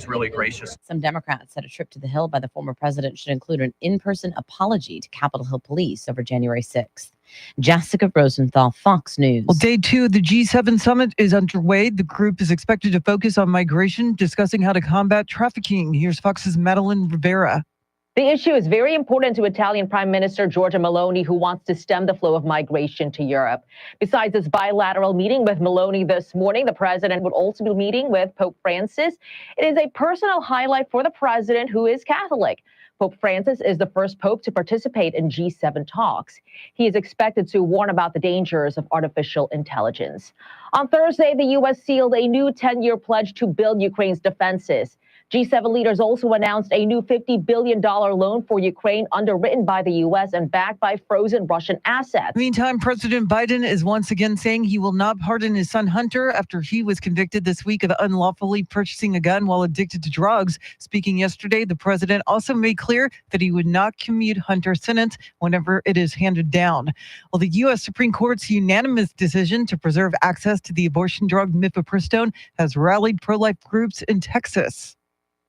really gracious. Some Democrats said a trip to the Hill by the former president should include an in-person apology to Capitol Hill police over January 6th. Jessica Rosenthal, Fox News. Well, day 2 of the G7 summit is underway. The group is expected to focus on migration, discussing how to combat trafficking. Here's Fox's Madeline Rivera. The issue is very important to Italian Prime Minister Giorgia Meloni, who wants to stem the flow of migration to Europe. Besides this bilateral meeting with Meloni this morning, the president would also be meeting with Pope Francis. It is a personal highlight for the president, who is Catholic. Pope Francis is the first pope to participate in G7 talks. He is expected to warn about the dangers of artificial intelligence. On Thursday, the U.S. sealed a new 10-year pledge to build Ukraine's defenses. G7 leaders also announced a new $50 billion loan for Ukraine, underwritten by the U.S. and backed by frozen Russian assets. Meantime, President Biden is once again saying he will not pardon his son Hunter after he was convicted this week of unlawfully purchasing a gun while addicted to drugs. Speaking yesterday, the president also made clear that he would not commute Hunter's sentence whenever it is handed down. Well, the U.S. Supreme Court's unanimous decision to preserve access to the abortion drug mifepristone has rallied pro-life groups in Texas.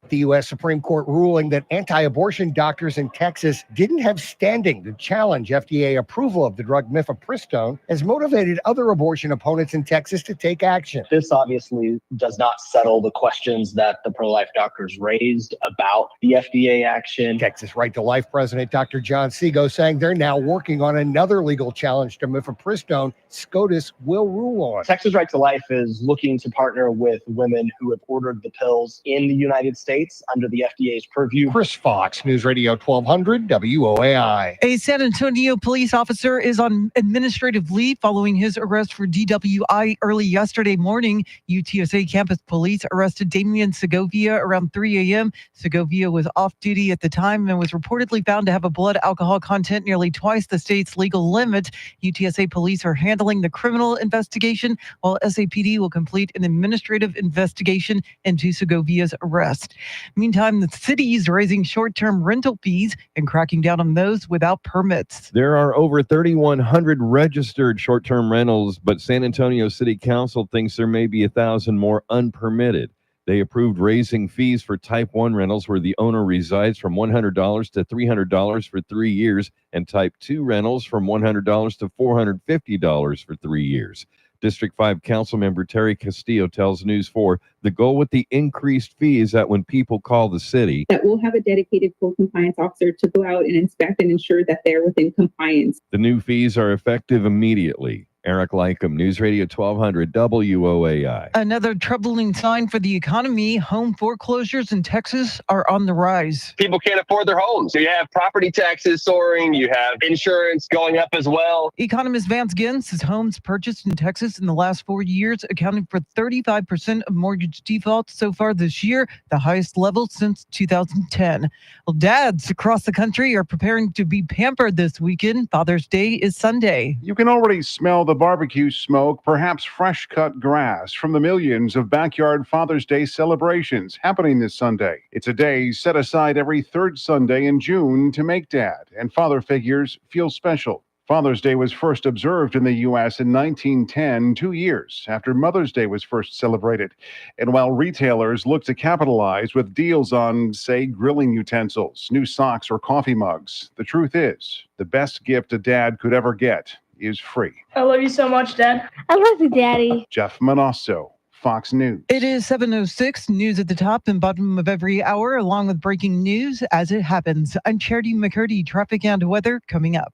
The U.S. Supreme Court ruling that anti-abortion doctors in Texas didn't have standing to challenge FDA approval of the drug mifepristone has motivated other abortion opponents in Texas to take action. This obviously does not settle the questions that the pro-life doctors raised about the FDA action. Texas Right to Life President Dr. John Seago saying they're now working on another legal challenge to mifepristone SCOTUS will rule on. Texas Right to Life is looking to partner with women who have ordered the pills in the United States under the FDA's purview. Chris Fox, News Radio 1200 WOAI. A San Antonio police officer is on administrative leave following his arrest for DWI early yesterday morning. UTSA campus police arrested Damian Segovia around 3 a.m. Segovia was off duty at the time and was reportedly found to have a blood alcohol content nearly twice the state's legal limit. UTSA police are handling the criminal investigation, while SAPD will complete an administrative investigation into Segovia's arrest. Meantime, the city is raising short-term rental fees and cracking down on those without permits. There are over 3,100 registered short-term rentals, but San Antonio City Council thinks there may be 1,000 more unpermitted. They approved raising fees for Type 1 rentals where the owner resides from $100 to $300 for 3 years, and Type 2 rentals from $100 to $450 for 3 years. District 5 Councilmember Terry Castillo tells News 4 the goal with the increased fee is that when people call the city, that we'll have a dedicated full compliance officer to go out and inspect and ensure that they're within compliance. The new fees are effective immediately. Eric Lycum, News Radio 1200 WOAI. Another troubling sign for the economy. Home foreclosures in Texas are on the rise. People can't afford their homes. So you have property taxes soaring, you have insurance going up as well. Economist Vance Ginn says homes purchased in Texas in the last 4 years accounted for 35% of mortgage defaults so far this year, the highest level since 2010. Well, dads across the country are preparing to be pampered this weekend. Father's Day is Sunday. You can already smell the barbecue smoke, perhaps fresh cut grass from the millions of backyard Father's Day celebrations happening this Sunday. It's a day set aside every third Sunday in June to make dad and father figures feel special. Father's Day was first observed in the U.S. in 1910, 2 years after Mother's Day was first celebrated. And while retailers look to capitalize with deals on, say, grilling utensils, new socks, or coffee mugs, the truth is, the best gift a dad could ever get is free. I love you so much, Dad. I love you, Daddy. Jeff Manasso, Fox News. It is 7:06, news at the top and bottom of every hour, along with breaking news as it happens. I'm Charity McCurdy, traffic and weather coming up.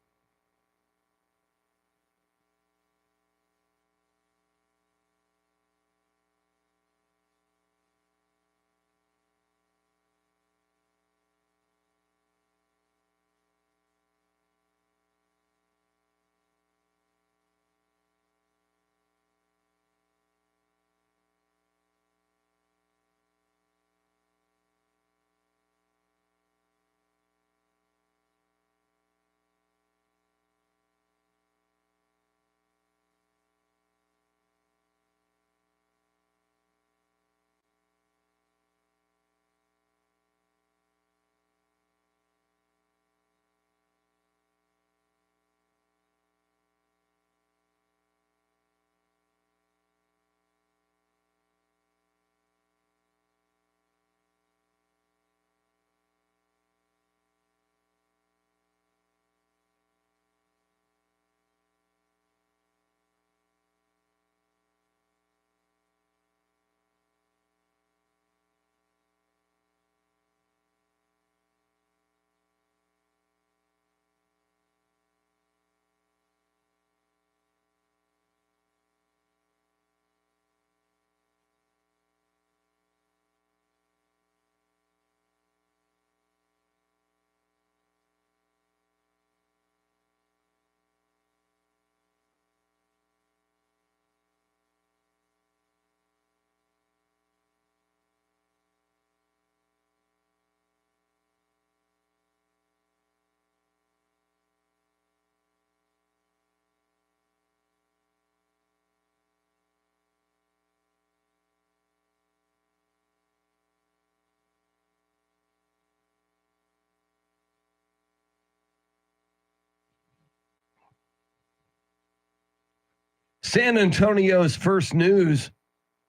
San Antonio's first news,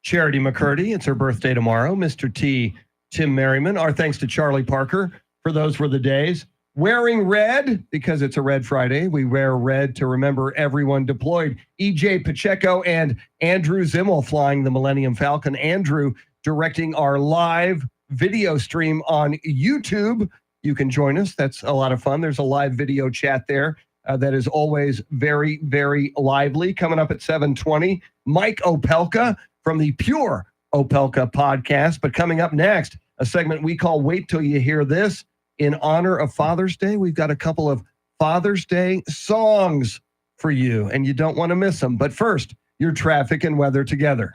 Charity McCurdy. It's her birthday tomorrow. Mr. T, Tim Merriman. Our thanks to Charlie Parker for those were the days. Wearing red, because it's a Red Friday. We wear red to remember everyone deployed. EJ Pacheco and Andrew Zimmel flying the Millennium Falcon. Andrew directing our live video stream on YouTube. You can join us. That's a lot of fun. There's a live video chat there. That is always very, very lively. Coming up at 7:20, Mike Opelka from the Pure Opelka podcast. But coming up next, a segment we call Wait Till You Hear This. In honor of Father's Day, we've got a couple of Father's Day songs for you, and you don't want to miss them. But first, your traffic and weather together.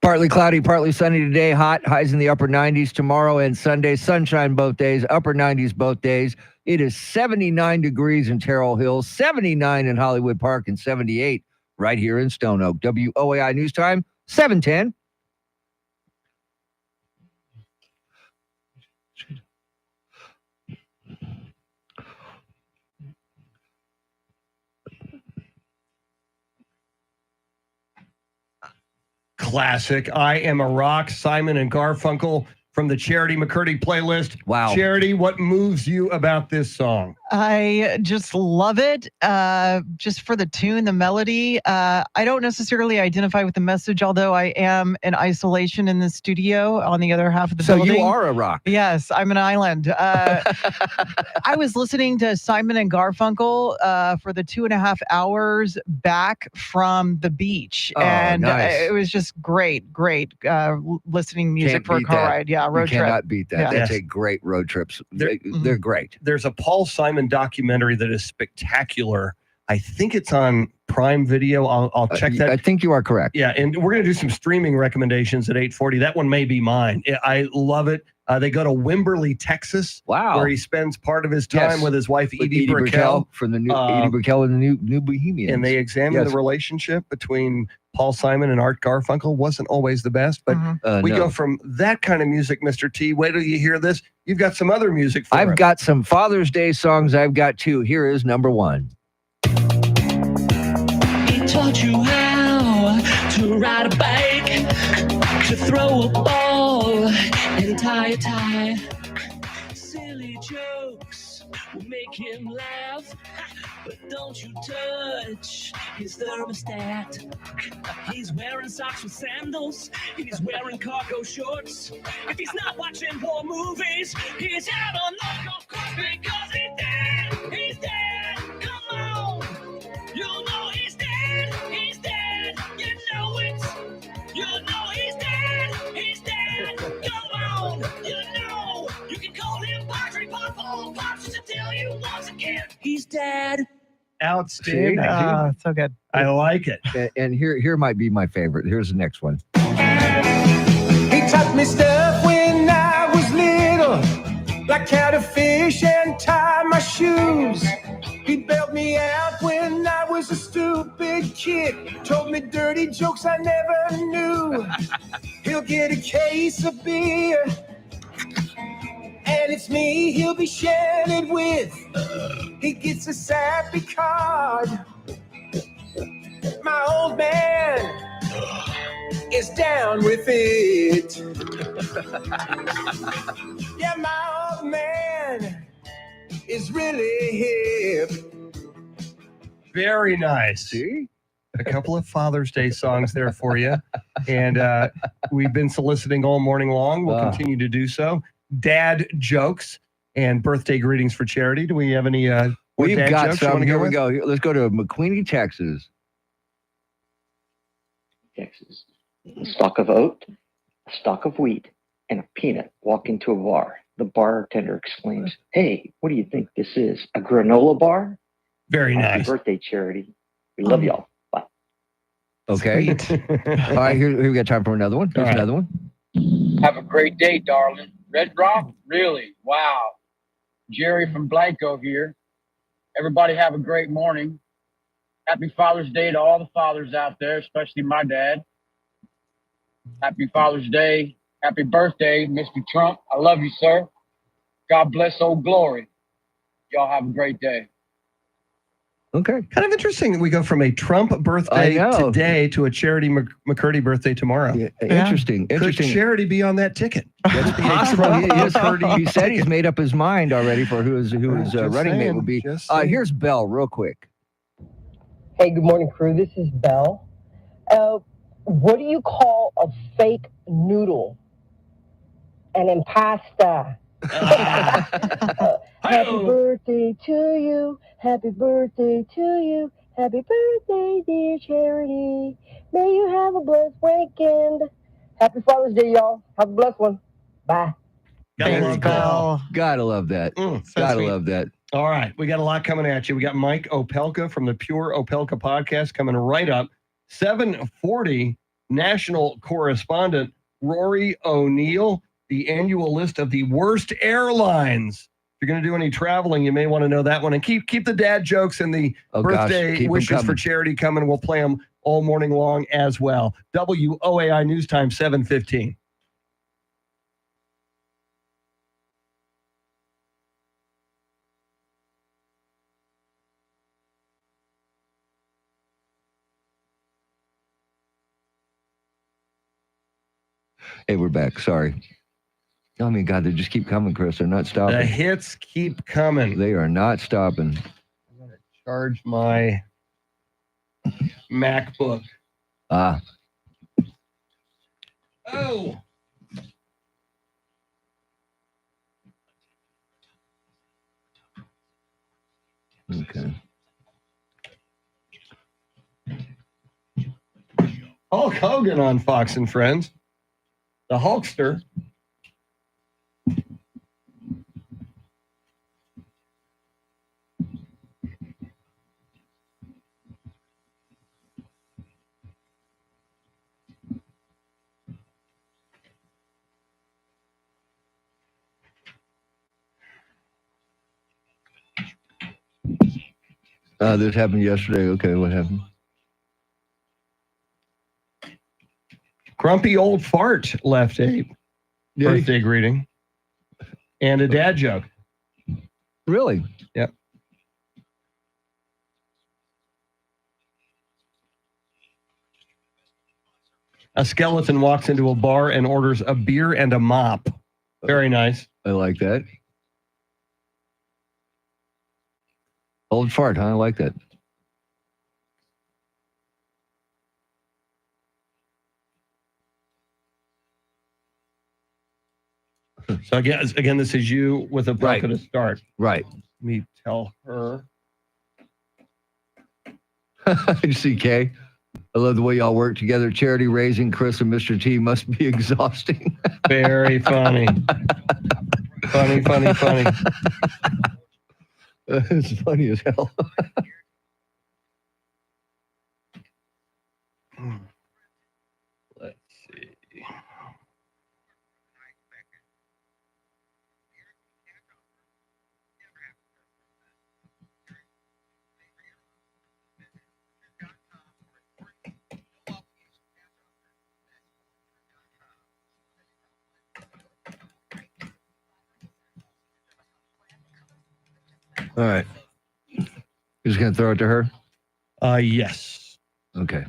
Partly cloudy, partly sunny today. Hot, highs in the upper 90s tomorrow and Sunday. Sunshine both days, upper 90s both days. It is 79 degrees in Terrell Hills, 79 in Hollywood Park, and 78 right here in Stone Oak. WOAI News Time, 7:10. classic, I Am a Rock, Simon and Garfunkel from the Charity McCurdy playlist. Wow. Charity, what moves you about this song? I just love it. Just for the tune, the melody. I don't necessarily identify with the message, although I am in isolation in the studio on the other half of the building. So you are a rock. Yes, I'm an island. I was listening to Simon and Garfunkel for the 2.5 hours back from the beach. Oh, and nice. it was just great listening music Can't for a beat car that. ride. Yeah, road you trip. cannot beat that. Yeah. They Yes. take great road trips. They're great. There's a Paul Simon documentary that is spectacular. I think it's on Prime Video. I'll check that. I think you are correct. Yeah, and we're going to do some streaming recommendations at 8:40. That one may be mine. I love it. They go to Wimberley, Texas. Wow. Where he spends part of his time Yes. with his wife, With Edie Brickell. from the new Edie Brickell and the new Bohemians. And they examine Yes. the relationship between Paul Simon and Art Garfunkel. Wasn't always the best, but we no. go from that kind of music, Mr. T. Wait till you hear this. You've got some other music for I've us. got some Father's Day songs. I've got two. Here is number one. He taught you how to ride a bike, to throw a ball and tie a tie. Silly jokes will make him laugh, but don't you touch his thermostat. He's wearing socks with sandals, and he's wearing cargo shorts. If he's not watching war movies, he's out on the golf course because he's dead. He's dead. Come on. You know he's dead. He's dead. You know it. You know he's dead. He's dead. Come on. You know you can call him Padre Pop. All Pops to tell you once again, he's dead. Outstanding. So good. I like it. And here might be my favorite. Here's the next one. He taught me stuff when I was little, like how to fish and tie my shoes. He bailed me out when I was a stupid kid, told me dirty jokes I never knew. He'll get a case of beer, and it's me he'll be sharing it with. He gets a sappy card. My old man is down with it. Yeah, my old man is really hip. Very nice. See? A couple of Father's Day songs there for you. And we've been soliciting all morning long. We'll continue to do so. Dad jokes and birthday greetings for Charity. Do we have any We've dad got jokes you some. wanna Here we with? go. Let's go to McQueenie, Texas. Texas. A stalk of oat, a stalk of wheat, and a peanut walk into a bar. The bartender exclaims, "Hey, what do you think this is? A granola bar?" Very Happy nice. birthday, Charity. We love y'all. Bye. Okay. All right, here we got time for another one. Here's another one. Have a great day, darling. Red Rock? Really? Wow. Jerry from Blanco here. Everybody have a great morning. Happy Father's Day to all the fathers out there, especially my dad. Happy Father's Day. Happy birthday, Mr. Trump. I love you, sir. God bless Old Glory. Y'all have a great day. Okay. Kind of interesting that we go from a Trump birthday I know. today to a Charity McCurdy birthday tomorrow. Interesting. Could Interesting. Charity be on that ticket? That's possible. He said he's made up his mind already for who his running mate will be. Here's Bell, real quick. Hey, good morning, crew. This is Belle. What do you call a fake noodle? An impasta. Happy birthday to you. Happy birthday to you. Happy birthday, dear Charity. May you have a blessed weekend. Happy Father's Day, y'all. Have a blessed one. Bye. Gotta love that. Gotta sweet. love that. All right, we got a lot coming at you. We got Mike Opelka from the Pure Opelka podcast coming right up. 7:40, national correspondent Rory O'Neill, the annual list of the worst airlines. If you're going to do any traveling, you may want to know that one. And keep the dad jokes and the birthday keep 'em wishes for coming. Charity coming. We'll play them all morning long as well. WOAI News Time, 7:15. Hey, we're back. Sorry. I mean, God, they just keep coming, Chris. They're not stopping. The hits keep coming. They are not stopping. I'm going to charge my MacBook. Ah. Oh. Okay. Hulk Hogan on Fox and Friends. The Hulkster. This happened yesterday. Okay, what happened? Grumpy Old Fart left a birthday greeting and a dad joke. Really? Yep. A skeleton walks into a bar and orders a beer and a mop. Very nice. I like that. Old fart, huh? I like that. So again, this is you with a Pelka to start. Right. Let me tell her. You see, Kay? I love the way y'all work together. Charity raising Chris and Mr. T must be exhausting. Very funny. Funny. It's funny as hell. Let's see. All right. You're just going to throw it to her? Yes. Okay.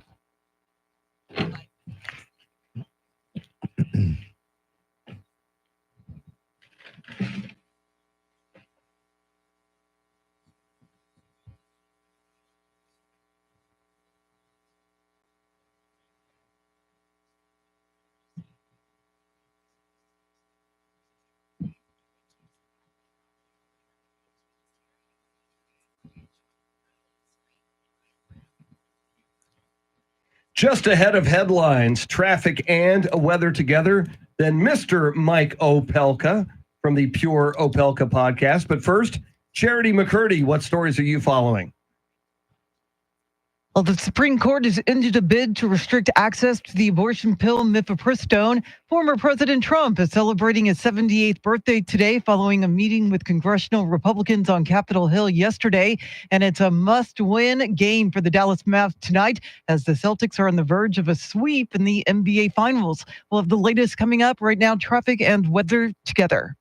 Just ahead of headlines, traffic and weather together, then Mr. Mike Opelka from the Pure Opelka podcast. But first, Charity McCurdy, what stories are you following? Well, the Supreme Court has ended a bid to restrict access to the abortion pill mifepristone. Former President Trump is celebrating his 78th birthday today following a meeting with congressional Republicans on Capitol Hill yesterday. And it's a must-win game for the Dallas Mavs tonight as the Celtics are on the verge of a sweep in the NBA Finals. We'll have the latest coming up right now, traffic and weather together.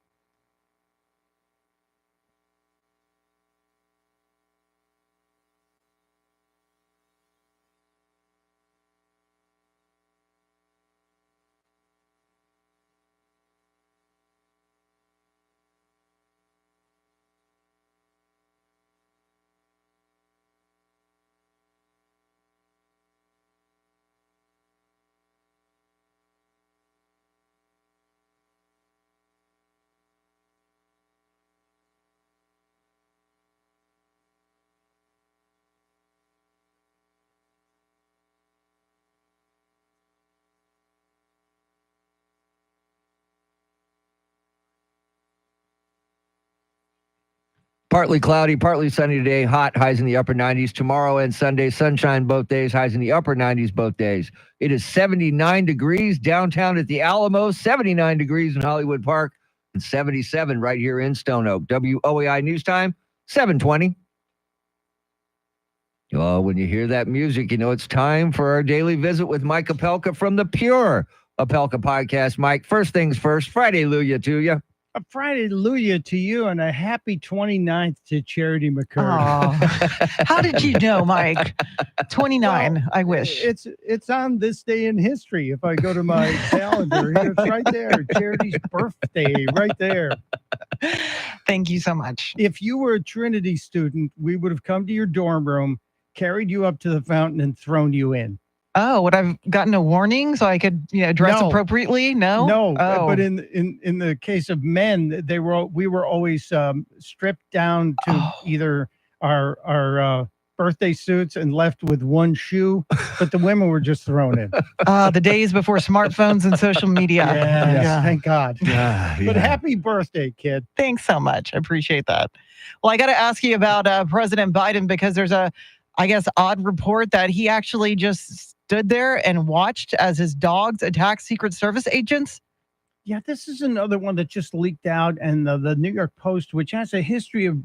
Partly cloudy, partly sunny today. Hot, highs in the upper 90s. Tomorrow and Sunday, sunshine both days. Highs in the upper 90s both days. It is 79 degrees downtown at the Alamo, 79 degrees in Hollywood Park, and 77 right here in Stone Oak. WOAI News Time, 7:20. Oh, when you hear that music, you know it's time for our daily visit with Mike Opelka from the Pure Opelka podcast. Mike, first things first, Friday-luya to you. A Friday Hallelujah to you and a happy 29th to Charity McCurdy. Aw. How did you know, Mike? 29, Well, I wish. It's on this day in history. If I go to my calendar, it's right there. Charity's birthday, right there. Thank you so much. If you were a Trinity student, we would have come to your dorm room, carried you up to the fountain, and thrown you in. Oh, would I've gotten a warning so I could dress No. appropriately? No? No, Oh. but in the case of men, we were always stripped down to either our birthday suits and left with one shoe, but the women were just thrown in. The days before smartphones and social media. Yes, thank God. But yeah. happy birthday, kid. Thanks so much. I appreciate that. Well, I got to ask you about President Biden because there's a, I guess, odd report that he actually just stood there and watched as his dogs attacked Secret Service agents. Yeah, this is another one that just leaked out, and the New York Post, which has a history of,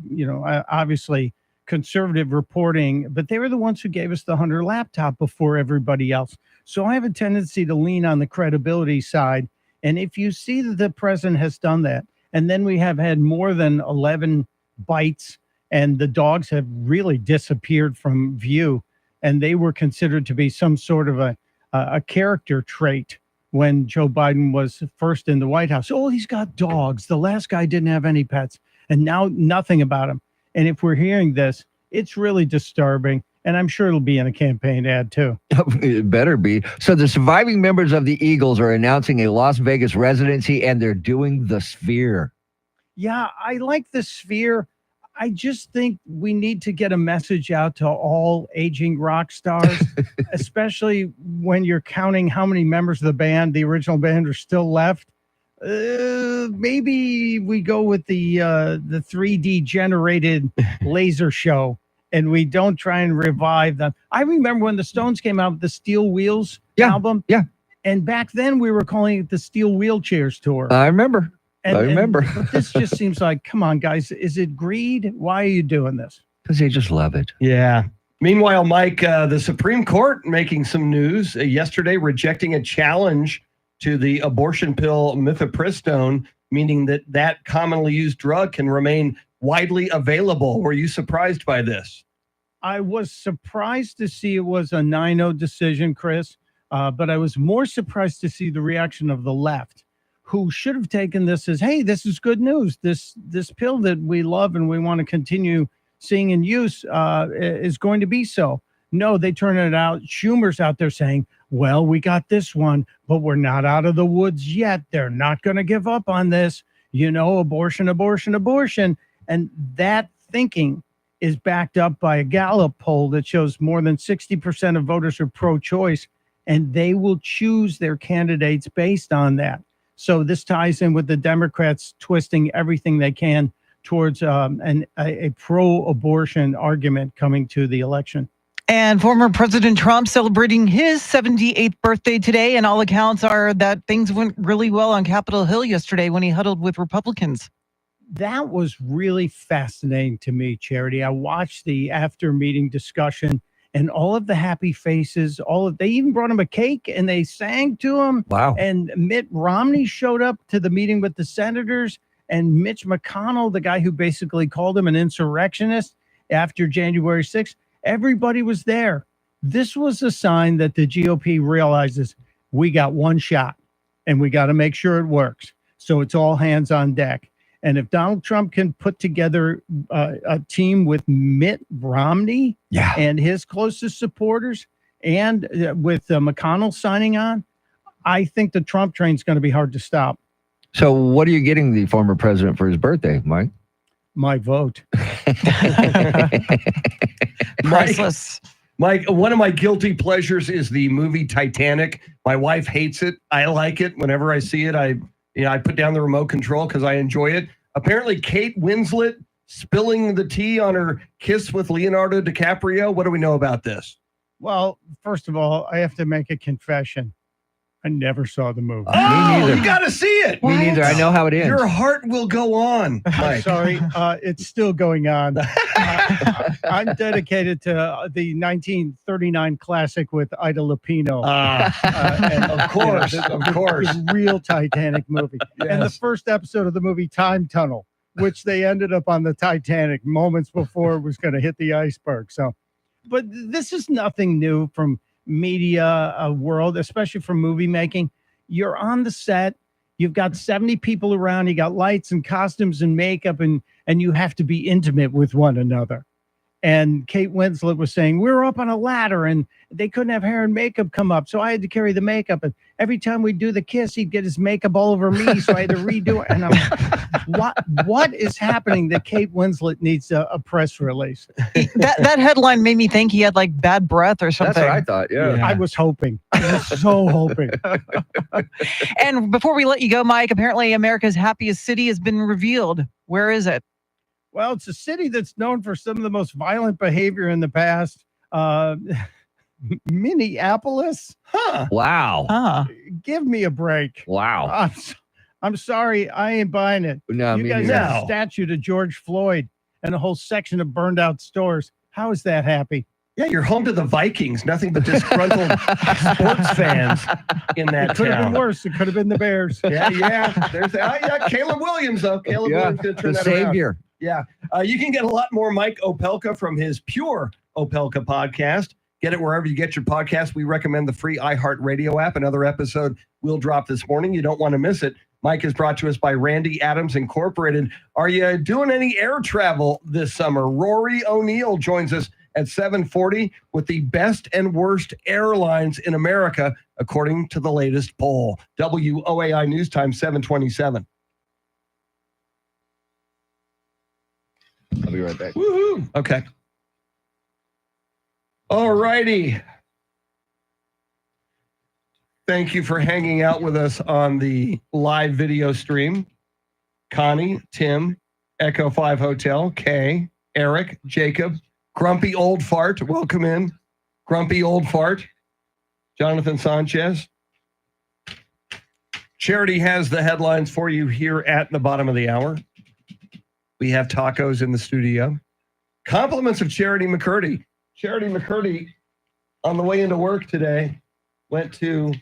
obviously conservative reporting, but they were the ones who gave us the Hunter laptop before everybody else. So I have a tendency to lean on the credibility side. And if you see that the president has done that, and then we have had more than 11 bites, and the dogs have really disappeared from view, and they were considered to be some sort of a character trait when Joe Biden was first in the White House. Oh, he's got dogs. The last guy didn't have any pets, and now nothing about him. And if we're hearing this, it's really disturbing, and I'm sure it'll be in a campaign ad too. It better be. So the surviving members of the Eagles are announcing a Las Vegas residency, and they're doing the Sphere. Yeah, I like the Sphere. I just think we need to get a message out to all aging rock stars, especially when you're counting how many members of the original band, are still left. Maybe we go with the 3D generated laser show, and we don't try and revive them. I remember when the Stones came out with the Steel Wheels album. Yeah. And back then we were calling it the Steel Wheelchairs Tour. I remember. But this just seems like, come on, guys, is it greed? Why are you doing this? Because they just love it. Yeah. Meanwhile, Mike, the Supreme Court making some news yesterday, rejecting a challenge to the abortion pill mifepristone, meaning that commonly used drug can remain widely available. Were you surprised by this? I was surprised to see it was a 9-0 decision, Chris, but I was more surprised to see the reaction of the left, who should have taken this as, hey, this is good news. This pill that we love and we want to continue seeing in use is going to be so. No, they turn it out. Schumer's out there saying, well, we got this one, but we're not out of the woods yet. They're not going to give up on this. Abortion, abortion, abortion. And that thinking is backed up by a Gallup poll that shows more than 60% of voters are pro-choice, and they will choose their candidates based on that. So this ties in with the Democrats twisting everything they can towards a pro-abortion argument coming to the election. And former President Trump celebrating his 78th birthday today, and all accounts are that things went really well on Capitol Hill yesterday when he huddled with Republicans. That was really fascinating to me, Charity. I watched the after-meeting discussion, and all of the happy faces, they even brought him a cake and they sang to him. Wow. And Mitt Romney showed up to the meeting with the senators, and Mitch McConnell, the guy who basically called him an insurrectionist after January 6th, everybody was there. This was a sign that the GOP realizes we got one shot and we got to make sure it works. So it's all hands on deck. And if Donald Trump can put together a team with Mitt Romney and his closest supporters, and with McConnell signing on, I think the Trump train is going to be hard to stop. So what are you getting the former president for his birthday, Mike? My vote. Priceless. Mike, one of my guilty pleasures is the movie Titanic. My wife hates it. I like it. Whenever I see it, I put down the remote control because I enjoy it. Apparently, Kate Winslet spilling the tea on her kiss with Leonardo DiCaprio. What do we know about this? Well, first of all, I have to make a confession. I never saw the movie. Oh, neither. you got to see it. Me neither. I know how it ends. Your heart will go on. I'm Mike. sorry, it's still going on. I'm dedicated to the 1939 classic with Ida Lupino. Of course, of course. The real Titanic movie. And the Yes. first episode of the movie Time Tunnel, which they ended up on the Titanic moments before it was going to hit the iceberg. So, but this is nothing new from media world, especially from movie making. You're on the set. You've got 70 people around. You got lights and costumes and makeup, and you have to be intimate with one another. And Kate Winslet was saying, we were up on a ladder and they couldn't have hair and makeup come up. So I had to carry the makeup. And every time we'd do the kiss, he'd get his makeup all over me. So I had to redo it. And I'm what is happening that Kate Winslet needs a press release? That headline made me think he had like bad breath or something. That's what I thought. Yeah. I was hoping. I was so hoping. And before we let you go, Mike, apparently America's happiest city has been revealed. Where is it? Well, it's a city that's known for some of the most violent behavior in the past. Minneapolis? Huh. Wow. Give me a break. Wow. I'm sorry. I ain't buying it. No, you me guys neither. have a statue to George Floyd and a whole section of burned out stores. How is that happy? Yeah, you're home to the Vikings. Nothing but disgruntled sports fans in that It could have town. been worse. It could have been the Bears. Yeah. There's Caleb Williams, though. Caleb Williams going to turn the that around. savior. Yeah. You can get a lot more Mike Opelka from his Pure Opelka podcast. Get it wherever you get your podcast. We recommend the free iHeartRadio app. Another episode will drop this morning. You don't want to miss it. Mike is brought to us by Randy Adams Incorporated. Are you doing any air travel this summer? Rory O'Neill joins us at 7:40 with the best and worst airlines in America, according to the latest poll. WOAI News Time, 7:27. I'll be right back. Woohoo! Okay. All righty. Thank you for hanging out with us on the live video stream. Connie, Tim, Echo 5 Hotel, Kay, Eric, Jacob, Grumpy Old Fart. Welcome in. Grumpy Old Fart. Jonathan Sanchez. Charity has the headlines for you here at the bottom of the hour. We have tacos in the studio. Compliments of Charity McCurdy. Charity McCurdy, on the way into work today, went to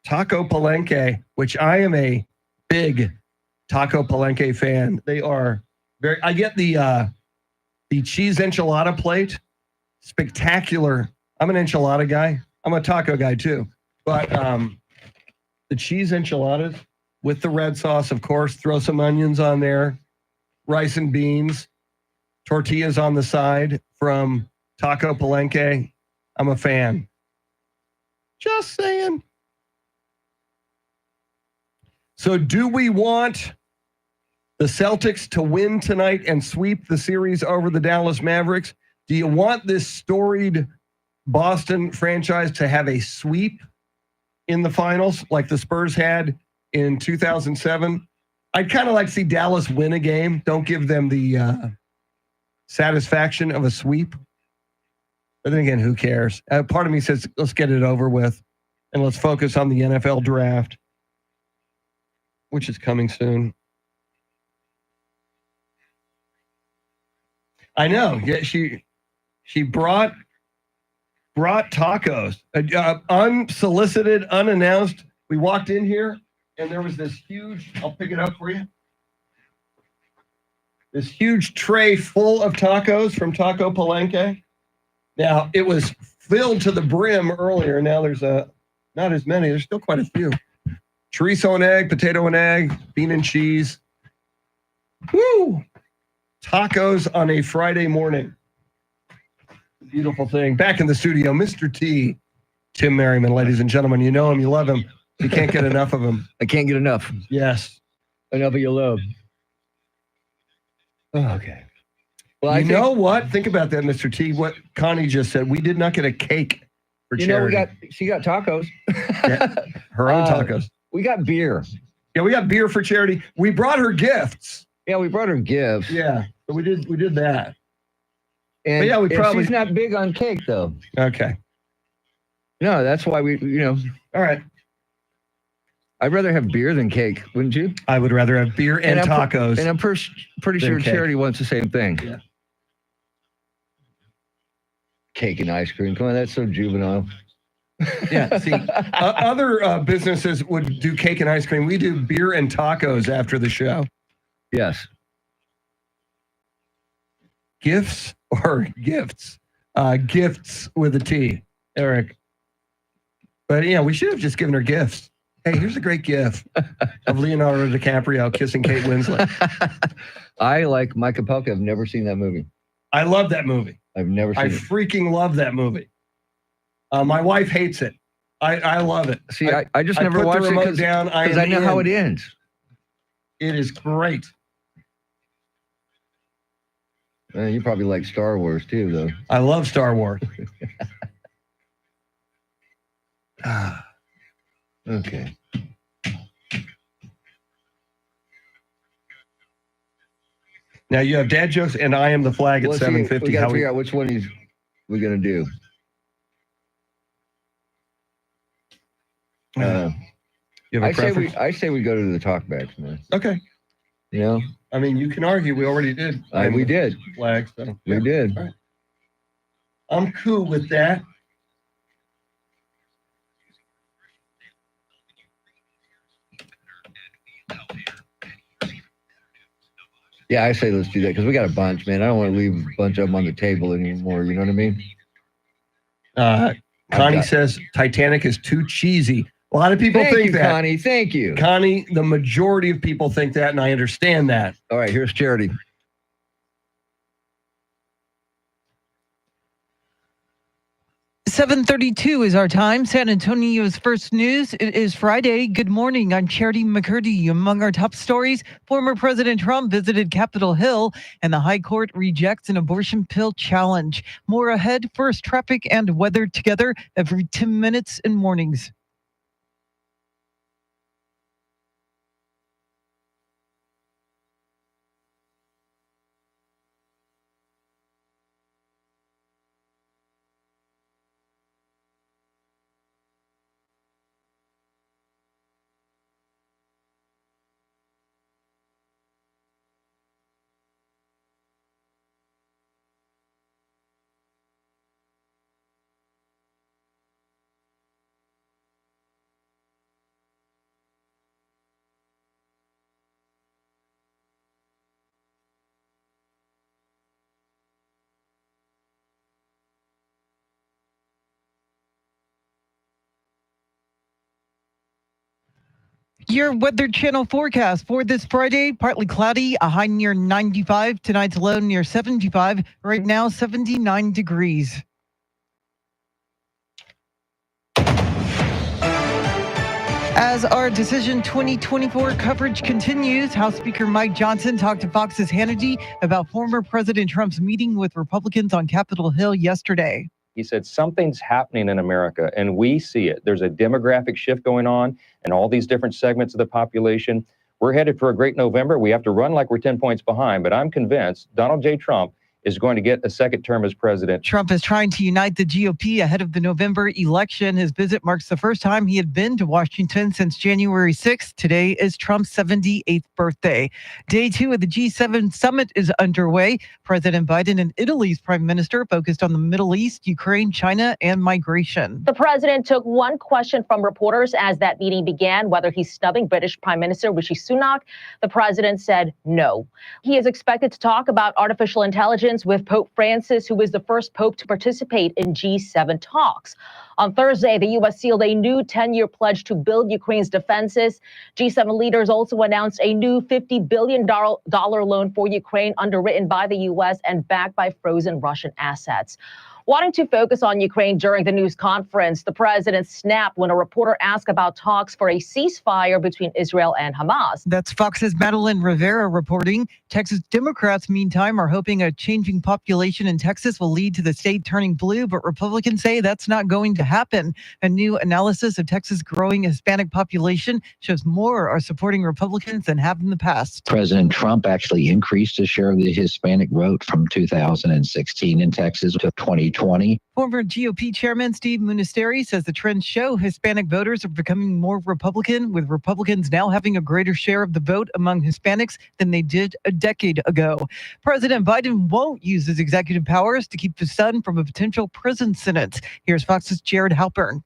Taco Palenque, which I am a big Taco Palenque fan. They are very. I get the cheese enchilada plate. Spectacular. I'm an enchilada guy. I'm a taco guy too. But the cheese enchiladas with the red sauce, of course. Throw some onions on there. Rice and beans, tortillas on the side from Taco Palenque. I'm a fan. Just saying. So do we want the Celtics to win tonight and sweep the series over the Dallas Mavericks? Do you want this storied Boston franchise to have a sweep in the finals like the Spurs had in 2007? I'd kind of like to see Dallas win a game. Don't give them the satisfaction of a sweep. But then again, who cares? Part of me says, let's get it over with and let's focus on the NFL draft, which is coming soon. I know. Yeah, she brought tacos, unsolicited, unannounced. We walked in here and there was this huge, I'll pick it up for you. This huge tray full of tacos from Taco Palenque. Now, it was filled to the brim earlier. Now there's not as many. There's still quite a few. Chorizo and egg, potato and egg, bean and cheese. Woo! Tacos on a Friday morning. Beautiful thing. Back in the studio, Mr. T, Tim Merriman, ladies and gentlemen. You know him, you love him. You can't get enough of him. I can't get enough. Yes. Enough of your love. Okay. Well, you know what? Think about that, Mr. T. What Connie just said. We did not get a cake for charity. She got tacos. Yeah, her own tacos. We got beer. Yeah, we got beer for charity. We brought her gifts. Yeah, we brought her gifts. Yeah, but we did that. And, but yeah, we and probably she's not big on cake though. Okay. No, that's why we. All right. I'd rather have beer than cake, wouldn't you? I would rather have beer and tacos. And I'm pretty sure cake. Charity wants the same thing. Yeah. Cake and ice cream. Come on, that's so juvenile. Yeah, see, other businesses would do cake and ice cream. We do beer and tacos after the show. Yes. Gifts or gifts? Gifts with a T, Eric. But yeah, we should have just given her gifts. Hey, here's a great gift of Leonardo DiCaprio kissing Kate Winslet. I like Mike Opelka. I've never seen that movie. I love that movie. I've never seen I it. freaking love that movie. My wife hates it. I love it. See, I just never watched it because I know how it ends. It is great. You probably like Star Wars too, though. I love Star Wars. Okay. Now you have dad jokes, and I am the flag at 7:50. We got to figure out which one we're going to do. You have a preference? I say we go to the talkbacks, man. Okay. You know, I mean, you can argue. We already did. We did. Flag. So, we did. All right. I'm cool with that. Yeah, I say let's do that because we got a bunch, man. I don't want to leave a bunch of them on the table anymore. You know what I mean? Connie says Titanic is too cheesy. A lot of people think that. Connie. Thank you. Connie, the majority of people think that, and I understand that. All right, here's Charity. $7:32 is our time. San Antonio's first news. It is Friday. Good morning. I'm Charity McCurdy. Among our top stories, former President Trump visited Capitol Hill and the High Court rejects an abortion pill challenge. More ahead. First, traffic and weather together every 10 minutes in mornings. Your Weather Channel forecast for this Friday, partly cloudy, a high near 95. Tonight's low near 75. Right now, 79 degrees. As our Decision 2024 coverage continues, House Speaker Mike Johnson talked to Fox's Hannity about former President Trump's meeting with Republicans on Capitol Hill yesterday. He said something's happening in America, and we see it. There's a demographic shift going on in all these different segments of the population. We're headed for a great November. We have to run like we're 10 points behind, but I'm convinced Donald J. Trump is going to get a second term as president. Trump is trying to unite the GOP ahead of the November election. His visit marks the first time he had been to Washington since January 6th. Today is Trump's 78th birthday. Day 2 of the G7 summit is underway. President Biden and Italy's prime minister focused on the Middle East, Ukraine, China, and migration. The president took one question from reporters as that meeting began, whether he's snubbing British Prime Minister Rishi Sunak. The president said no. He is expected to talk about artificial intelligence with Pope Francis, who is the first pope to participate in G7 talks. On Thursday, the U.S. sealed a new 10-year pledge to build Ukraine's defenses. G7 leaders also announced a new $50 billion loan for Ukraine, underwritten by the U.S. and backed by frozen Russian assets. Wanting to focus on Ukraine during the news conference, the president snapped when a reporter asked about talks for a ceasefire between Israel and Hamas. That's Fox's Madeline Rivera reporting. Texas Democrats, meantime, are hoping a changing population in Texas will lead to the state turning blue, but Republicans say that's not going to happen. A new analysis of Texas' growing Hispanic population shows more are supporting Republicans than have in the past. President Trump actually increased his share of the Hispanic vote from 2016 in Texas to 2020. 2020. Former GOP chairman Steve Munisteri says the trends show Hispanic voters are becoming more Republican, with Republicans now having a greater share of the vote among Hispanics than they did a decade ago. President Biden won't use his executive powers to keep his son from a potential prison sentence. Here's Fox's Jared Halpern.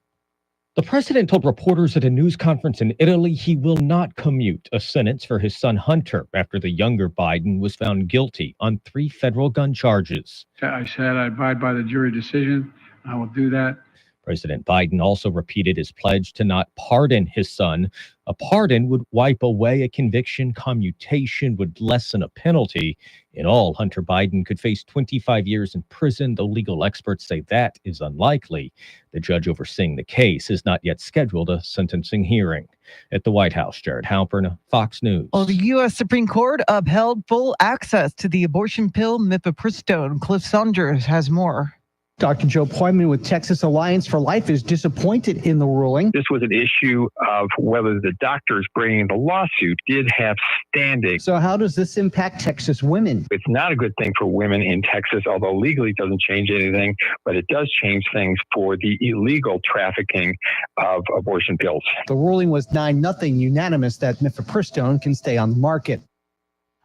The president told reporters at a news conference in Italy he will not commute a sentence for his son Hunter after the younger Biden was found guilty on 3 federal gun charges. I said I abide by the jury decision. I will do that. President Biden also repeated his pledge to not pardon his son. A pardon would wipe away a conviction. Commutation would lessen a penalty. In all, Hunter Biden could face 25 years in prison, though legal experts say that is unlikely. The judge overseeing the case has not yet scheduled a sentencing hearing. At the White House, Jared Halpern, Fox News. Well, the U.S. Supreme Court upheld full access to the abortion pill mifepristone. Cliff Saunders has more. Dr. Joe Poyman with Texas Alliance for Life is disappointed in the ruling. This was an issue of whether the doctors bringing the lawsuit did have standing. So how does this impact Texas women? It's not a good thing for women in Texas, although legally it doesn't change anything, but it does change things for the illegal trafficking of abortion pills. The ruling was 9-0 unanimous that mifepristone can stay on the market.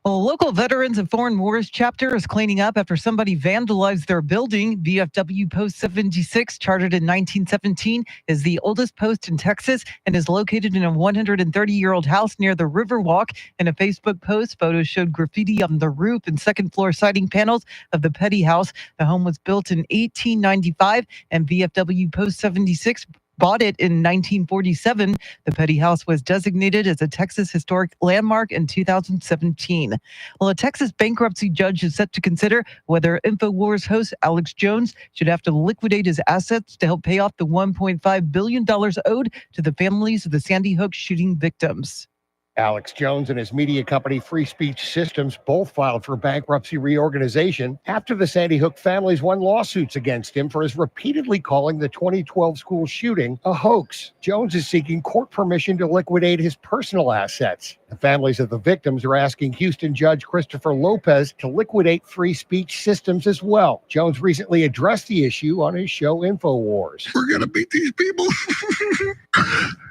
A local Veterans of Foreign Wars chapter is cleaning up after somebody vandalized their building. VFW Post 76, chartered in 1917, is the oldest post in Texas and is located in a 130-year-old house near the Riverwalk. In a Facebook post, photos showed graffiti on the roof and second-floor siding panels of the Petty House. The home was built in 1895, and VFW Post 76 bought it in 1947. The Petty House was designated as a Texas Historic Landmark in 2017. Well, a Texas bankruptcy judge is set to consider whether InfoWars host Alex Jones should have to liquidate his assets to help pay off the $1.5 billion owed to the families of the Sandy Hook shooting victims. Alex Jones and his media company Free Speech Systems both filed for bankruptcy reorganization after the Sandy Hook families won lawsuits against him for his repeatedly calling the 2012 school shooting a hoax. Jones is seeking court permission to liquidate his personal assets. The families of the victims are asking Houston Judge Christopher Lopez to liquidate Free Speech Systems as well. Jones recently addressed the issue on his show InfoWars. We're going to beat these people.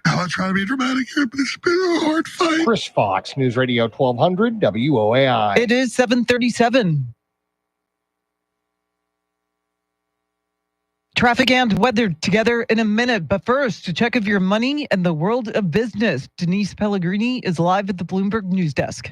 I'm not trying to be dramatic here, but it's been a hard fight. Chris Fox, News Radio 1200 WOAI. It is 7:37. Traffic and weather together in a minute. But first, to check of your money and the world of business, Denise Pellegrini is live at the Bloomberg News Desk.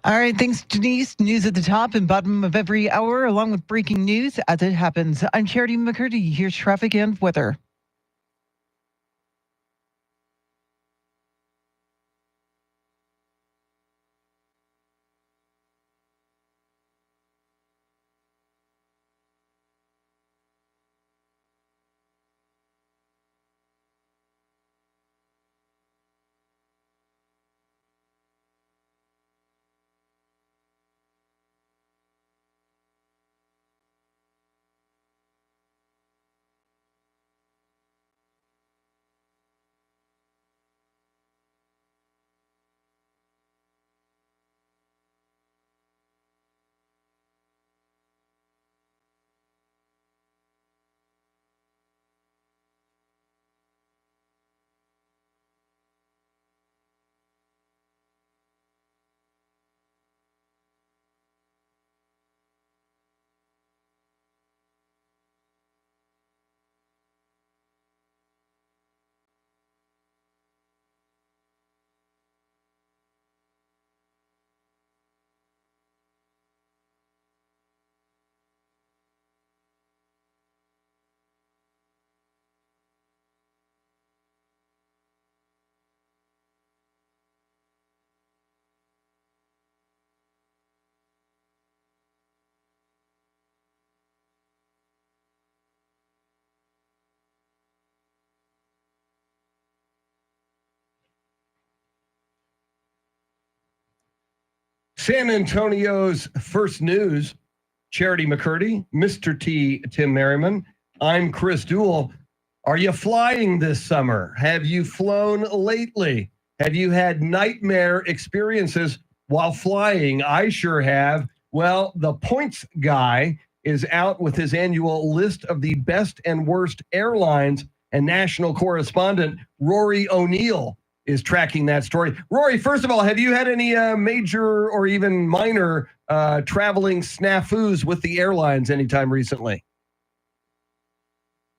All right, thanks, Denise. News at the top and bottom of every hour, along with breaking news as it happens. I'm Charity McCurdy. Here's traffic and weather. San Antonio's first news, Charity McCurdy, Mr. T, Tim Merriman. I'm Chris Duell. Are you flying this summer? Have you flown lately? Have you had nightmare experiences while flying? I sure have. Well, the points guy is out with his annual list of the best and worst airlines, and national correspondent Rory O'Neill is tracking that story. Rory, first of all, have you had any major or even minor traveling snafus with the airlines anytime recently?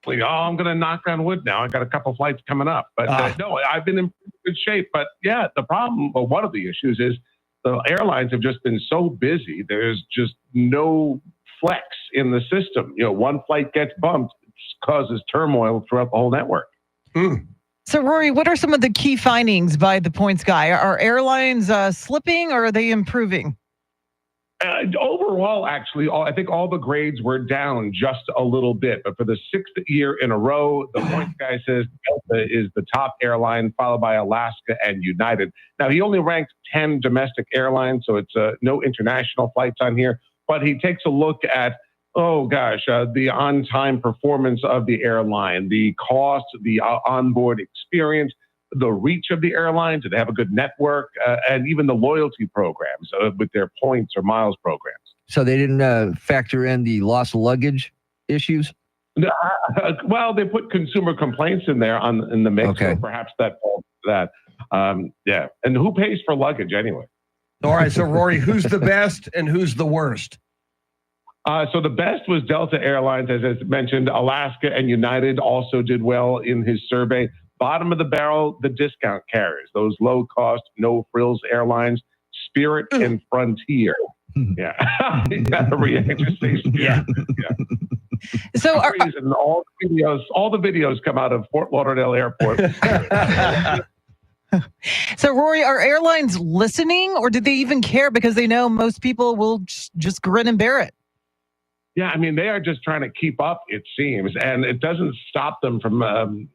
I'm going to knock on wood now. I got a couple flights coming up, but no, I've been in good shape. But yeah, the problem, or one of the issues, is the airlines have just been so busy. There's just no flex in the system. One flight gets bumped, it causes turmoil throughout the whole network. So, Rory, what are some of the key findings by the points guy? Are airlines slipping or are they improving? Overall, actually, I think all the grades were down just a little bit. But for the 6th year in a row, the points guy says Delta is the top airline, followed by Alaska and United. Now, he only ranked 10 domestic airlines, so it's no international flights on here. But he takes a look at, the on-time performance of the airline, the cost, the onboard experience, the reach of the airline. Do they have a good network? And even the loyalty programs with their points or miles programs. So they didn't factor in the lost luggage issues? Well, they put consumer complaints in there in the mix. Okay. So perhaps that falls to that. Yeah. And who pays for luggage anyway? All right. So, Rory, who's the best and who's the worst? So the best was Delta Airlines, as I mentioned. Alaska and United also did well in his survey. Bottom of the barrel, the discount carriers, those low-cost, no-frills airlines, Spirit and Frontier. Yeah. You got the reaction station. Yeah. So all the videos come out of Fort Lauderdale Airport. So, Rory, are airlines listening, or did they even care because they know most people will just grin and bear it? Yeah, I mean, they are just trying to keep up, it seems, and it doesn't stop them from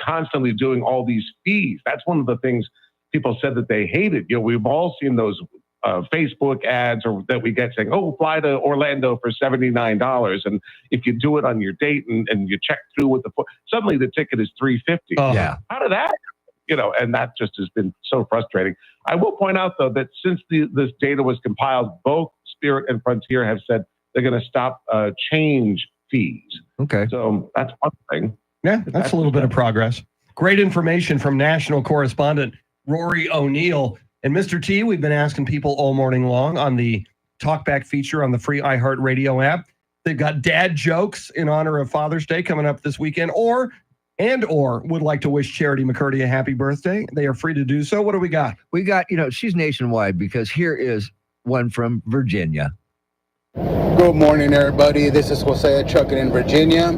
constantly doing all these fees. That's one of the things people said that they hated. We've all seen those Facebook ads that we get saying, fly to Orlando for $79. And if you do it on your date and you check through with suddenly the ticket is $350. Yeah. How did that? And that just has been so frustrating. I will point out, though, that since this data was compiled, both Spirit and Frontier have said they're going to stop change fees. Okay. So that's one thing. Yeah, that's a little bit of progress. Great information from national correspondent Rory O'Neill. And Mr. T, we've been asking people all morning long on the Talkback feature on the free iHeartRadio app. They've got dad jokes in honor of Father's Day coming up this weekend, or would like to wish Charity McCurdy a happy birthday. They are free to do so. What do we got? We got, she's nationwide because here is one from Virginia. Good morning, everybody. This is Jose Trucking in Virginia.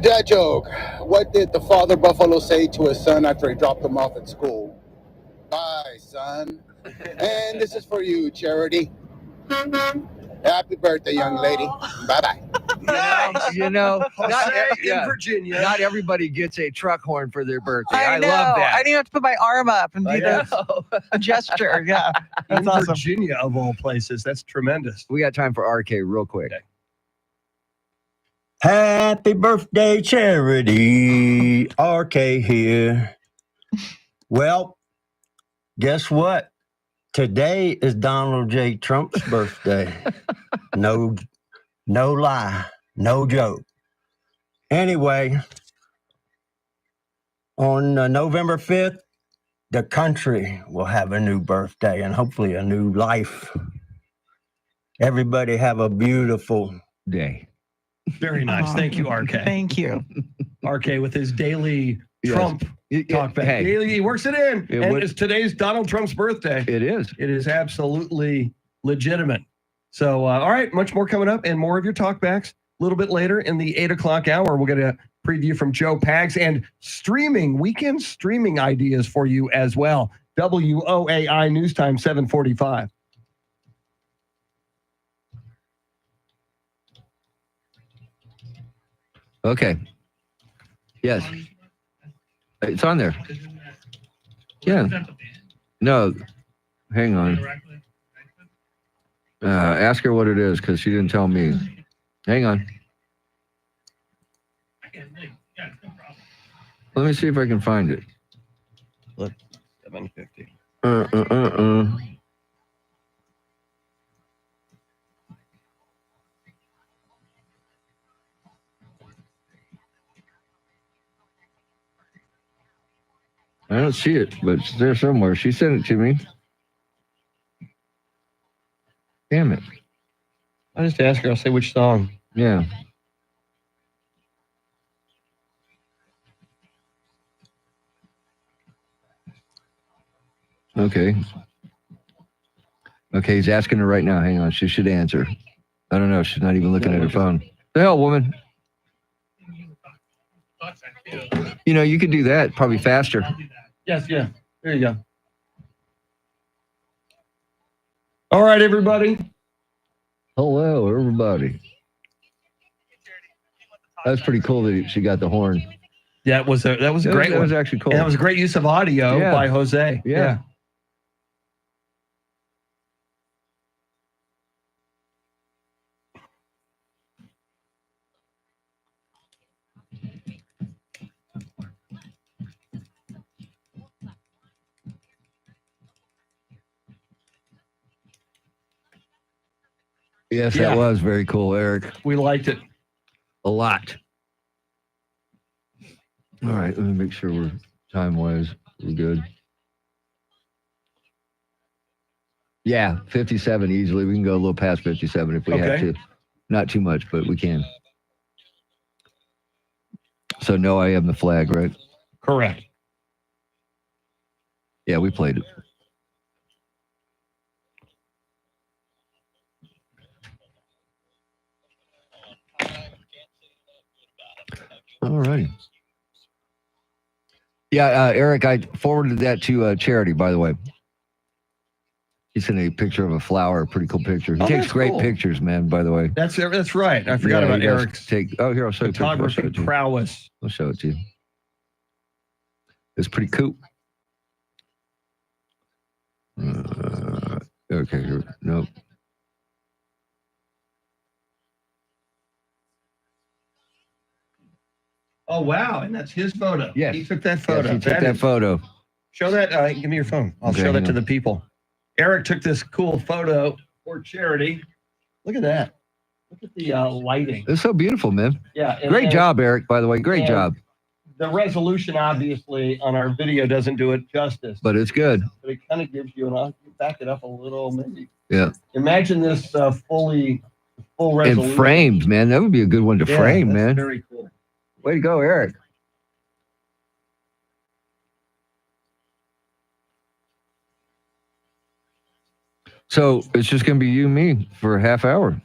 Dad joke. What did the father buffalo say to his son after he dropped him off at school? Bye, son. And this is for you, Charity. Happy birthday, young lady. Bye-bye. In Virginia. Not everybody gets a truck horn for their birthday. I know. Love that. I didn't have to put my arm up and do a gesture. Yeah, that's in awesome. Virginia, of all places. That's tremendous. We got time for RK real quick. Okay. Happy birthday, Charity. RK here. Well, guess what? Today is Donald J. Trump's birthday. No lie, no joke. Anyway, on November 5th, the country will have a new birthday and hopefully a new life. Everybody have a beautiful day. Very nice. Thank you, RK. Thank you. RK with his daily Trump talk back. Hey. Daily, he works it in. It's today's Donald Trump's birthday. It is. It is absolutely legitimate. So, all right, much more coming up and more of your talkbacks a little bit later in the 8 o'clock hour. We'll get a preview from Joe Pags and weekend streaming ideas for you as well. WOAI News Time 7:45. Okay. Yes. It's on there. Yeah. No. Hang on. Ask her what it is because she didn't tell me. Hang on. Let me see if I can find it. Look, 750. I don't see it, but it's there somewhere. She sent it to me. Damn it. I just ask her. I'll say which song. Yeah. Okay. Okay, he's asking her right now. Hang on. She should answer. I don't know. She's not even looking at her phone. The hell, woman? You know, you could do that probably faster. Yes, yeah. There you go. All right, everybody. Hello, everybody. That's pretty cool that she got the horn. Yeah, that was a great one. That was actually cool. And that was a great use of audio by Jose. Yeah. Yes, that was very cool, Eric. We liked it a lot. All right, let me make sure we're time-wise, we're good. Yeah, 57 easily. We can go a little past 57 if we have to. Not too much, but we can. So no, I am the flag, right? Correct. Yeah, we played it. All right. Yeah, Eric, I forwarded that to Charity, by the way. He sent a picture of a flower, a pretty cool picture. He takes great pictures, man, by the way. That's right. I forgot about Eric's here, I'll show you. Photography prowess. I'll show it to you. It's pretty cool. Okay, here. Nope. Oh, wow. And that's his photo. Yes. He took that photo. Yes, he took that photo. Show that. Give me your phone. I'll show that to the people. Eric took this cool photo for Charity. Look at that. Look at the lighting. It's so beautiful, man. Yeah. Great job, Eric, by the way. Great job. The resolution, obviously, on our video doesn't do it justice. But it's good. But it kind of gives you, and I'll back it up a little, maybe. Yeah. Imagine this full resolution. And framed, man. That would be a good one to frame, that's man. Very cool. Way to go, Eric. So it's just going to be you and me for a half hour.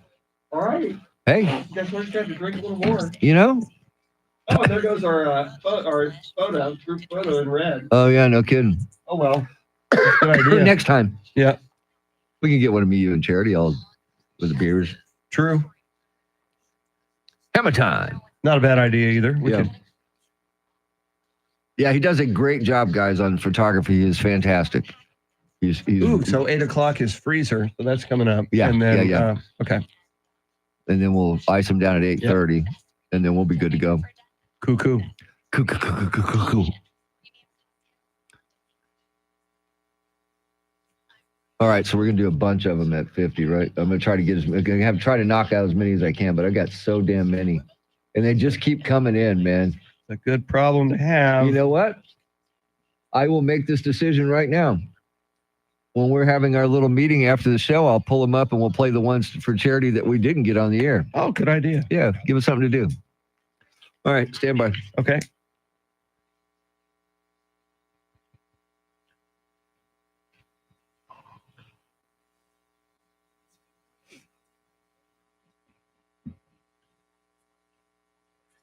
All right. Hey. Guess we're just going to drink a little more. You know? Oh, there goes our photo, group photo in red. Oh, yeah, no kidding. Oh, well. Good idea. Next time. Yeah. We can get one of me, you, and Charity all with the beers. True. Hammer time. Not a bad idea either. Yeah, he does a great job, guys, on photography. He is fantastic. He's so 8 o'clock is freezer, so that's coming up. Yeah, and then, yeah. Okay. And then we'll ice him down at 8:30, and then we'll be good to go. Cuckoo. All right, so we're gonna do a bunch of them at 50, right? I'm gonna try to try to knock out as many as I can, but I've got so damn many, and they just keep coming in, man. It's a good problem to have. You know what? I will make this decision right now. When we're having our little meeting after the show, I'll pull them up and we'll play the ones for Charity that we didn't get on the air. Oh, good idea. Yeah, give us something to do. All right, stand by. Okay.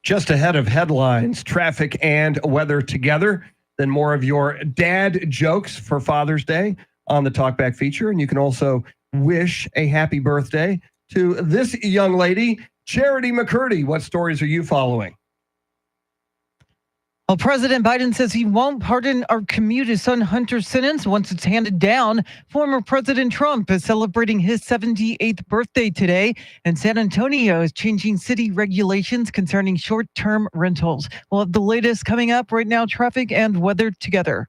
Just ahead of headlines, traffic and weather together, then more of your dad jokes for Father's Day on the Talkback feature. And you can also wish a happy birthday to this young lady, Charity McCurdy. What stories are you following? Well, President Biden says he won't pardon or commute his son Hunter's sentence once it's handed down. Former President Trump is celebrating his 78th birthday today, and San Antonio is changing city regulations concerning short-term rentals. We'll have the latest coming up right now, traffic and weather together.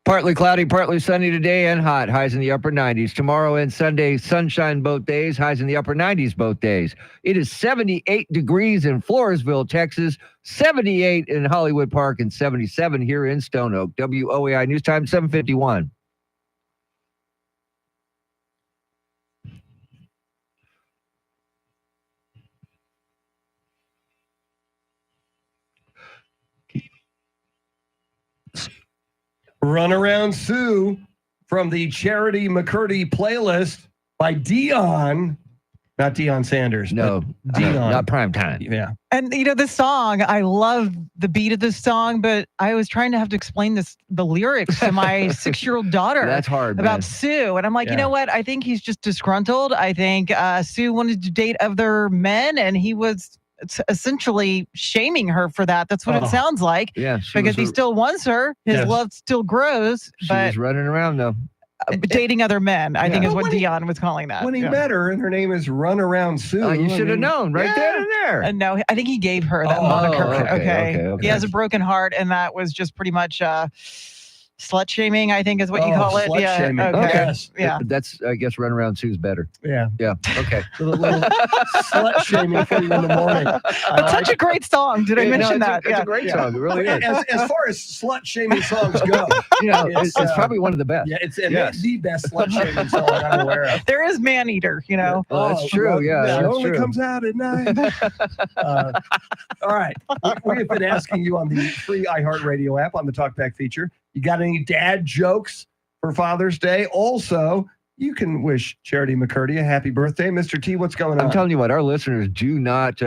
Partly cloudy, partly sunny today and hot. Highs in the upper 90s. Tomorrow and Sunday, sunshine both days. Highs in the upper 90s both days. It is 78 degrees in Floresville, Texas. 78 in Hollywood Park and 77 here in Stone Oak. WOAI News Time, 7:51. Runaround Sue from the Charity McCurdy playlist by Dion. Not Deion Sanders. No, Dion. not prime time. Yeah. And you know, this song, I love the beat of this song, but I was trying to have to explain the lyrics to my 6-year-old daughter. That's hard, about man. Sue. And I'm like, Yeah. you know what? I think he's just disgruntled. I think Sue wanted to date other men, and he was essentially shaming her for that. That's what it sounds like. Yeah, Because he still wants her. His Yes. love still grows, She but was running around though. dating other men, I think Yeah. is But what when he- Dion was calling that. When he Yeah. met her and her name is Runaround Sue. Oh, you I should have mean, known right then and there. And no, I think he gave her that Oh, moniker. okay. He has a broken heart, and that was just pretty much slut shaming, I think is what you call it. slut Yeah. shaming. Okay. Yes. Yeah. That's, I guess, run around Sue's better. Yeah. Yeah. Okay. A little slut shaming for you in the morning. That's such a great song. Did I mention that? It's a great song. It really is. As far as slut shaming songs go, You know, it's probably one of the best. yeah, it's Yes. the best slut shaming song I'm aware of. There is Man Eater, you know. Oh, that's true. Yeah, It that's only true. comes out at night. All right. We have been asking you on the free iHeartRadio app on the Talkback feature. You got any dad jokes for Father's Day? Also, you can wish Charity McCurdy a happy birthday. Mr. T, what's going on? I'm telling you what, our listeners do not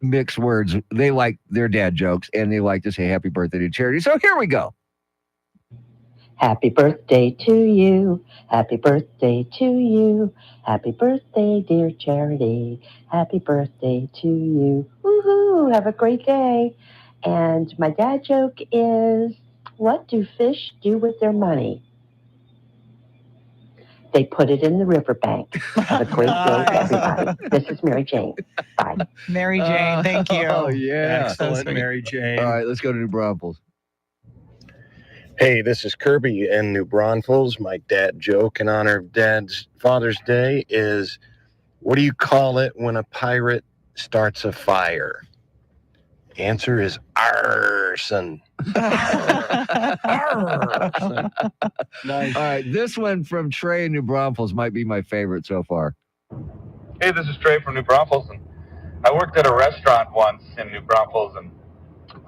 mix words. They like their dad jokes and they like to say happy birthday to Charity. So here we go. Happy birthday to you. Happy birthday to you. Happy birthday, dear Charity. Happy birthday to you. Woohoo! Have a great day. And my dad joke is, what do fish do with their money? They put it in the riverbank. Have a great day, everybody. This is Mary Jane. Bye. Mary Jane, thank you. Oh, yeah. Excellent, Mary Jane. All right, let's go to New Braunfels. Hey, this is Kirby in New Braunfels. My dad joke in honor of Dad's Father's Day is, what do you call it when a pirate starts a fire? The answer is arson. Nice. All right, this one from Trey in New Braunfels might be my favorite so far. Hey, this is Trey from New Braunfels, and I worked at a restaurant once in New Braunfels, and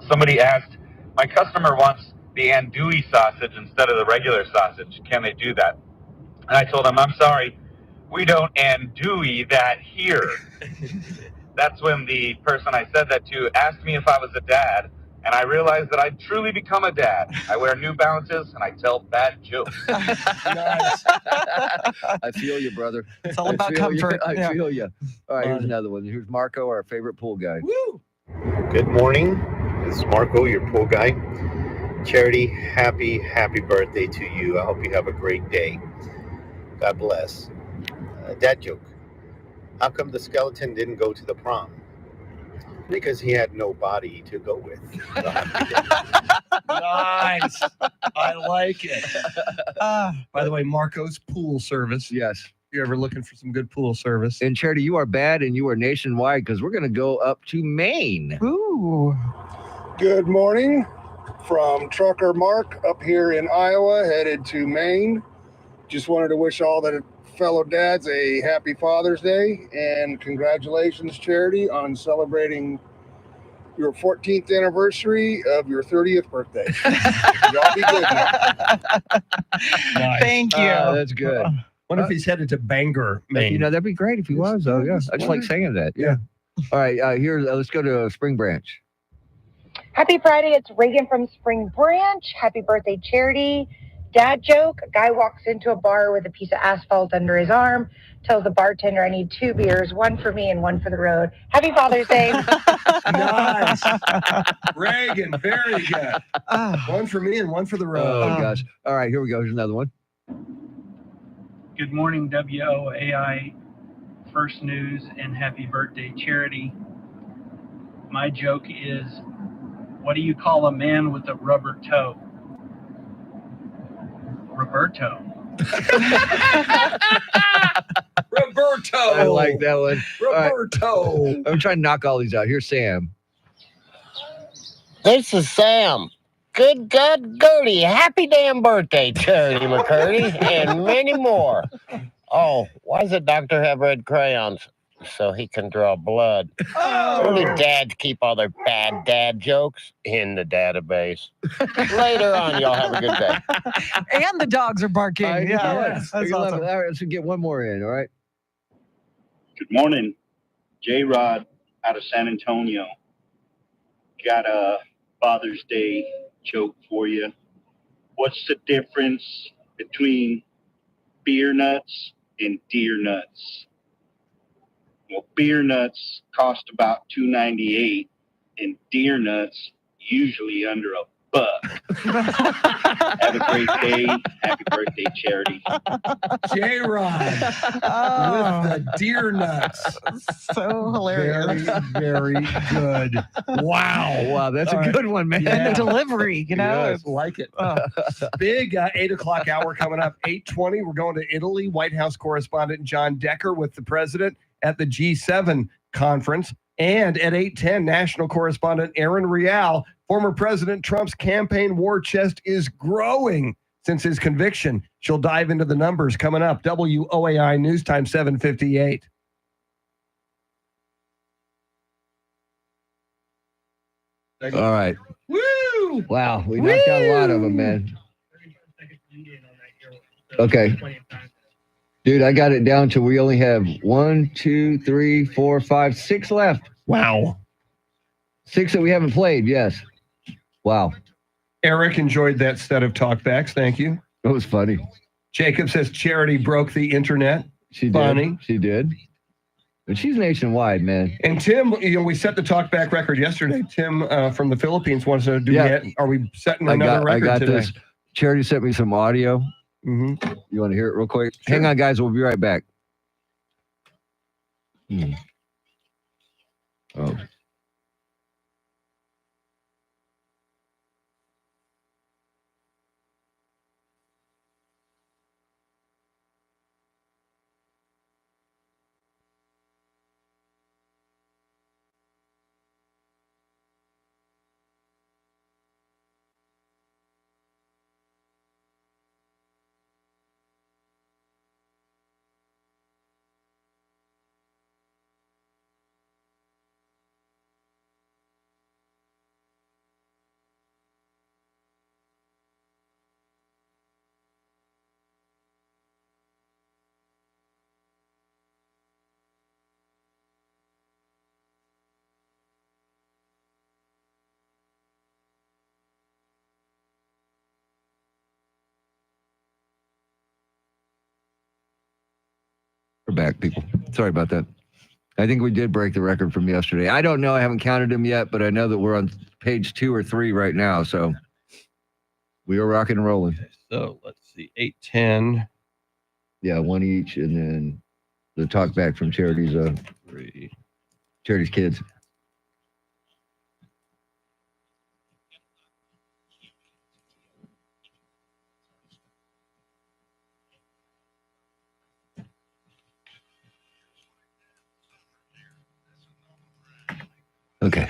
somebody asked, my customer wants the andouille sausage instead of the regular sausage. Can they do that? And I told him, I'm sorry, we don't andouille that here. That's when the person I said that to asked me if I was a dad, and I realized that I'd truly become a dad. I wear New Balances, and I tell bad jokes. Nice. I feel you, brother. It's all about I feel comfort. You. I Yeah. feel you. All right, here's another one. Here's Marco, our favorite pool guy. Woo! Good morning. This is Marco, your pool guy. Charity, happy birthday to you. I hope you have a great day. God bless. Dad joke. How come the skeleton didn't go to the prom? Because he had no body to go with. Nice. I like it. By the way, Marco's Pool Service. Yes. If you're ever looking for some good pool service. And Charity, you are bad and you are nationwide because we're going to go up to Maine. Ooh. Good morning. from Trucker Mark up here in Iowa, headed to Maine. Just wanted to wish all the fellow dads a happy Father's Day and congratulations, Charity, on celebrating your 14th anniversary of your 30th birthday. Y'all be good now. Nice. Thank you. That's good. Wonder if he's headed to Bangor, Maine. That'd be great if he was, though. Yeah, I just like saying that. Yeah. All right, here, let's go to Spring Branch. Happy Friday. It's Reagan from Spring Branch. Happy birthday, Charity. Dad joke. A guy walks into a bar with a piece of asphalt under his arm, tells the bartender, I need 2 beers, one for me and one for the road. Happy Father's Day. Nice. Reagan, very good. One for me and one for the road. Oh, gosh. All right, here we go. Here's another one. Good morning, WOAI First News, and happy birthday, Charity. My joke is, what do you call a man with a rubber toe? Roberto. Roberto. I like that one. Roberto. Right. I'm trying to knock all these out. Here's Sam. This is Sam. Good God, Gertie. Happy damn birthday, Charity McCurdy, and many more. Oh, why does the doctor have red crayons? So he can draw blood. Only dads keep all their bad dad jokes in the database. Later on, y'all have a good day. And the dogs are barking. That's awesome. All right, let's get one more in, all right? Good morning. J-Rod out of San Antonio. Got a Father's Day joke for you. What's the difference between beer nuts and deer nuts? Well, beer nuts cost about $2.98, and deer nuts usually under $1. Have a great day. Happy birthday, Charity. J-Rod with the deer nuts. So hilarious. Very, very good. Wow. Wow, that's a good one, man. And the delivery, Yes, like it. Big 8 o'clock hour coming up, 8:20. We're going to Italy. White House correspondent John Decker with the president at the G7 conference. And at 8:10, national correspondent Aaron Real. Former President Trump's campaign war chest is growing since his conviction. She'll dive into the numbers coming up. WOAI News Time 7:58. All right. Woo! Wow, we knocked out a lot of them, man. Okay. Dude, I got it down to we only have 1, 2, 3, 4, 5, 6 left. Wow. 6 that we haven't played, yes. Wow. Eric enjoyed that set of talkbacks. Thank you. It was funny. Jacob says Charity broke the internet. She did. Funny. She did. But she's nationwide, man. And Tim, we set the talkback record yesterday. Tim from the Philippines wants to do that. Are we setting another record today? This. Charity sent me some audio. Mm-hmm. You want to hear it real quick? Sure. Hang on, guys. We'll be right back. Oh. We're back, people. Sorry about that. I think we did break the record from yesterday. I don't know. I haven't counted them yet, but I know that we're on page 2 or 3 right now. So we are rocking and rolling. So let's see. 8:10. Yeah, 1 each. And then the talk back from Charity's kids. Okay.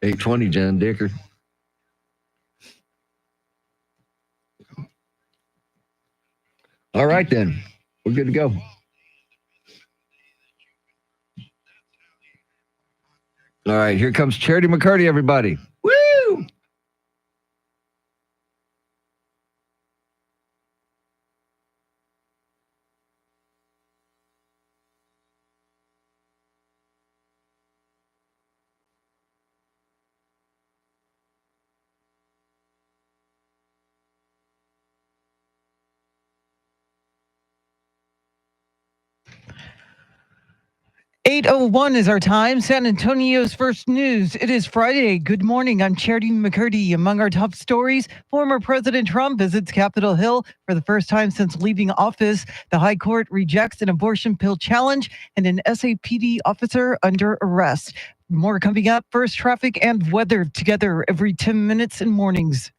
820, Jen Dicker. All right, then. We're good to go. All right, here comes Charity McCurdy, everybody. Woo! .01 is our time. San Antonio's first news. It is Friday. Good morning. I'm Charity McCurdy. Among our top stories, former President Trump visits Capitol Hill for the first time since leaving office. The High Court rejects an abortion pill challenge, and an SAPD officer under arrest. More coming up. First, traffic and weather together every 10 minutes in mornings.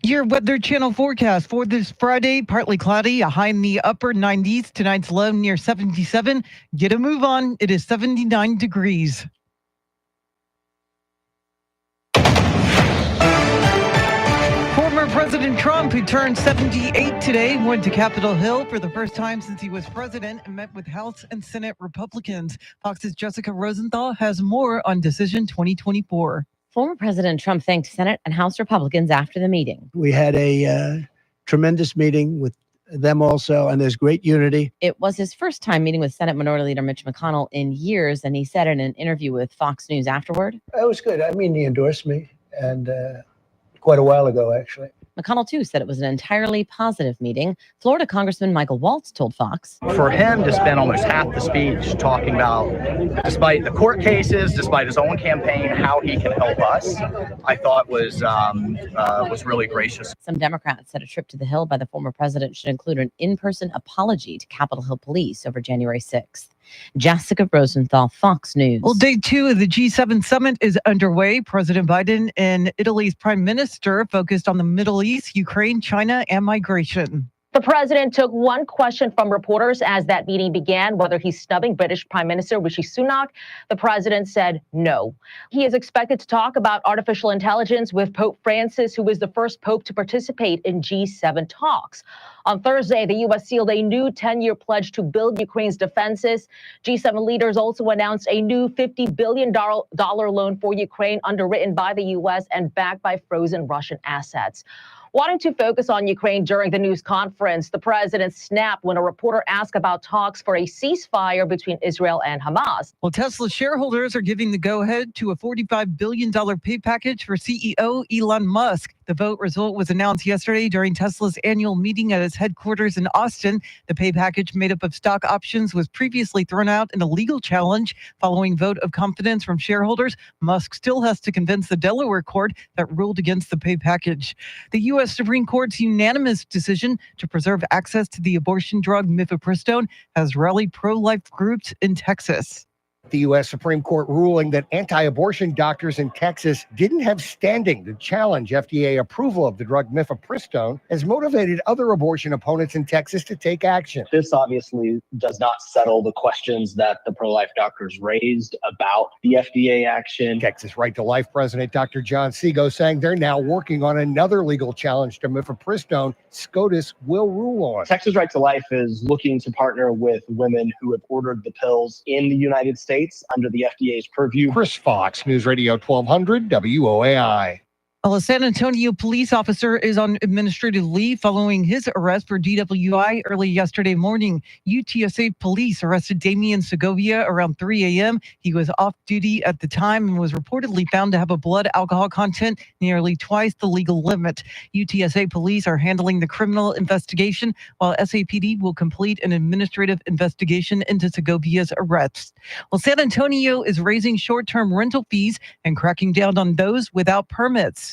Your Weather Channel forecast for this Friday: partly cloudy, a high in the upper 90s. Tonight's low near 77. Get a move on. It is 79 degrees. Former President Trump, who turned 78 today, went to Capitol Hill for the first time since he was president and met with House and Senate Republicans. Fox's Jessica Rosenthal has more on Decision 2024. Former President Trump thanked Senate and House Republicans after the meeting. We had a tremendous meeting with them also, and there's great unity. It was his first time meeting with Senate Minority Leader Mitch McConnell in years, and he said in an interview with Fox News afterward. It was good. I mean, he endorsed me, and quite a while ago, actually. McConnell, too, said it was an entirely positive meeting. Florida Congressman Michael Waltz told Fox. For him to spend almost half the speech talking about, despite the court cases, despite his own campaign, how he can help us, I thought was really gracious. Some Democrats said a trip to the Hill by the former president should include an in-person apology to Capitol Hill police over January 6th. Jessica Rosenthal, Fox News. Well, day 2 of the G7 summit is underway. President Biden and Italy's prime minister focused on the Middle East, Ukraine, China, and migration. The president took one question from reporters as that meeting began, whether he's snubbing British Prime Minister Rishi Sunak. The president said no. He is expected to talk about artificial intelligence with Pope Francis, who is the first pope to participate in G7 talks. On Thursday, the U.S. sealed a new 10-year pledge to build Ukraine's defenses. G7 leaders also announced a new $50 billion loan for Ukraine, underwritten by the U.S. and backed by frozen Russian assets. Wanting to focus on Ukraine during the news conference, the president snapped when a reporter asked about talks for a ceasefire between Israel and Hamas. Well, Tesla shareholders are giving the go-ahead to a $45 billion pay package for CEO Elon Musk. The vote result was announced yesterday during Tesla's annual meeting at its headquarters in Austin. The pay package, made up of stock options, was previously thrown out in a legal challenge. Following vote of confidence from shareholders, Musk still has to convince the Delaware court that ruled against the pay package. The U.S. Supreme Court's unanimous decision to preserve access to the abortion drug mifepristone has rallied pro-life groups in Texas. The U.S. Supreme Court ruling that anti-abortion doctors in Texas didn't have standing to challenge FDA approval of the drug mifepristone has motivated other abortion opponents in Texas to take action. This obviously does not settle the questions that the pro-life doctors raised about the FDA action. Texas Right to Life President Dr. John Seago saying they're now working on another legal challenge to mifepristone SCOTUS will rule on. Texas Right to Life is looking to partner with women who have ordered the pills in the United States under the FDA's purview. Chris Fox, News Radio 1200 WOAI. A San Antonio police officer is on administrative leave following his arrest for DWI early yesterday morning. UTSA police arrested Damian Segovia around 3 a.m. He was off duty at the time and was reportedly found to have a blood alcohol content nearly twice the legal limit. UTSA police are handling the criminal investigation, while SAPD will complete an administrative investigation into Segovia's arrest. Well, San Antonio is raising short-term rental fees and cracking down on those without permits.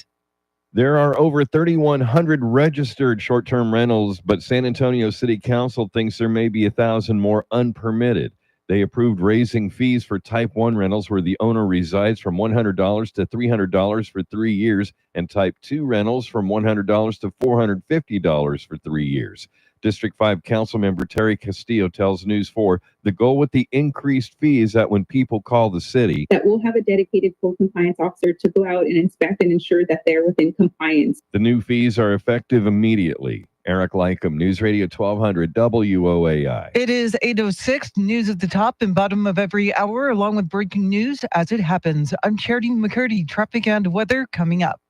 There are over 3,100 registered short-term rentals, but San Antonio City Council thinks there may be 1,000 more unpermitted. They approved raising fees for Type 1 rentals where the owner resides from $100 to $300 for 3 years, and Type 2 rentals from $100 to $450 for 3 years. District 5 Councilmember Terry Castillo tells News 4 the goal with the increased fee is that when people call the city, that we'll have a dedicated full compliance officer to go out and inspect and ensure that they're within compliance. The new fees are effective immediately. Eric Lycum, News Radio 1200 WOAI. It is 8:06. News at the top and bottom of every hour, along with breaking news as it happens. I'm Charity McCurdy. Traffic and weather coming up.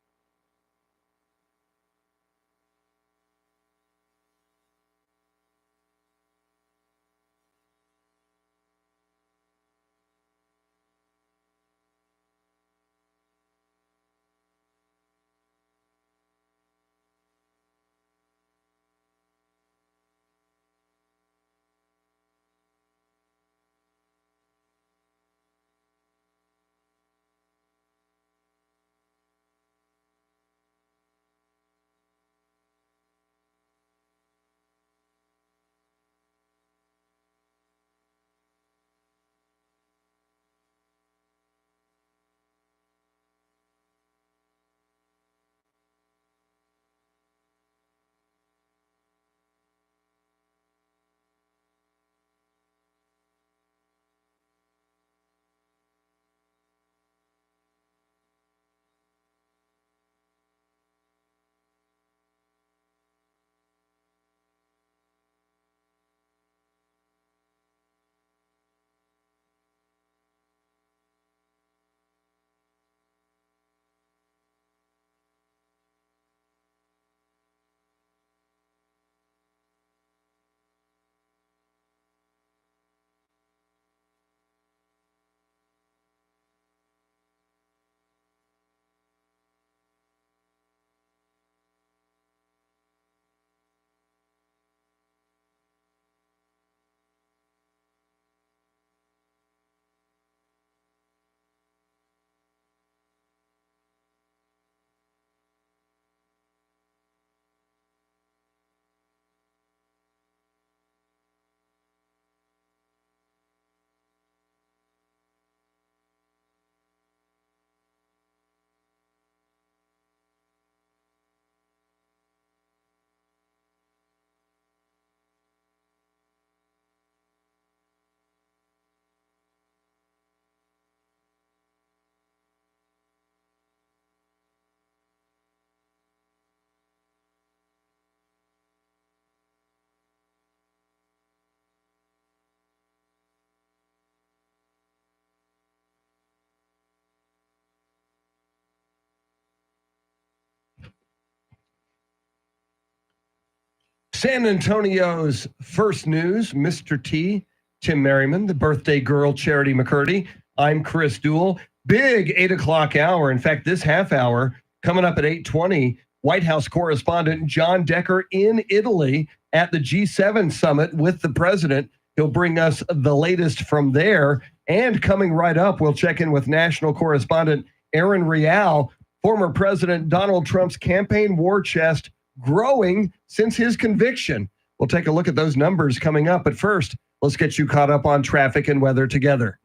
San Antonio's first news, Mr. T, Tim Merriman, the birthday girl, Charity McCurdy. I'm Chris Duell. Big 8 o'clock hour. In fact, this half hour coming up at 8:20, White House correspondent John Decker in Italy at the G7 summit with the president. He'll bring us the latest from there. And coming right up, we'll check in with national correspondent Aaron Real, former President Donald Trump's campaign war chest growing since his conviction. We'll take a look at those numbers coming up. But first, let's get you caught up on traffic and weather together.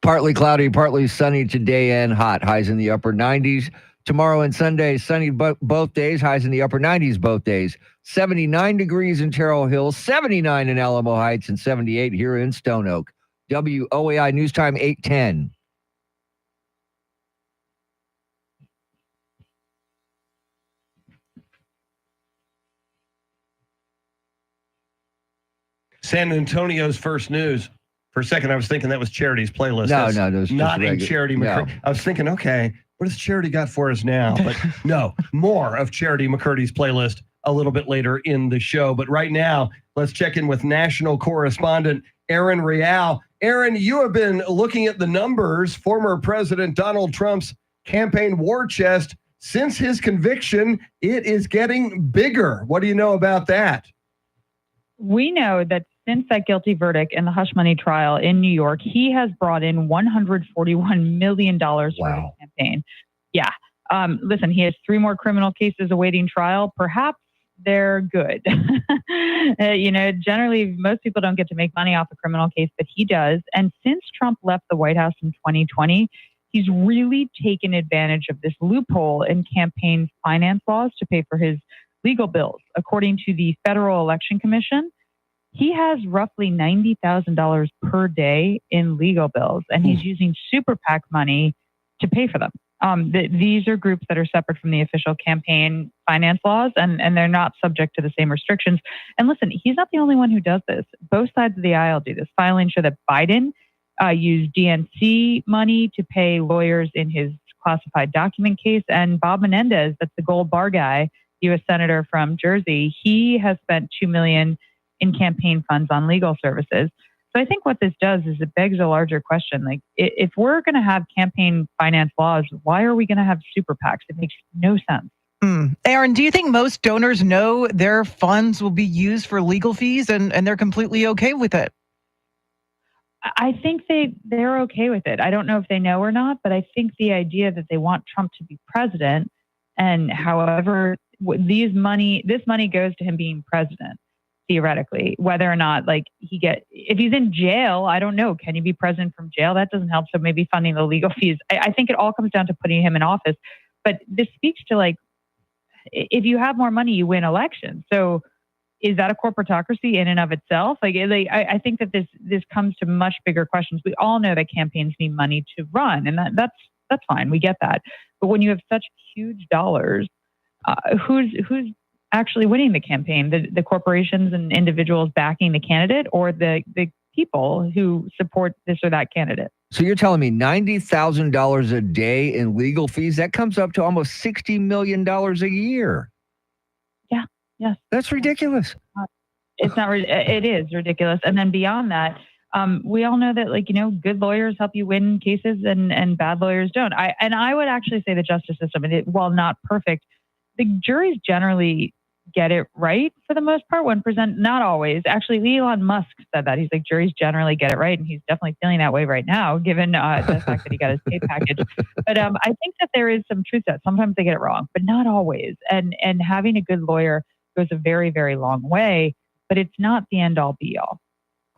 Partly cloudy, partly sunny today and hot. Highs in the upper 90s. Tomorrow and Sunday, sunny both days. Highs in the upper 90s both days. 79 degrees in Terrell Hills, 79 in Alamo Heights, and 78 here in Stone Oak. WOAI News Time 8:10. San Antonio's first news. For a second, I was thinking that was Charity's playlist. No, That's no, those not a just Charity McCurdy. no. I was thinking, okay, what has Charity got for us now? But no, more of Charity McCurdy's playlist a little bit later in the show. But right now, let's check in with national correspondent Aaron Real. Aaron, you have been looking at the numbers. Former President Donald Trump's campaign war chest, since his conviction, it is getting bigger. What do you know about that? We know that since that guilty verdict in the hush money trial in New York, he has brought in $141 million for his campaign. Yeah. Listen, he has 3 more criminal cases awaiting trial. Perhaps they're good. Generally, most people don't get to make money off a criminal case, but he does. And since Trump left the White House in 2020, he's really taken advantage of this loophole in campaign finance laws to pay for his legal bills. According to the Federal Election Commission, he has roughly $90,000 per day in legal bills, and he's using super PAC money to pay for them. These are groups that are separate from the official campaign finance laws, and they're not subject to the same restrictions. And listen, he's not the only one who does this. Both sides of the aisle do this. Filings show that Biden used DNC money to pay lawyers in his classified document case, and Bob Menendez, that's the gold bar guy, U.S. Senator from Jersey, he has spent $2 million in campaign funds on legal services. So I think what this does is it begs a larger question. Like, if we're going to have campaign finance laws, why are we going to have super PACs? It makes no sense. Aaron, do you think most donors know their funds will be used for legal fees and they're completely okay with it? I think they're okay with it. I don't know if they know or not, but I think the idea that they want Trump to be president, and however this money goes to him being president, theoretically, whether or not if he's in jail, I don't know. Can he be president from jail? That doesn't help. So maybe funding the legal fees. I think it all comes down to putting him in office. But this speaks to if you have more money, you win elections. So is that a corporatocracy in and of itself? I think that this comes to much bigger questions. We all know that campaigns need money to run, and that's fine. We get that. But when you have such huge dollars, who's actually winning the campaign? The corporations and individuals backing the candidate, or the people who support this or that candidate? So you're telling me $90,000 a day in legal fees? That comes up to almost $60 million a year. Yeah. Yes. That's ridiculous. It's not. It is ridiculous. And then beyond that, we all know that good lawyers help you win cases, and bad lawyers don't. I would actually say the justice system, while not perfect, the juries generally get it right for the most part when present. Not always. Actually, Elon Musk said that. He's like, juries generally get it right, and he's definitely feeling that way right now, given the fact that he got his pay package. But I think that there is some truth to that. Sometimes they get it wrong, but not always. And having a good lawyer goes a very, very long way, but it's not the end all be all.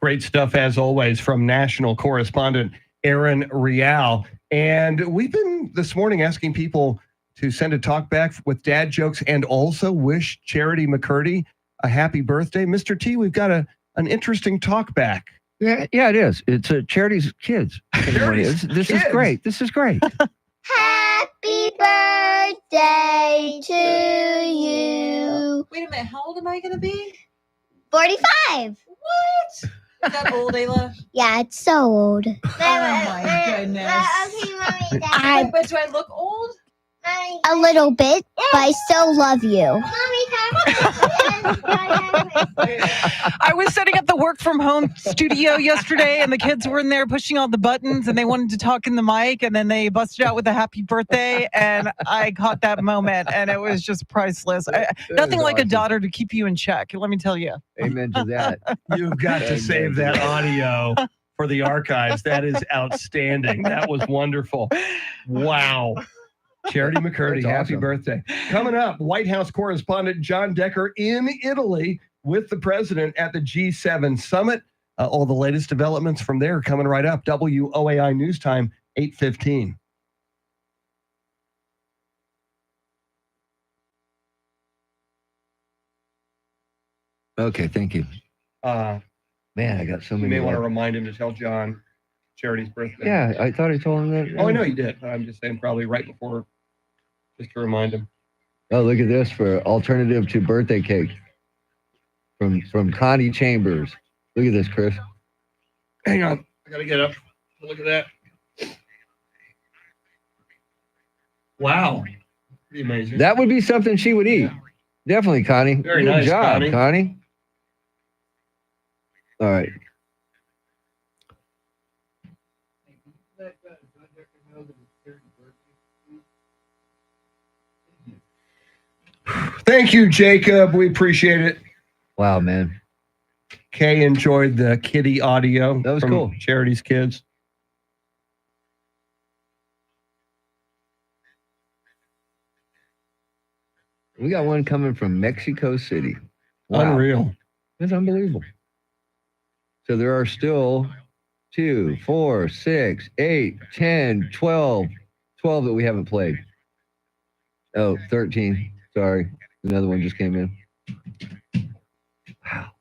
Great stuff, as always, from national correspondent Aaron Real. And we've been this morning asking people to send a talk back with dad jokes and also wish Charity McCurdy a happy birthday. Mr. T, we've got an interesting talk back. Yeah, it is. It's Charity's kids. This is great. This is great. Happy birthday to you. Wait a minute, how old am I going to be? 45. What? Is that old, Ayla? Yeah, it's so old. Oh my goodness. But do I look old? A little bit, but I still love you. I was setting up the work from home studio yesterday, and the kids were in there pushing all the buttons, and they wanted to talk in the mic, and then they busted out with a happy birthday, and I caught that moment, and it was just priceless. Nothing like a daughter to keep you in check, let me tell you. Amen to that. You've got to save that audio for the archives. That is outstanding. That was wonderful. Wow. Charity McCurdy, happy birthday. Coming up, White House correspondent John Decker in Italy with the president at the G7 summit. All the latest developments from there coming right up. WOAI News Time, 8:15. Okay, thank you. Man, I got so You many. may want to remind him to tell John Charity's birthday. Yeah, I thought I told him that. Oh, I know you did. I'm just saying probably right before, just to remind him. Oh, look at this for alternative to birthday cake from Connie Chambers. Look at this, Chris. Hang on. I got to get up. Look at that. Wow. Pretty amazing. That would be something she would eat. Definitely, Connie. Very Good nice, job, Connie. Connie. All right. Thank you, Jacob. We appreciate it. Wow, man. Kay enjoyed the kitty audio. That was from cool. Charity's kids. We got one coming from Mexico City. Unreal. That's unbelievable. So there are still 2, 4, 6, 8, 10, 12 that we haven't played. Oh, 13. Sorry. Another one just came in. Wow.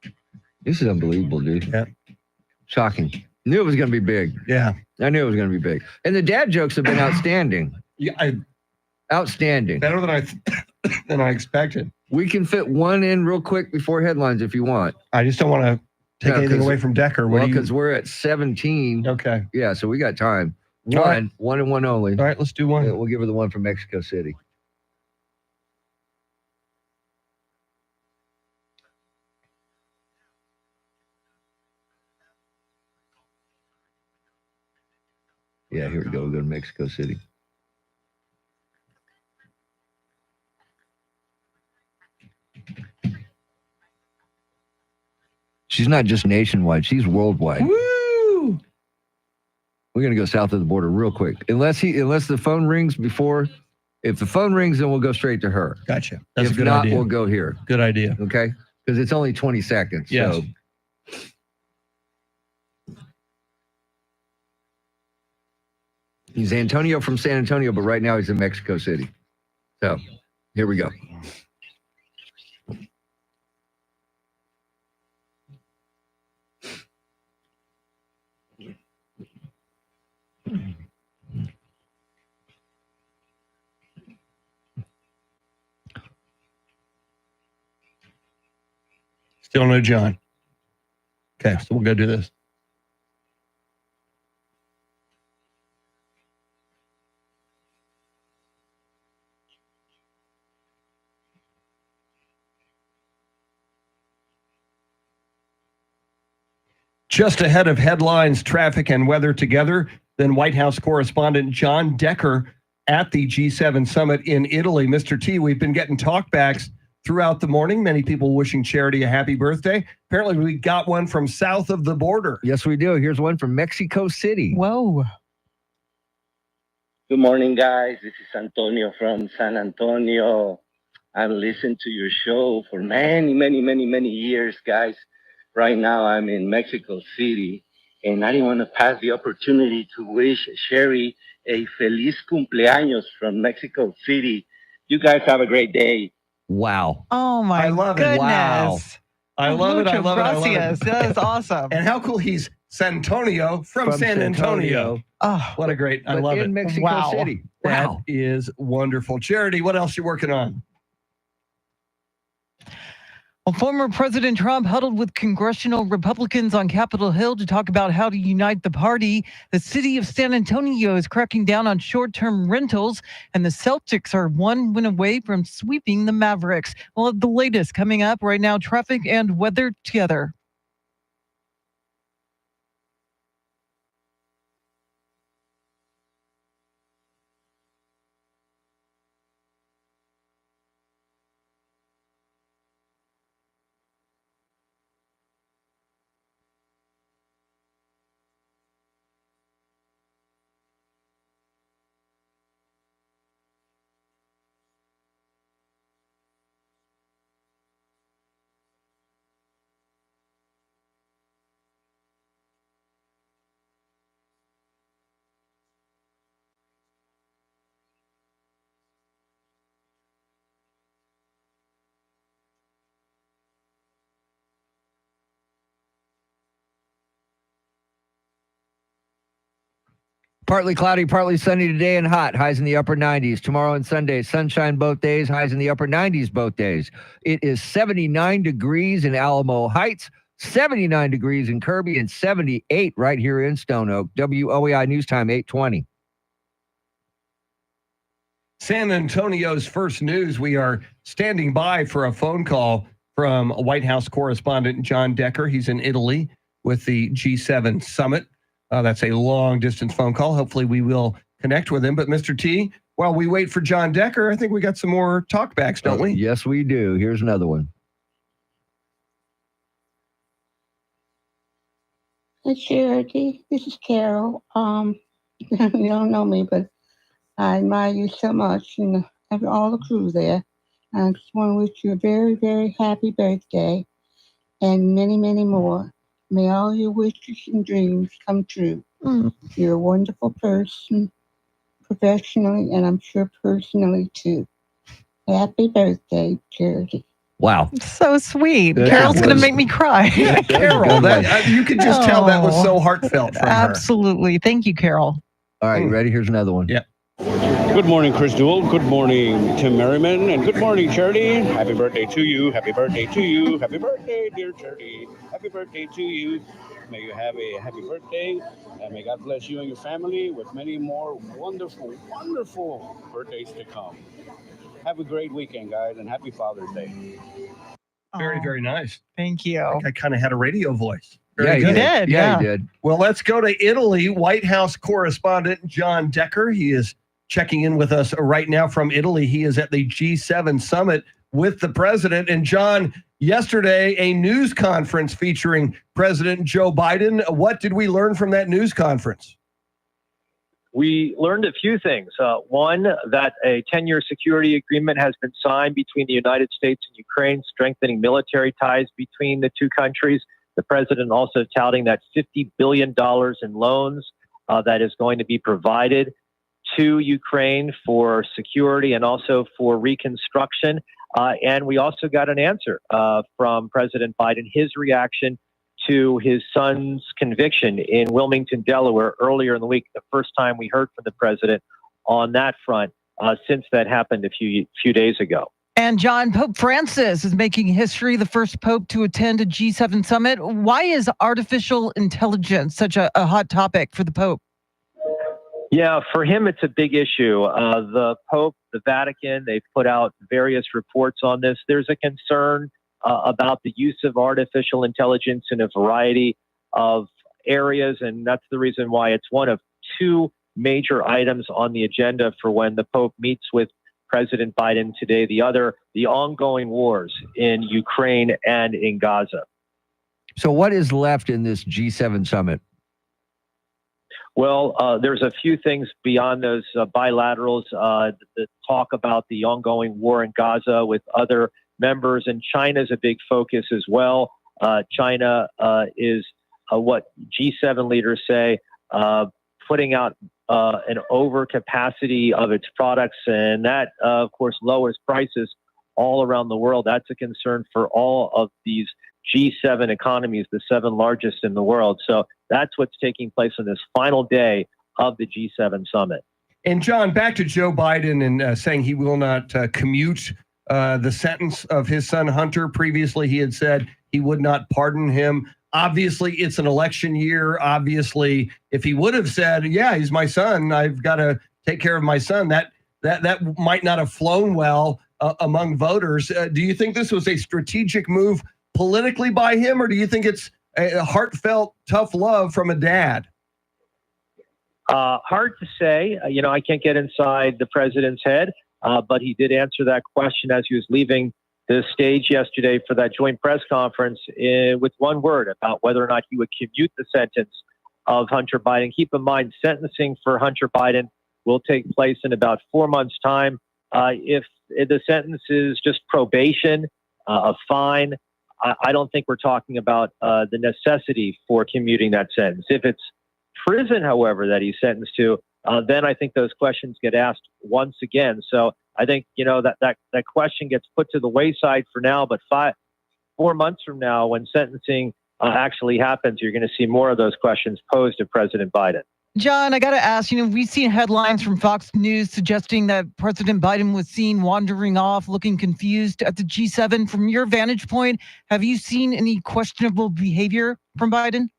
This is unbelievable, dude. Yeah. Shocking. Knew it was going to be big. Yeah. I knew it was going to be big. And the dad jokes have been outstanding. Yeah, Outstanding. better than I expected. We can fit one in real quick before headlines if you want. I just don't want to take No, anything 'cause- away from Decker. Well, because we're at 17. Okay. Yeah, so we got time. All right. One and one only. All right, let's do one. Yeah, we'll give her the one from Mexico City. Yeah, here we go. We'll go to Mexico City. She's not just nationwide, she's worldwide. Woo! We're gonna go south of the border real quick. Unless the phone rings before. If the phone rings, then we'll go straight to her. Gotcha. That's If a good not, idea. we'll go here. Good idea. Okay? Because it's only 20 seconds. Yes. So he's Antonio from San Antonio, but right now he's in Mexico City. So here we go. Still no John. Okay, so we'll go do this. Just ahead of headlines, traffic, and weather together, then White House correspondent John Decker at the G7 summit in Italy. Mr. T, we've been getting talkbacks throughout the morning. Many people wishing Charity a happy birthday. Apparently, we got one from south of the border. Yes, we do. Here's one from Mexico City. Whoa. Good morning, guys. This is Antonio from San Antonio. I've listened to your show for many years, guys. Right now, I'm in Mexico City, and I didn't want to pass the opportunity to wish Sherry a feliz cumpleaños from Mexico City. You guys have a great day. Wow. Oh my I love it. goodness. Wow. I love it. I love it. I love Gracias. it. That is awesome. And how cool he's Santonio from San Antonio. Oh, What a great, I But love in it. Mexico Wow. City. That Wow. is wonderful. Charity, what else you working on? Well, former President Trump huddled with congressional Republicans on Capitol Hill to talk about how to unite the party. The city of San Antonio is cracking down on short-term rentals, and the Celtics are one win away from sweeping the Mavericks. Well, the latest coming up right now, traffic and weather together. Partly cloudy, partly sunny today and hot. Highs in the upper 90s. Tomorrow and Sunday, sunshine both days. Highs in the upper 90s both days. It is 79 degrees in Alamo Heights, 79 degrees in Kirby, and 78 right here in Stone Oak. WOAI News Time 820. San Antonio's First News. We are standing by for a phone call from White House correspondent John Decker. He's in Italy with the G7 summit. That's a long distance phone call. Hopefully we will connect with him. But Mr. T, while we wait for John Decker, I think we got some more talkbacks, don't we? Yes, we do. Here's another one. Hey, Charity, this is Carol. You don't know me, but I admire you so much and all the crew there. I just want to wish you a very, very happy birthday and many, many more. May all your wishes and dreams come true. You're a wonderful person, professionally, and I'm sure personally too. Happy birthday, Charity. Wow. So sweet. Carol's going to make me cry. Yeah, Carol, you could just tell that was so heartfelt from her. Absolutely. Thank you, Carol. All right, you ready? Here's another one. Yeah. Good morning, Chris Duell. Good morning, Tim Merriman. And good morning, Charity. Happy birthday to you. Happy birthday to you. Happy birthday, dear Charity. Happy birthday to you. May you have a happy birthday. And may God bless you and your family with many more wonderful, wonderful birthdays to come. Have a great weekend, guys, and happy Father's Day. Very, very nice. Thank you. I kind of had a radio voice. Yeah, Very you good. did. Yeah, you did. Well, let's go to Italy. White House correspondent John Decker. He is checking in with us right now from Italy. He is at the G7 summit with the president. And John, yesterday, a news conference featuring President Joe Biden. What did we learn from that news conference? We learned a few things. One, that a 10-year security agreement has been signed between the United States and Ukraine, strengthening military ties between the two countries. The president also touting that $50 billion in loans that is going to be provided to Ukraine for security and also for reconstruction. And we also got an answer from President Biden, his reaction to his son's conviction in Wilmington, Delaware, earlier in the week, the first time we heard from the president on that front since that happened a few days ago. And John, Pope Francis is making history, the first pope to attend a G7 summit. Why is artificial intelligence such a hot topic for the Pope? Yeah, for him, it's a big issue. The Pope, the Vatican, they've put out various reports on this. There's a concern about the use of artificial intelligence in a variety of areas, and that's the reason why it's one of two major items on the agenda for when the Pope meets with President Biden today. The other, the ongoing wars in Ukraine and in Gaza. So what is left in this G7 summit? Well, there's a few things beyond those bilaterals that talk about the ongoing war in Gaza with other members, and China's a big focus as well. China is what G7 leaders say, putting out an overcapacity of its products, and that, of course, lowers prices all around the world. That's a concern for all of these G7 economies, the 7 largest in the world. So that's what's taking place on this final day of the G7 summit. And John, back to Joe Biden and saying he will not commute the sentence of his son Hunter. Previously, he had said he would not pardon him. Obviously, it's an election year. Obviously, if he would have said, yeah, he's my son, I've got to take care of my son, that might not have flown well among voters. Do you think this was a strategic move politically by him, or do you think it's a heartfelt, tough love from a dad? Hard to say. I can't get inside the president's head, but he did answer that question as he was leaving the stage yesterday for that joint press conference with one word about whether or not he would commute the sentence of Hunter Biden. Keep in mind, sentencing for Hunter Biden will take place in about 4 months' time. If the sentence is just probation, a fine, I don't think we're talking about the necessity for commuting that sentence. If it's prison, however, that he's sentenced to, then I think those questions get asked once again. So I think, that question gets put to the wayside for now, but 4 months from now, when sentencing actually happens, you're going to see more of those questions posed to President Biden. John, I got to ask, we've seen headlines from Fox News suggesting that President Biden was seen wandering off, looking confused at the G7. From your vantage point, have you seen any questionable behavior from Biden?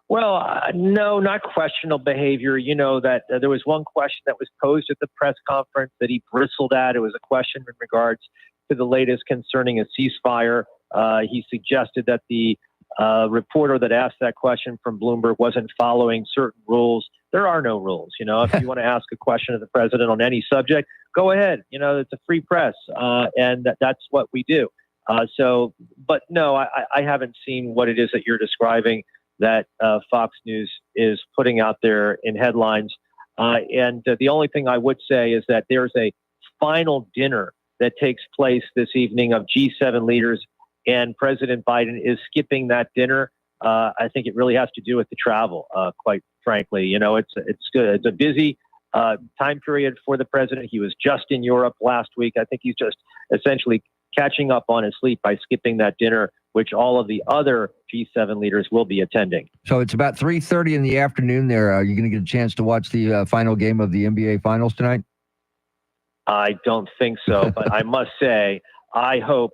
Well, no, not questionable behavior. You know that there was one question that was posed at the press conference that he bristled at. It was a question in regards to the latest concerning a ceasefire. He suggested that the reporter that asked that question from Bloomberg wasn't following certain rules. There are no rules. You know, if you want to ask a question of the president on any subject, go ahead. You know, it's a free press, and that's what we do. But no, I haven't seen what it is that you're describing that Fox News is putting out there in headlines. And the only thing I would say is that there's a final dinner that takes place this evening of G7 leaders, and President Biden is skipping that dinner. I think it really has to do with the travel, quite frankly. You know, it's good. It's a busy time period for the president. He was just in Europe last week. I think he's just essentially catching up on his sleep by skipping that dinner, which all of the other G7 leaders will be attending. So it's about 3:30 in the afternoon there. Are you going to get a chance to watch the final game of the NBA Finals tonight? I don't think so, but I must say, I hope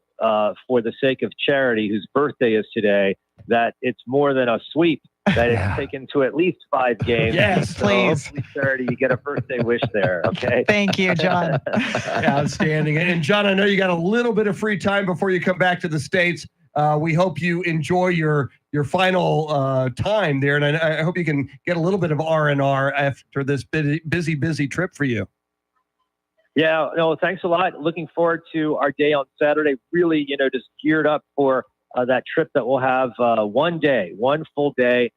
for the sake of Charity, whose birthday is today, that it's more than a sweep, that it's taken to at least 5 games. Yes, so please. Hopefully, Charity, you get a birthday wish there, okay? Thank you, John. Outstanding. And John, I know you got a little bit of free time before you come back to the States. We hope you enjoy your final time there, and I hope you can get a little bit of R&R after this busy trip for you. Yeah, no, thanks a lot. Looking forward to our day on Saturday. Really, you know, just geared up for that trip that we'll have one full day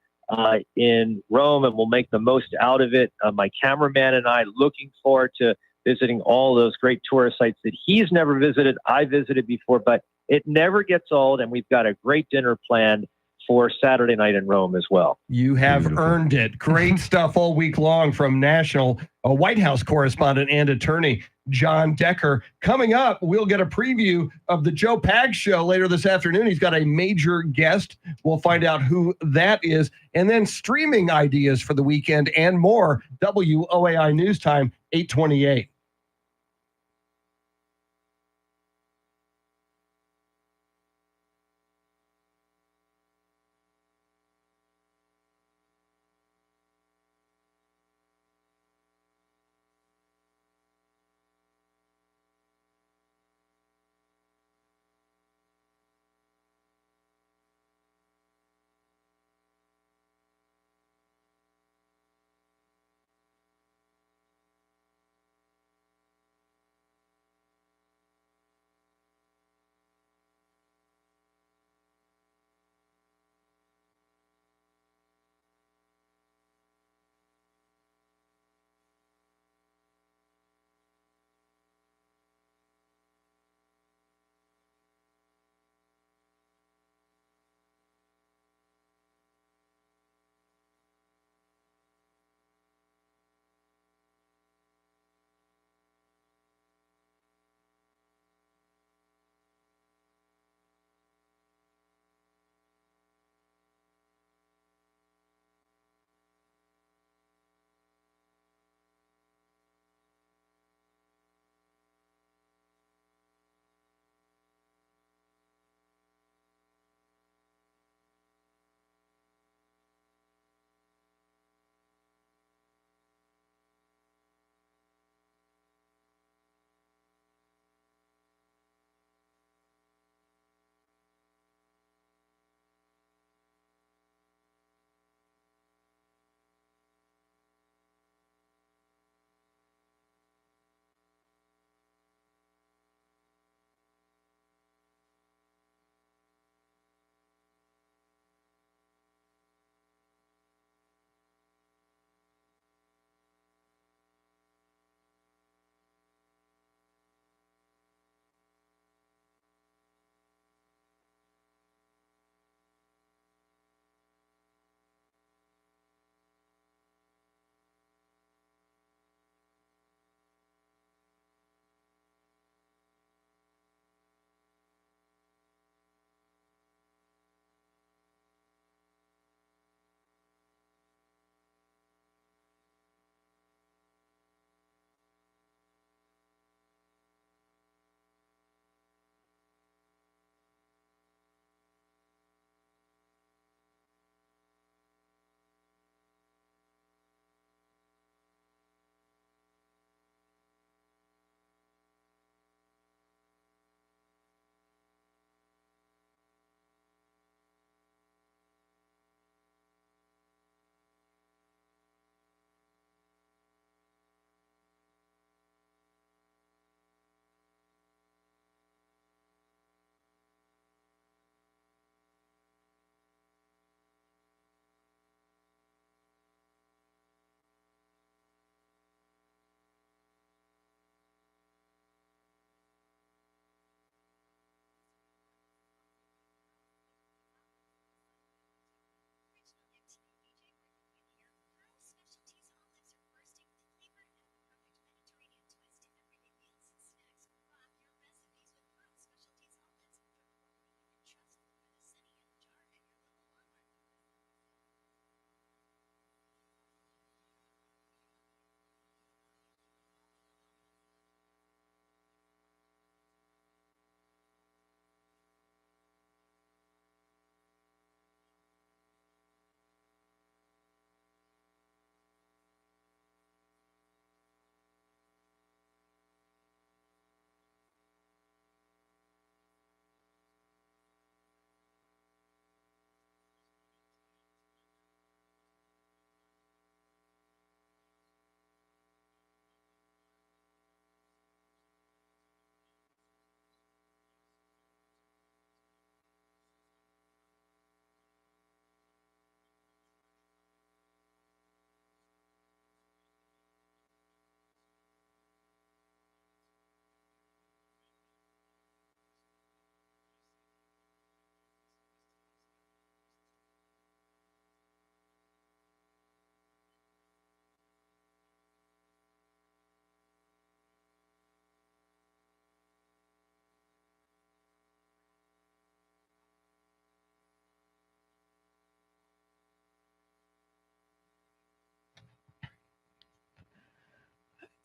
in Rome, and we'll make the most out of it. My cameraman and I looking forward to visiting all those great tourist sites that he's never visited. I visited before, but it never gets old, and we've got a great dinner planned for Saturday night in Rome as well. You have earned it. Great stuff all week long from national White House correspondent and attorney John Decker. Coming up, we'll get a preview of the Joe Pags show later this afternoon. He's got a major guest. We'll find out who that is. And then streaming ideas for the weekend and more. WOAI News Time, 8:28.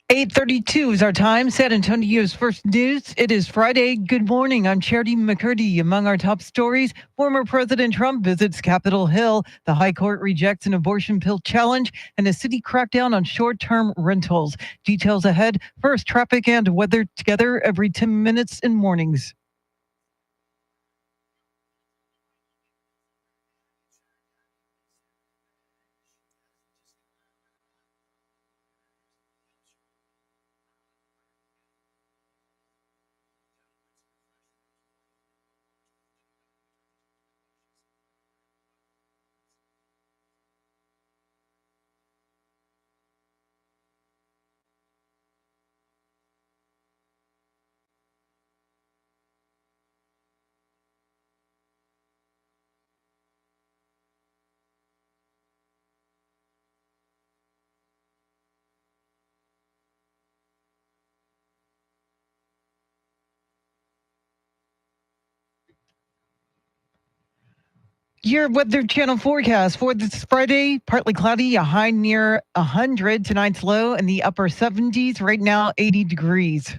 8:32 is our time. San Antonio's first news. It is Friday. Good morning. I'm Charity McCurdy. Among our top stories, former President Trump visits Capitol Hill. The High Court rejects an abortion pill challenge, and a city crackdown on short-term rentals. Details ahead. First, traffic and weather together every 10 minutes in mornings. Your Weather Channel forecast for this Friday: partly cloudy, a high near 100. Tonight's low in the upper 70s. Right now, 80 degrees.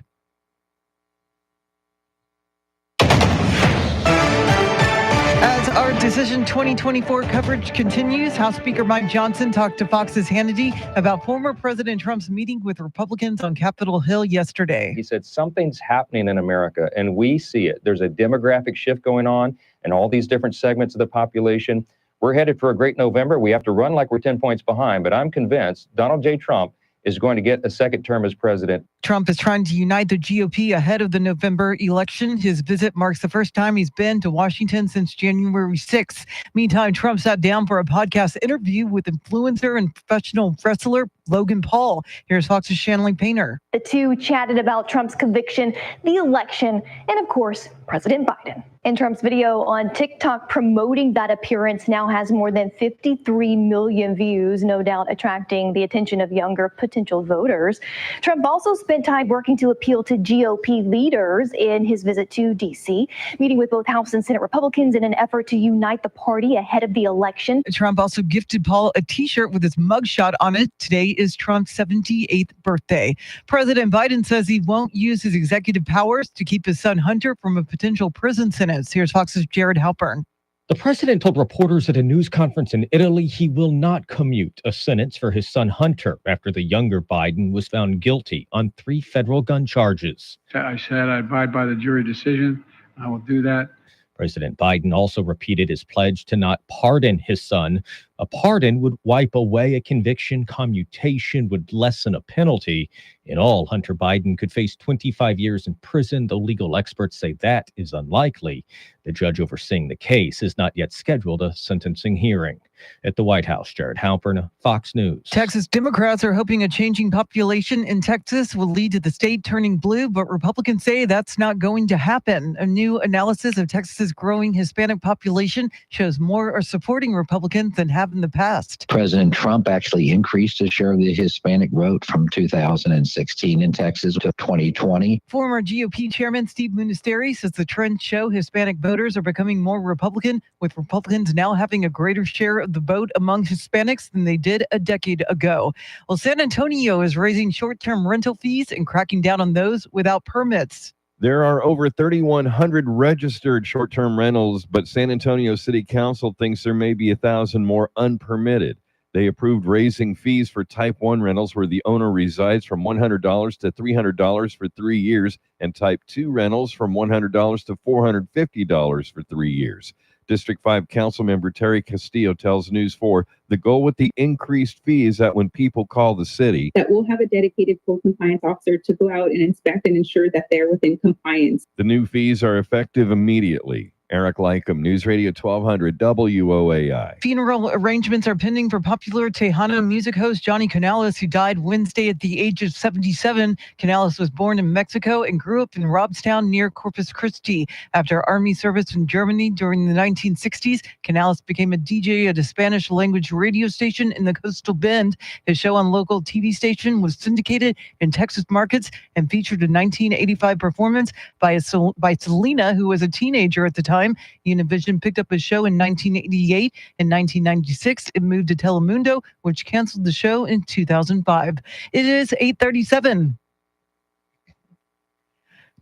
As our Decision 2024 coverage continues, House Speaker Mike Johnson talked to Fox's Hannity about former President Trump's meeting with Republicans on Capitol Hill yesterday. He said something's happening in America, and we see it. There's a demographic shift going on in all these different segments of the population. We're headed for a great November. We have to run like we're 10 points behind, but I'm convinced Donald J. Trump is going to get a second term as president. Trump is trying to unite the GOP ahead of the November election. His visit marks the first time he's been to Washington since January 6th. Meantime, Trump sat down for a podcast interview with influencer and professional wrestler Logan Paul. Here's Fox's Shanley Painter. The two chatted about Trump's conviction, the election, and of course, President Biden. And Trump's video on TikTok promoting that appearance now has more than 53 million views, no doubt attracting the attention of younger potential voters. Trump also spent time working to appeal to GOP leaders in his visit to D.C., meeting with both House and Senate Republicans in an effort to unite the party ahead of the election. Trump also gifted Paul a T-shirt with his mugshot on it. Today is Trump's 78th birthday. President Biden says he won't use his executive powers to keep his son Hunter from a potential prison sentence. Here's Fox's Jared Halpern. The president told reporters at a news conference in Italy he will not commute a sentence for his son Hunter after the younger Biden was found guilty on 3 federal gun charges. I said I abide by the jury decision. I will do that. President Biden also repeated his pledge to not pardon his son. A pardon would wipe away a conviction. Commutation would lessen a penalty. In all, Hunter Biden could face 25 years in prison, though legal experts say that is unlikely. The judge overseeing the case has not yet scheduled a sentencing hearing. At the White House, Jared Halpern, Fox News. Texas Democrats are hoping a changing population in Texas will lead to the state turning blue, but Republicans say that's not going to happen. A new analysis of Texas's growing Hispanic population shows more are supporting Republicans than have in the past. President Trump actually increased his share of the Hispanic vote from 2016 in Texas to 2020. Former GOP Chairman Steve Ministeri says the trends show Hispanic voters are becoming more Republican, with Republicans now having a greater share of the vote among Hispanics than they did a decade ago. Well, San Antonio is raising short-term rental fees and cracking down on those without permits. There are over 3,100 registered short-term rentals, but San Antonio City Council thinks there may be 1,000 more unpermitted. They approved raising fees for Type 1 rentals where the owner resides from $100 to $300 for 3 years, and Type 2 rentals from $100 to $450 for 3 years. District 5 Councilmember Terry Castillo tells News 4 the goal with the increased fee is that when people call the city, that we'll have a dedicated full compliance officer to go out and inspect and ensure that they're within compliance. The new fees are effective immediately. Eric Lycum, News Radio 1200 WOAI. Funeral arrangements are pending for popular Tejano music host Johnny Canales, who died Wednesday at the age of 77. Canales was born in Mexico and grew up in Robstown near Corpus Christi. After Army service in Germany during the 1960s, Canales became a DJ at a Spanish language radio station in the Coastal Bend. His show on local TV station was syndicated in Texas markets and featured a 1985 performance by Selena, who was a teenager at the time time. Univision picked up a show in 1988. In 1996, it moved to Telemundo, which canceled the show in 2005. It is 8:37.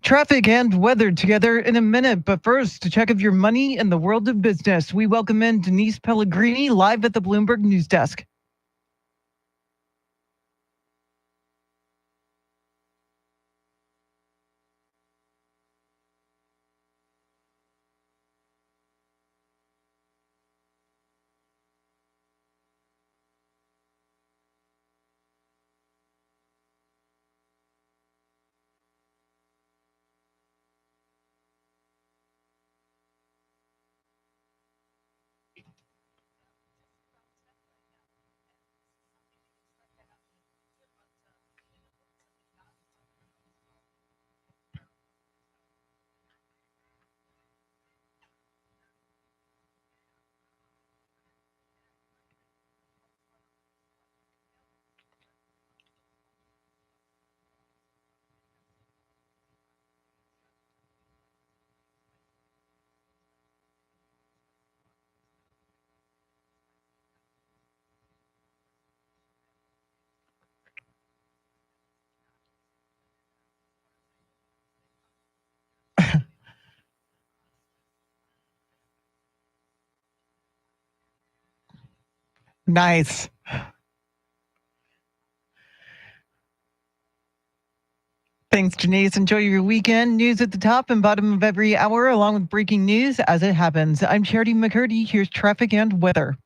Traffic and weather together in a minute, but first, to check of your money in the world of business, we welcome in Denise Pellegrini live at the Bloomberg News Desk. Nice. Thanks, Janice. Enjoy your weekend. News at the top and bottom of every hour, along with breaking news as it happens. I'm Charity McCurdy. Here's traffic and weather.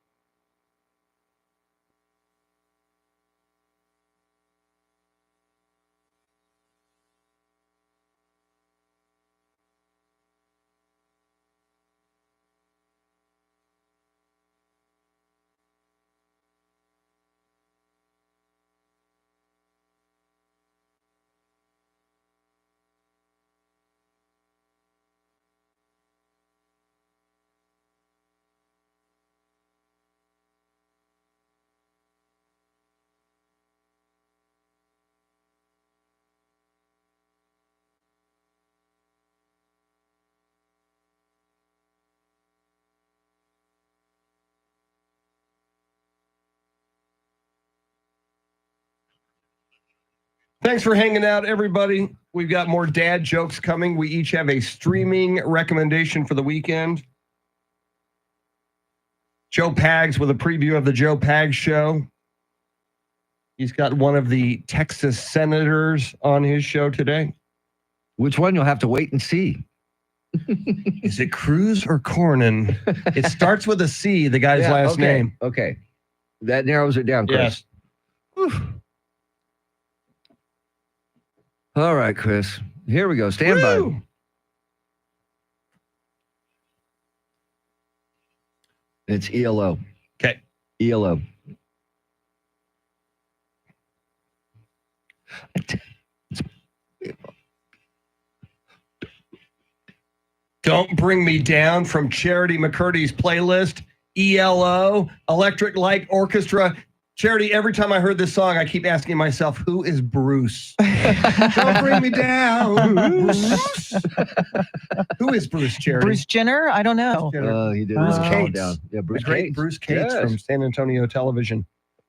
Thanks for hanging out, everybody. We've got more dad jokes coming. We each have a streaming recommendation for the weekend. Joe Pags with a preview of the Joe Pags Show. He's got one of the Texas senators on his show today. Which one? You'll have to wait and see. Is it Cruz or Cornyn? It starts with a C, the guy's last name. Okay. That narrows it down, Chris. Yes. All right, Chris. Here we go. Stand by. It's ELO. Okay. ELO. Don't Bring Me Down from Charity McCurdy's playlist. ELO, Electric Light Orchestra. Charity, every time I heard this song, I keep asking myself, who is Bruce? Don't bring me down. Bruce. Who is Bruce, Charity? Bruce Jenner? I don't know. He did. Bruce Cates. Cates. Yeah, Bruce The great Cates. Bruce Cates Yes. from San Antonio Television.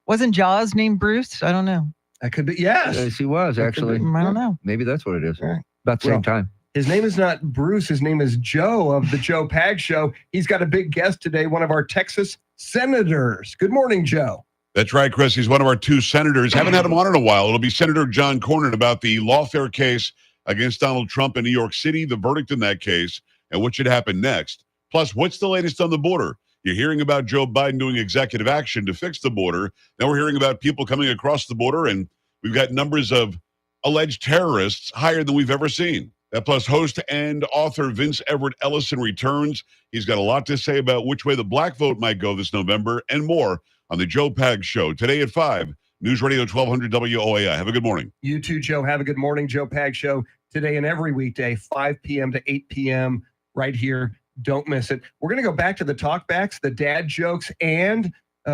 Wasn't Jaws named Bruce? I don't know. That could be, yes. Yes, he was, actually. I don't know. Maybe that's what it is. Right. About the same Well, time. His name is not Bruce. His name is Joe of the Joe Pags Show. He's got a big guest today, one of our Texas senators. Good morning, Joe. That's right, Chris. He's one of our two senators. Haven't had him on in a while. It'll be Senator John Cornyn about the lawfare case against Donald Trump in New York City, the verdict in that case, and what should happen next. Plus, what's the latest on the border? You're hearing about Joe Biden doing executive action to fix the border. Now we're hearing about people coming across the border, and we've got numbers of alleged terrorists higher than we've ever seen. That plus host and author Vince Everett Ellison returns. He's got a lot to say about which way the black vote might go this November and more on the Joe Pags Show today at 5, News Radio 1200 WOAI. Have a good morning. You too, Joe. Have a good morning. Joe Pags Show today and every weekday, 5 p.m. to 8 p.m. right here. Don't miss it. We're going to go back to the talkbacks, the dad jokes, and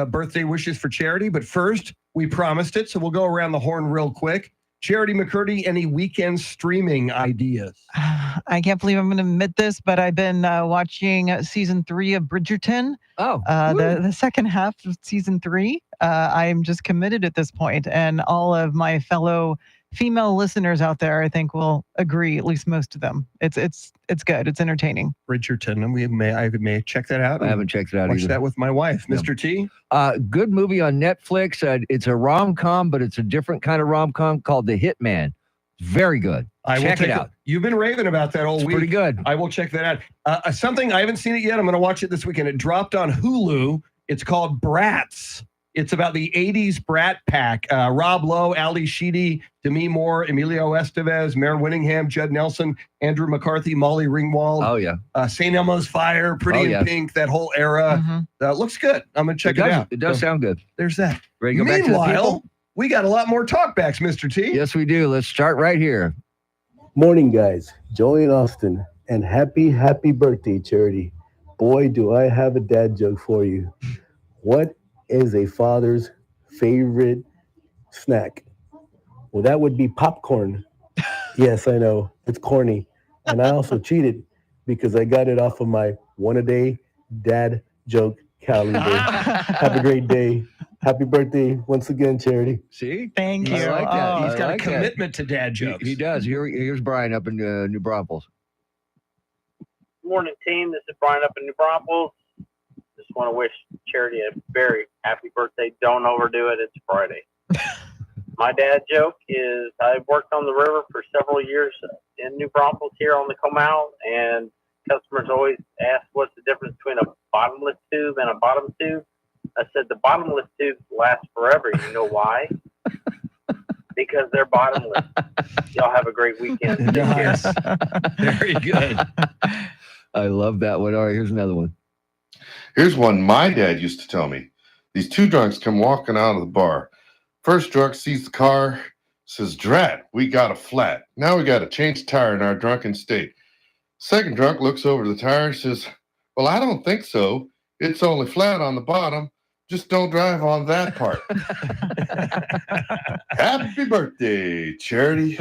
birthday wishes for Charity. But first, we promised it, so we'll go around the horn real quick. Charity McCurdy, any weekend streaming ideas? I can't believe I'm going to admit this, but I've been watching season 3 of Bridgerton. Oh, the second half of season 3. I'm just committed at this point, and all of my fellow female listeners out there, I think, will agree. At least most of them. It's good. It's entertaining. Bridgerton, and I may check that out. I haven't checked it out Watch either. that with my wife, No. Mr. T. Good movie on Netflix. It's a rom-com, but it's a different kind of rom-com called The Hitman. Very good. Check it out. You've been raving about that all It's week. pretty good. I will check that out. Something I haven't seen it yet. I'm going to watch it this weekend. It dropped on Hulu. It's called Brats. It's about the 80s Brat Pack. Rob Lowe, Ali Sheedy, Demi Moore, Emilio Estevez, Mare Winningham, Judd Nelson, Andrew McCarthy, Molly Ringwald. Oh, yeah. St. Elmo's Fire, Pretty in Pink, that whole era. Looks good. I'm going to check it out. It does sound good. There's that. Ready to go back to the Meanwhile, people? we got a lot more talkbacks, Mr. T. Yes, we do. Let's start right here. Morning, guys. Joey and Austin. And happy birthday, Charity. Boy, do I have a dad joke for you. What is a father's favorite snack? Well, that would be popcorn. Yes, I know. It's corny. And I also cheated because I got it off of my one-a-day dad joke calendar. Have a great day. Happy birthday once again, Charity. See? Thank you. I like that. He's I got like a that. commitment to dad jokes. He does. Here's Brian up in New Braunfels. Morning, team. This is Brian up in New Braunfels. Just want to wish Charity a very happy birthday. Don't overdo it. It's Friday. My dad joke is I've worked on the river for several years in New Braunfels here on the Comal, and customers always ask what's the difference between a bottomless tube and a bottom tube. I said the bottomless tubes last forever. You know why? Because they're bottomless. Y'all have a great weekend. Take care. Very good. I love that one. All right, here's another one. Here's one my dad used to tell me. These two drunks come walking out of the bar. First drunk sees the car, says, "Drat, we got a flat. Now we got to change the tire in our drunken state." Second drunk looks over the tire and says, "Well, I don't think so. It's only flat on the bottom. Just don't drive on that part." Happy birthday, Charity.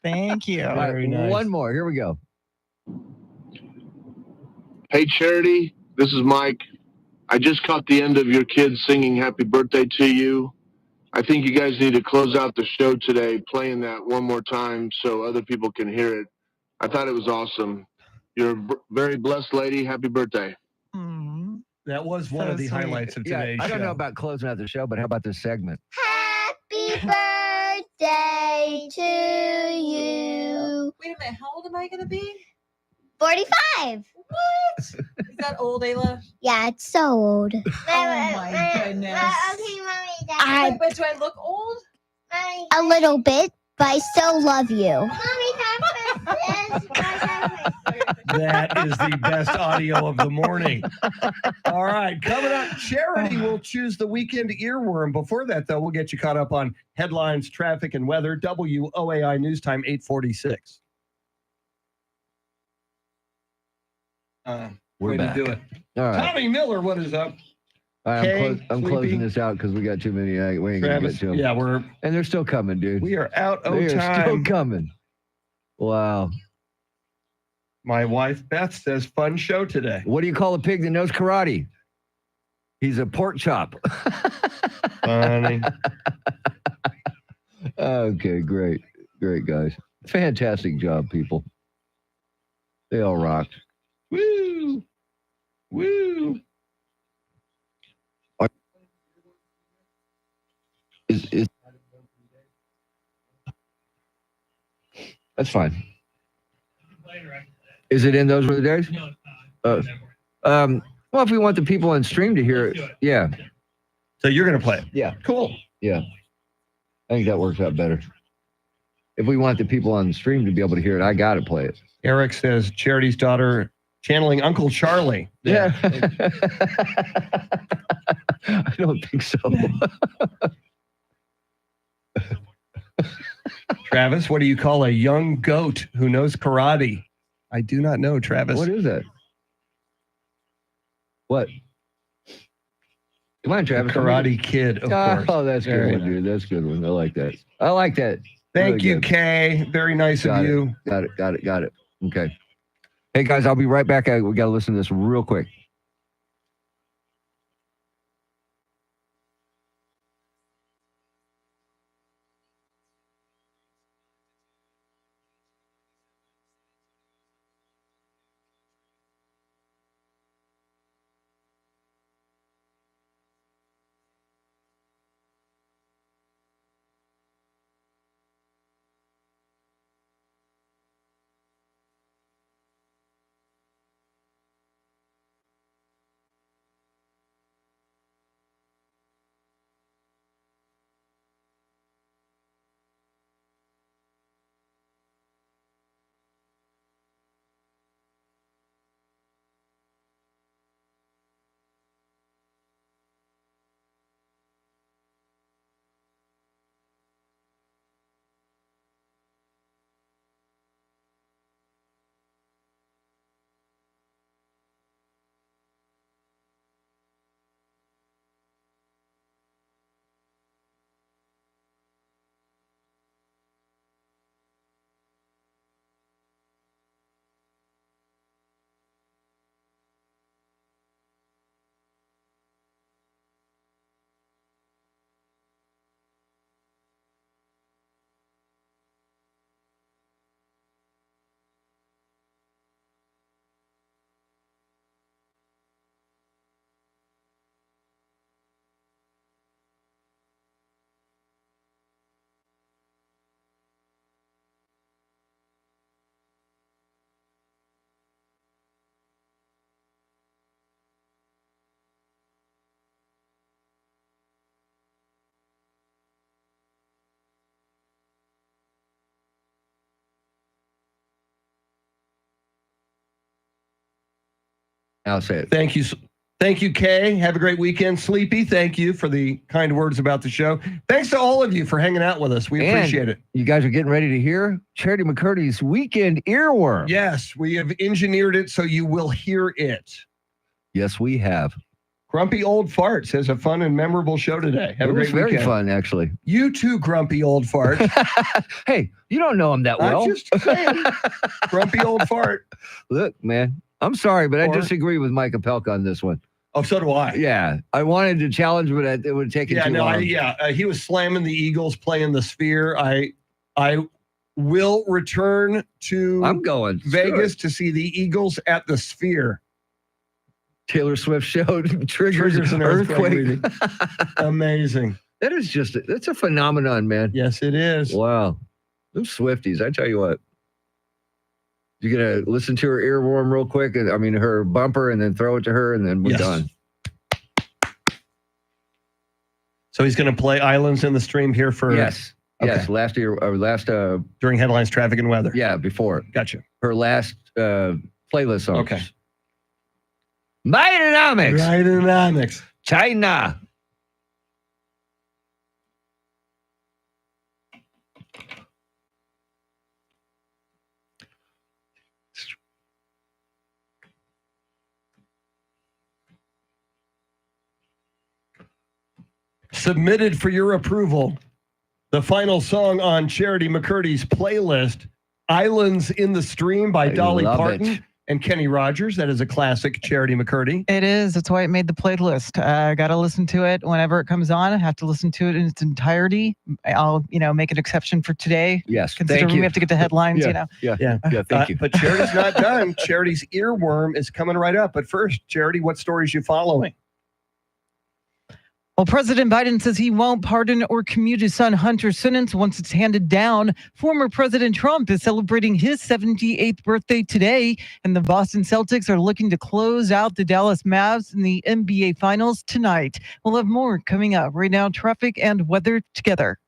Thank you. All right, one more. Here we go. Hey, Charity, this is Mike. I just caught the end of your kids singing happy birthday to you. I think you guys need to close out the show today playing that one more time so other people can hear it. I thought it was awesome. You're a very blessed lady. Happy birthday. That was one of the highlights of today's show. I don't know about closing out the show, but how about this segment? Happy birthday to you. Wait a minute, how old am I going to be? 45. What? Is that old, Ayla? Yeah, it's so old. Oh my goodness. But do I look old? A little bit, but I still love you. That is the best audio of the morning. All right, coming up, Charity will choose the weekend earworm. Before that, though, we'll get you caught up on headlines, traffic, and weather. WOAI News Time, 8:46. We're way back. to do it. All right. Tommy Miller, what is up? All right, Kay, I'm Sleepy. closing this out because we got too many. We ain't gonna Travis, get to them. yeah, we're and they're still coming, dude. We are out of They are still time. coming. Wow. My wife Beth says fun show today. What do you call a pig that knows karate? He's a pork chop. Funny. Okay, great, guys. Fantastic job, people. They all rocked. Woo! Woo! That's fine. Is it in those were the days? Well, if we want the people on stream to hear it, yeah. So you're gonna play it? Yeah. Cool. Yeah. I think that works out better. If we want the people on the stream to be able to hear it, I gotta play it. Eric says Charity's daughter channeling Uncle Charlie. Yeah. I don't think so. Travis, what do you call a young goat who knows karate? I do not know, Travis. What is that? What? Come on, Travis. Karate Kid, of course. Oh, that's a good one, dude. That's a good one. I like that. I like that. Thank Really you, good. Kay. Very nice Got of it. you. Got it. Okay. Hey, guys, I'll be right back. We got to listen to this real quick. I'll say it. Thank you. Thank you, Kay. Have a great weekend. Sleepy, thank you for the kind words about the show. Thanks to all of you for hanging out with us. We appreciate it. You guys are getting ready to hear Charity McCurdy's Weekend Earworm. Yes, we have engineered it so you will hear it. Yes, we have. Grumpy Old Farts has a fun and memorable show today. Have a great very weekend. fun, actually. You too, Grumpy Old Fart. Hey, you don't know him that well. I'm just saying. Grumpy Old Fart. Look, man, I'm sorry, but I disagree with Mike Opelka on this one. Oh, so do I. Yeah, I wanted to challenge, but it would take too long. He was slamming the Eagles, playing the Sphere. I will return to I'm going Vegas to see the Eagles at the Sphere. Taylor Swift show triggers an earthquake. Amazing. That is that's a phenomenon, man. Yes, it is. Wow. Those Swifties, I tell you what. You're going to listen to her earworm real quick, her bumper, and then throw it to her, and then we're done. So he's going to play Islands in the Stream here for... Yes. Okay. Yes, last during Headlines, Traffic, and Weather. Yeah, before. Gotcha. Her last playlist song. Okay. Bidenomics. China. Submitted for your approval, the final song on Charity McCurdy's playlist, Islands in the Stream by Dolly Parton and Kenny Rogers. That is a classic, Charity McCurdy. It is. That's why it made the playlist. I got to listen to it whenever it comes on. I have to listen to it in its entirety. I'll, make an exception for today. Yes, considering thank you. we have to get to headlines. Yeah, thank you. But Charity's not done. Charity's earworm is coming right up. But first, Charity, what stories you following? Well, President Biden says he won't pardon or commute his son Hunter's sentence once it's handed down. Former President Trump is celebrating his 78th birthday today, and the Boston Celtics are looking to close out the Dallas Mavs in the NBA Finals tonight. We'll have more coming up. Right now, traffic and weather together.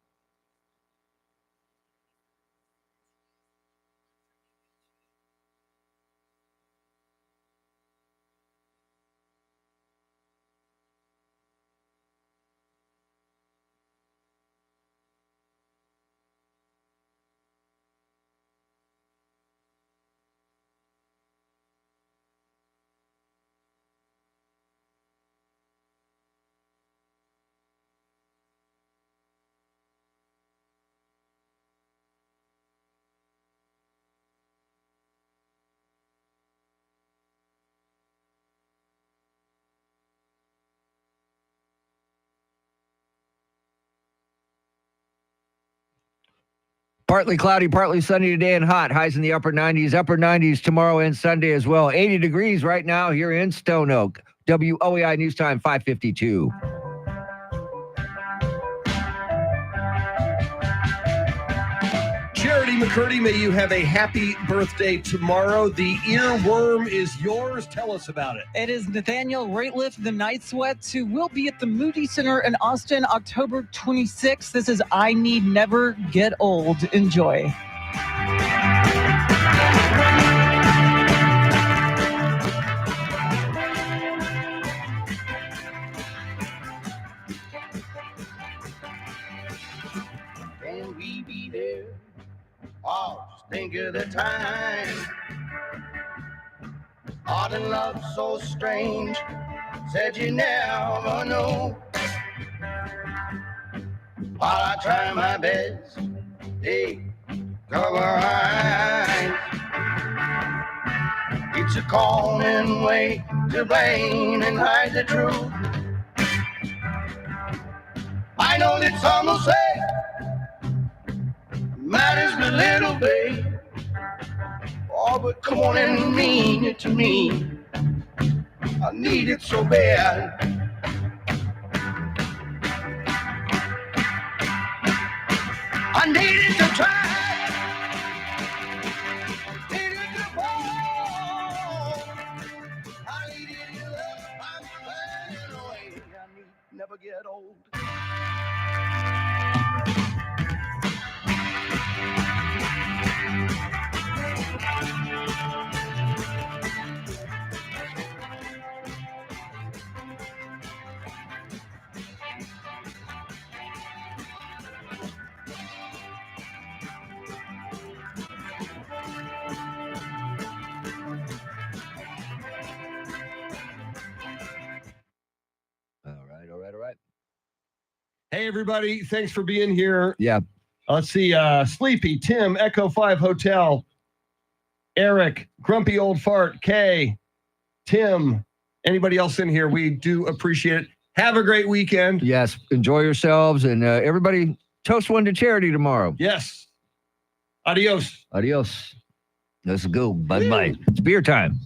Partly cloudy, partly sunny today and hot. Highs in the upper 90s tomorrow and Sunday as well. 80 degrees right now here in Stone Oak. WOAI News Time 5:52. Charity McCurdy, may you have a happy birthday tomorrow. The earworm is yours. Tell us about it. It is Nathaniel Rateliff, the Night Sweats, who will be at the Moody Center in Austin October 26th. This is I Need Never Get Old. Enjoy. Can we be there? Oh, just think of the time. Art and love so strange. Said you never know. While I try my best, hey, cover eyes. It's a calling way to blame and hide the truth. I know that some will say matters but little, babe. Oh, but come on and mean it to me. I need it so bad. I need it to try. Need it to fall. I need it to love. I'm flying away. I need never get old. All right. Hey, everybody. Thanks for being here. Yeah. Let's see. Sleepy, Tim, Echo 5 Hotel, Eric, Grumpy Old Fart, Kay, Tim, anybody else in here. We do appreciate it. Have a great weekend. Yes. Enjoy yourselves. And everybody, toast one to charity tomorrow. Yes. Adios. Adios. Let's go. Bye-bye. It's beer time.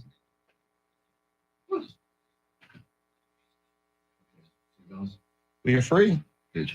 We are free. Good.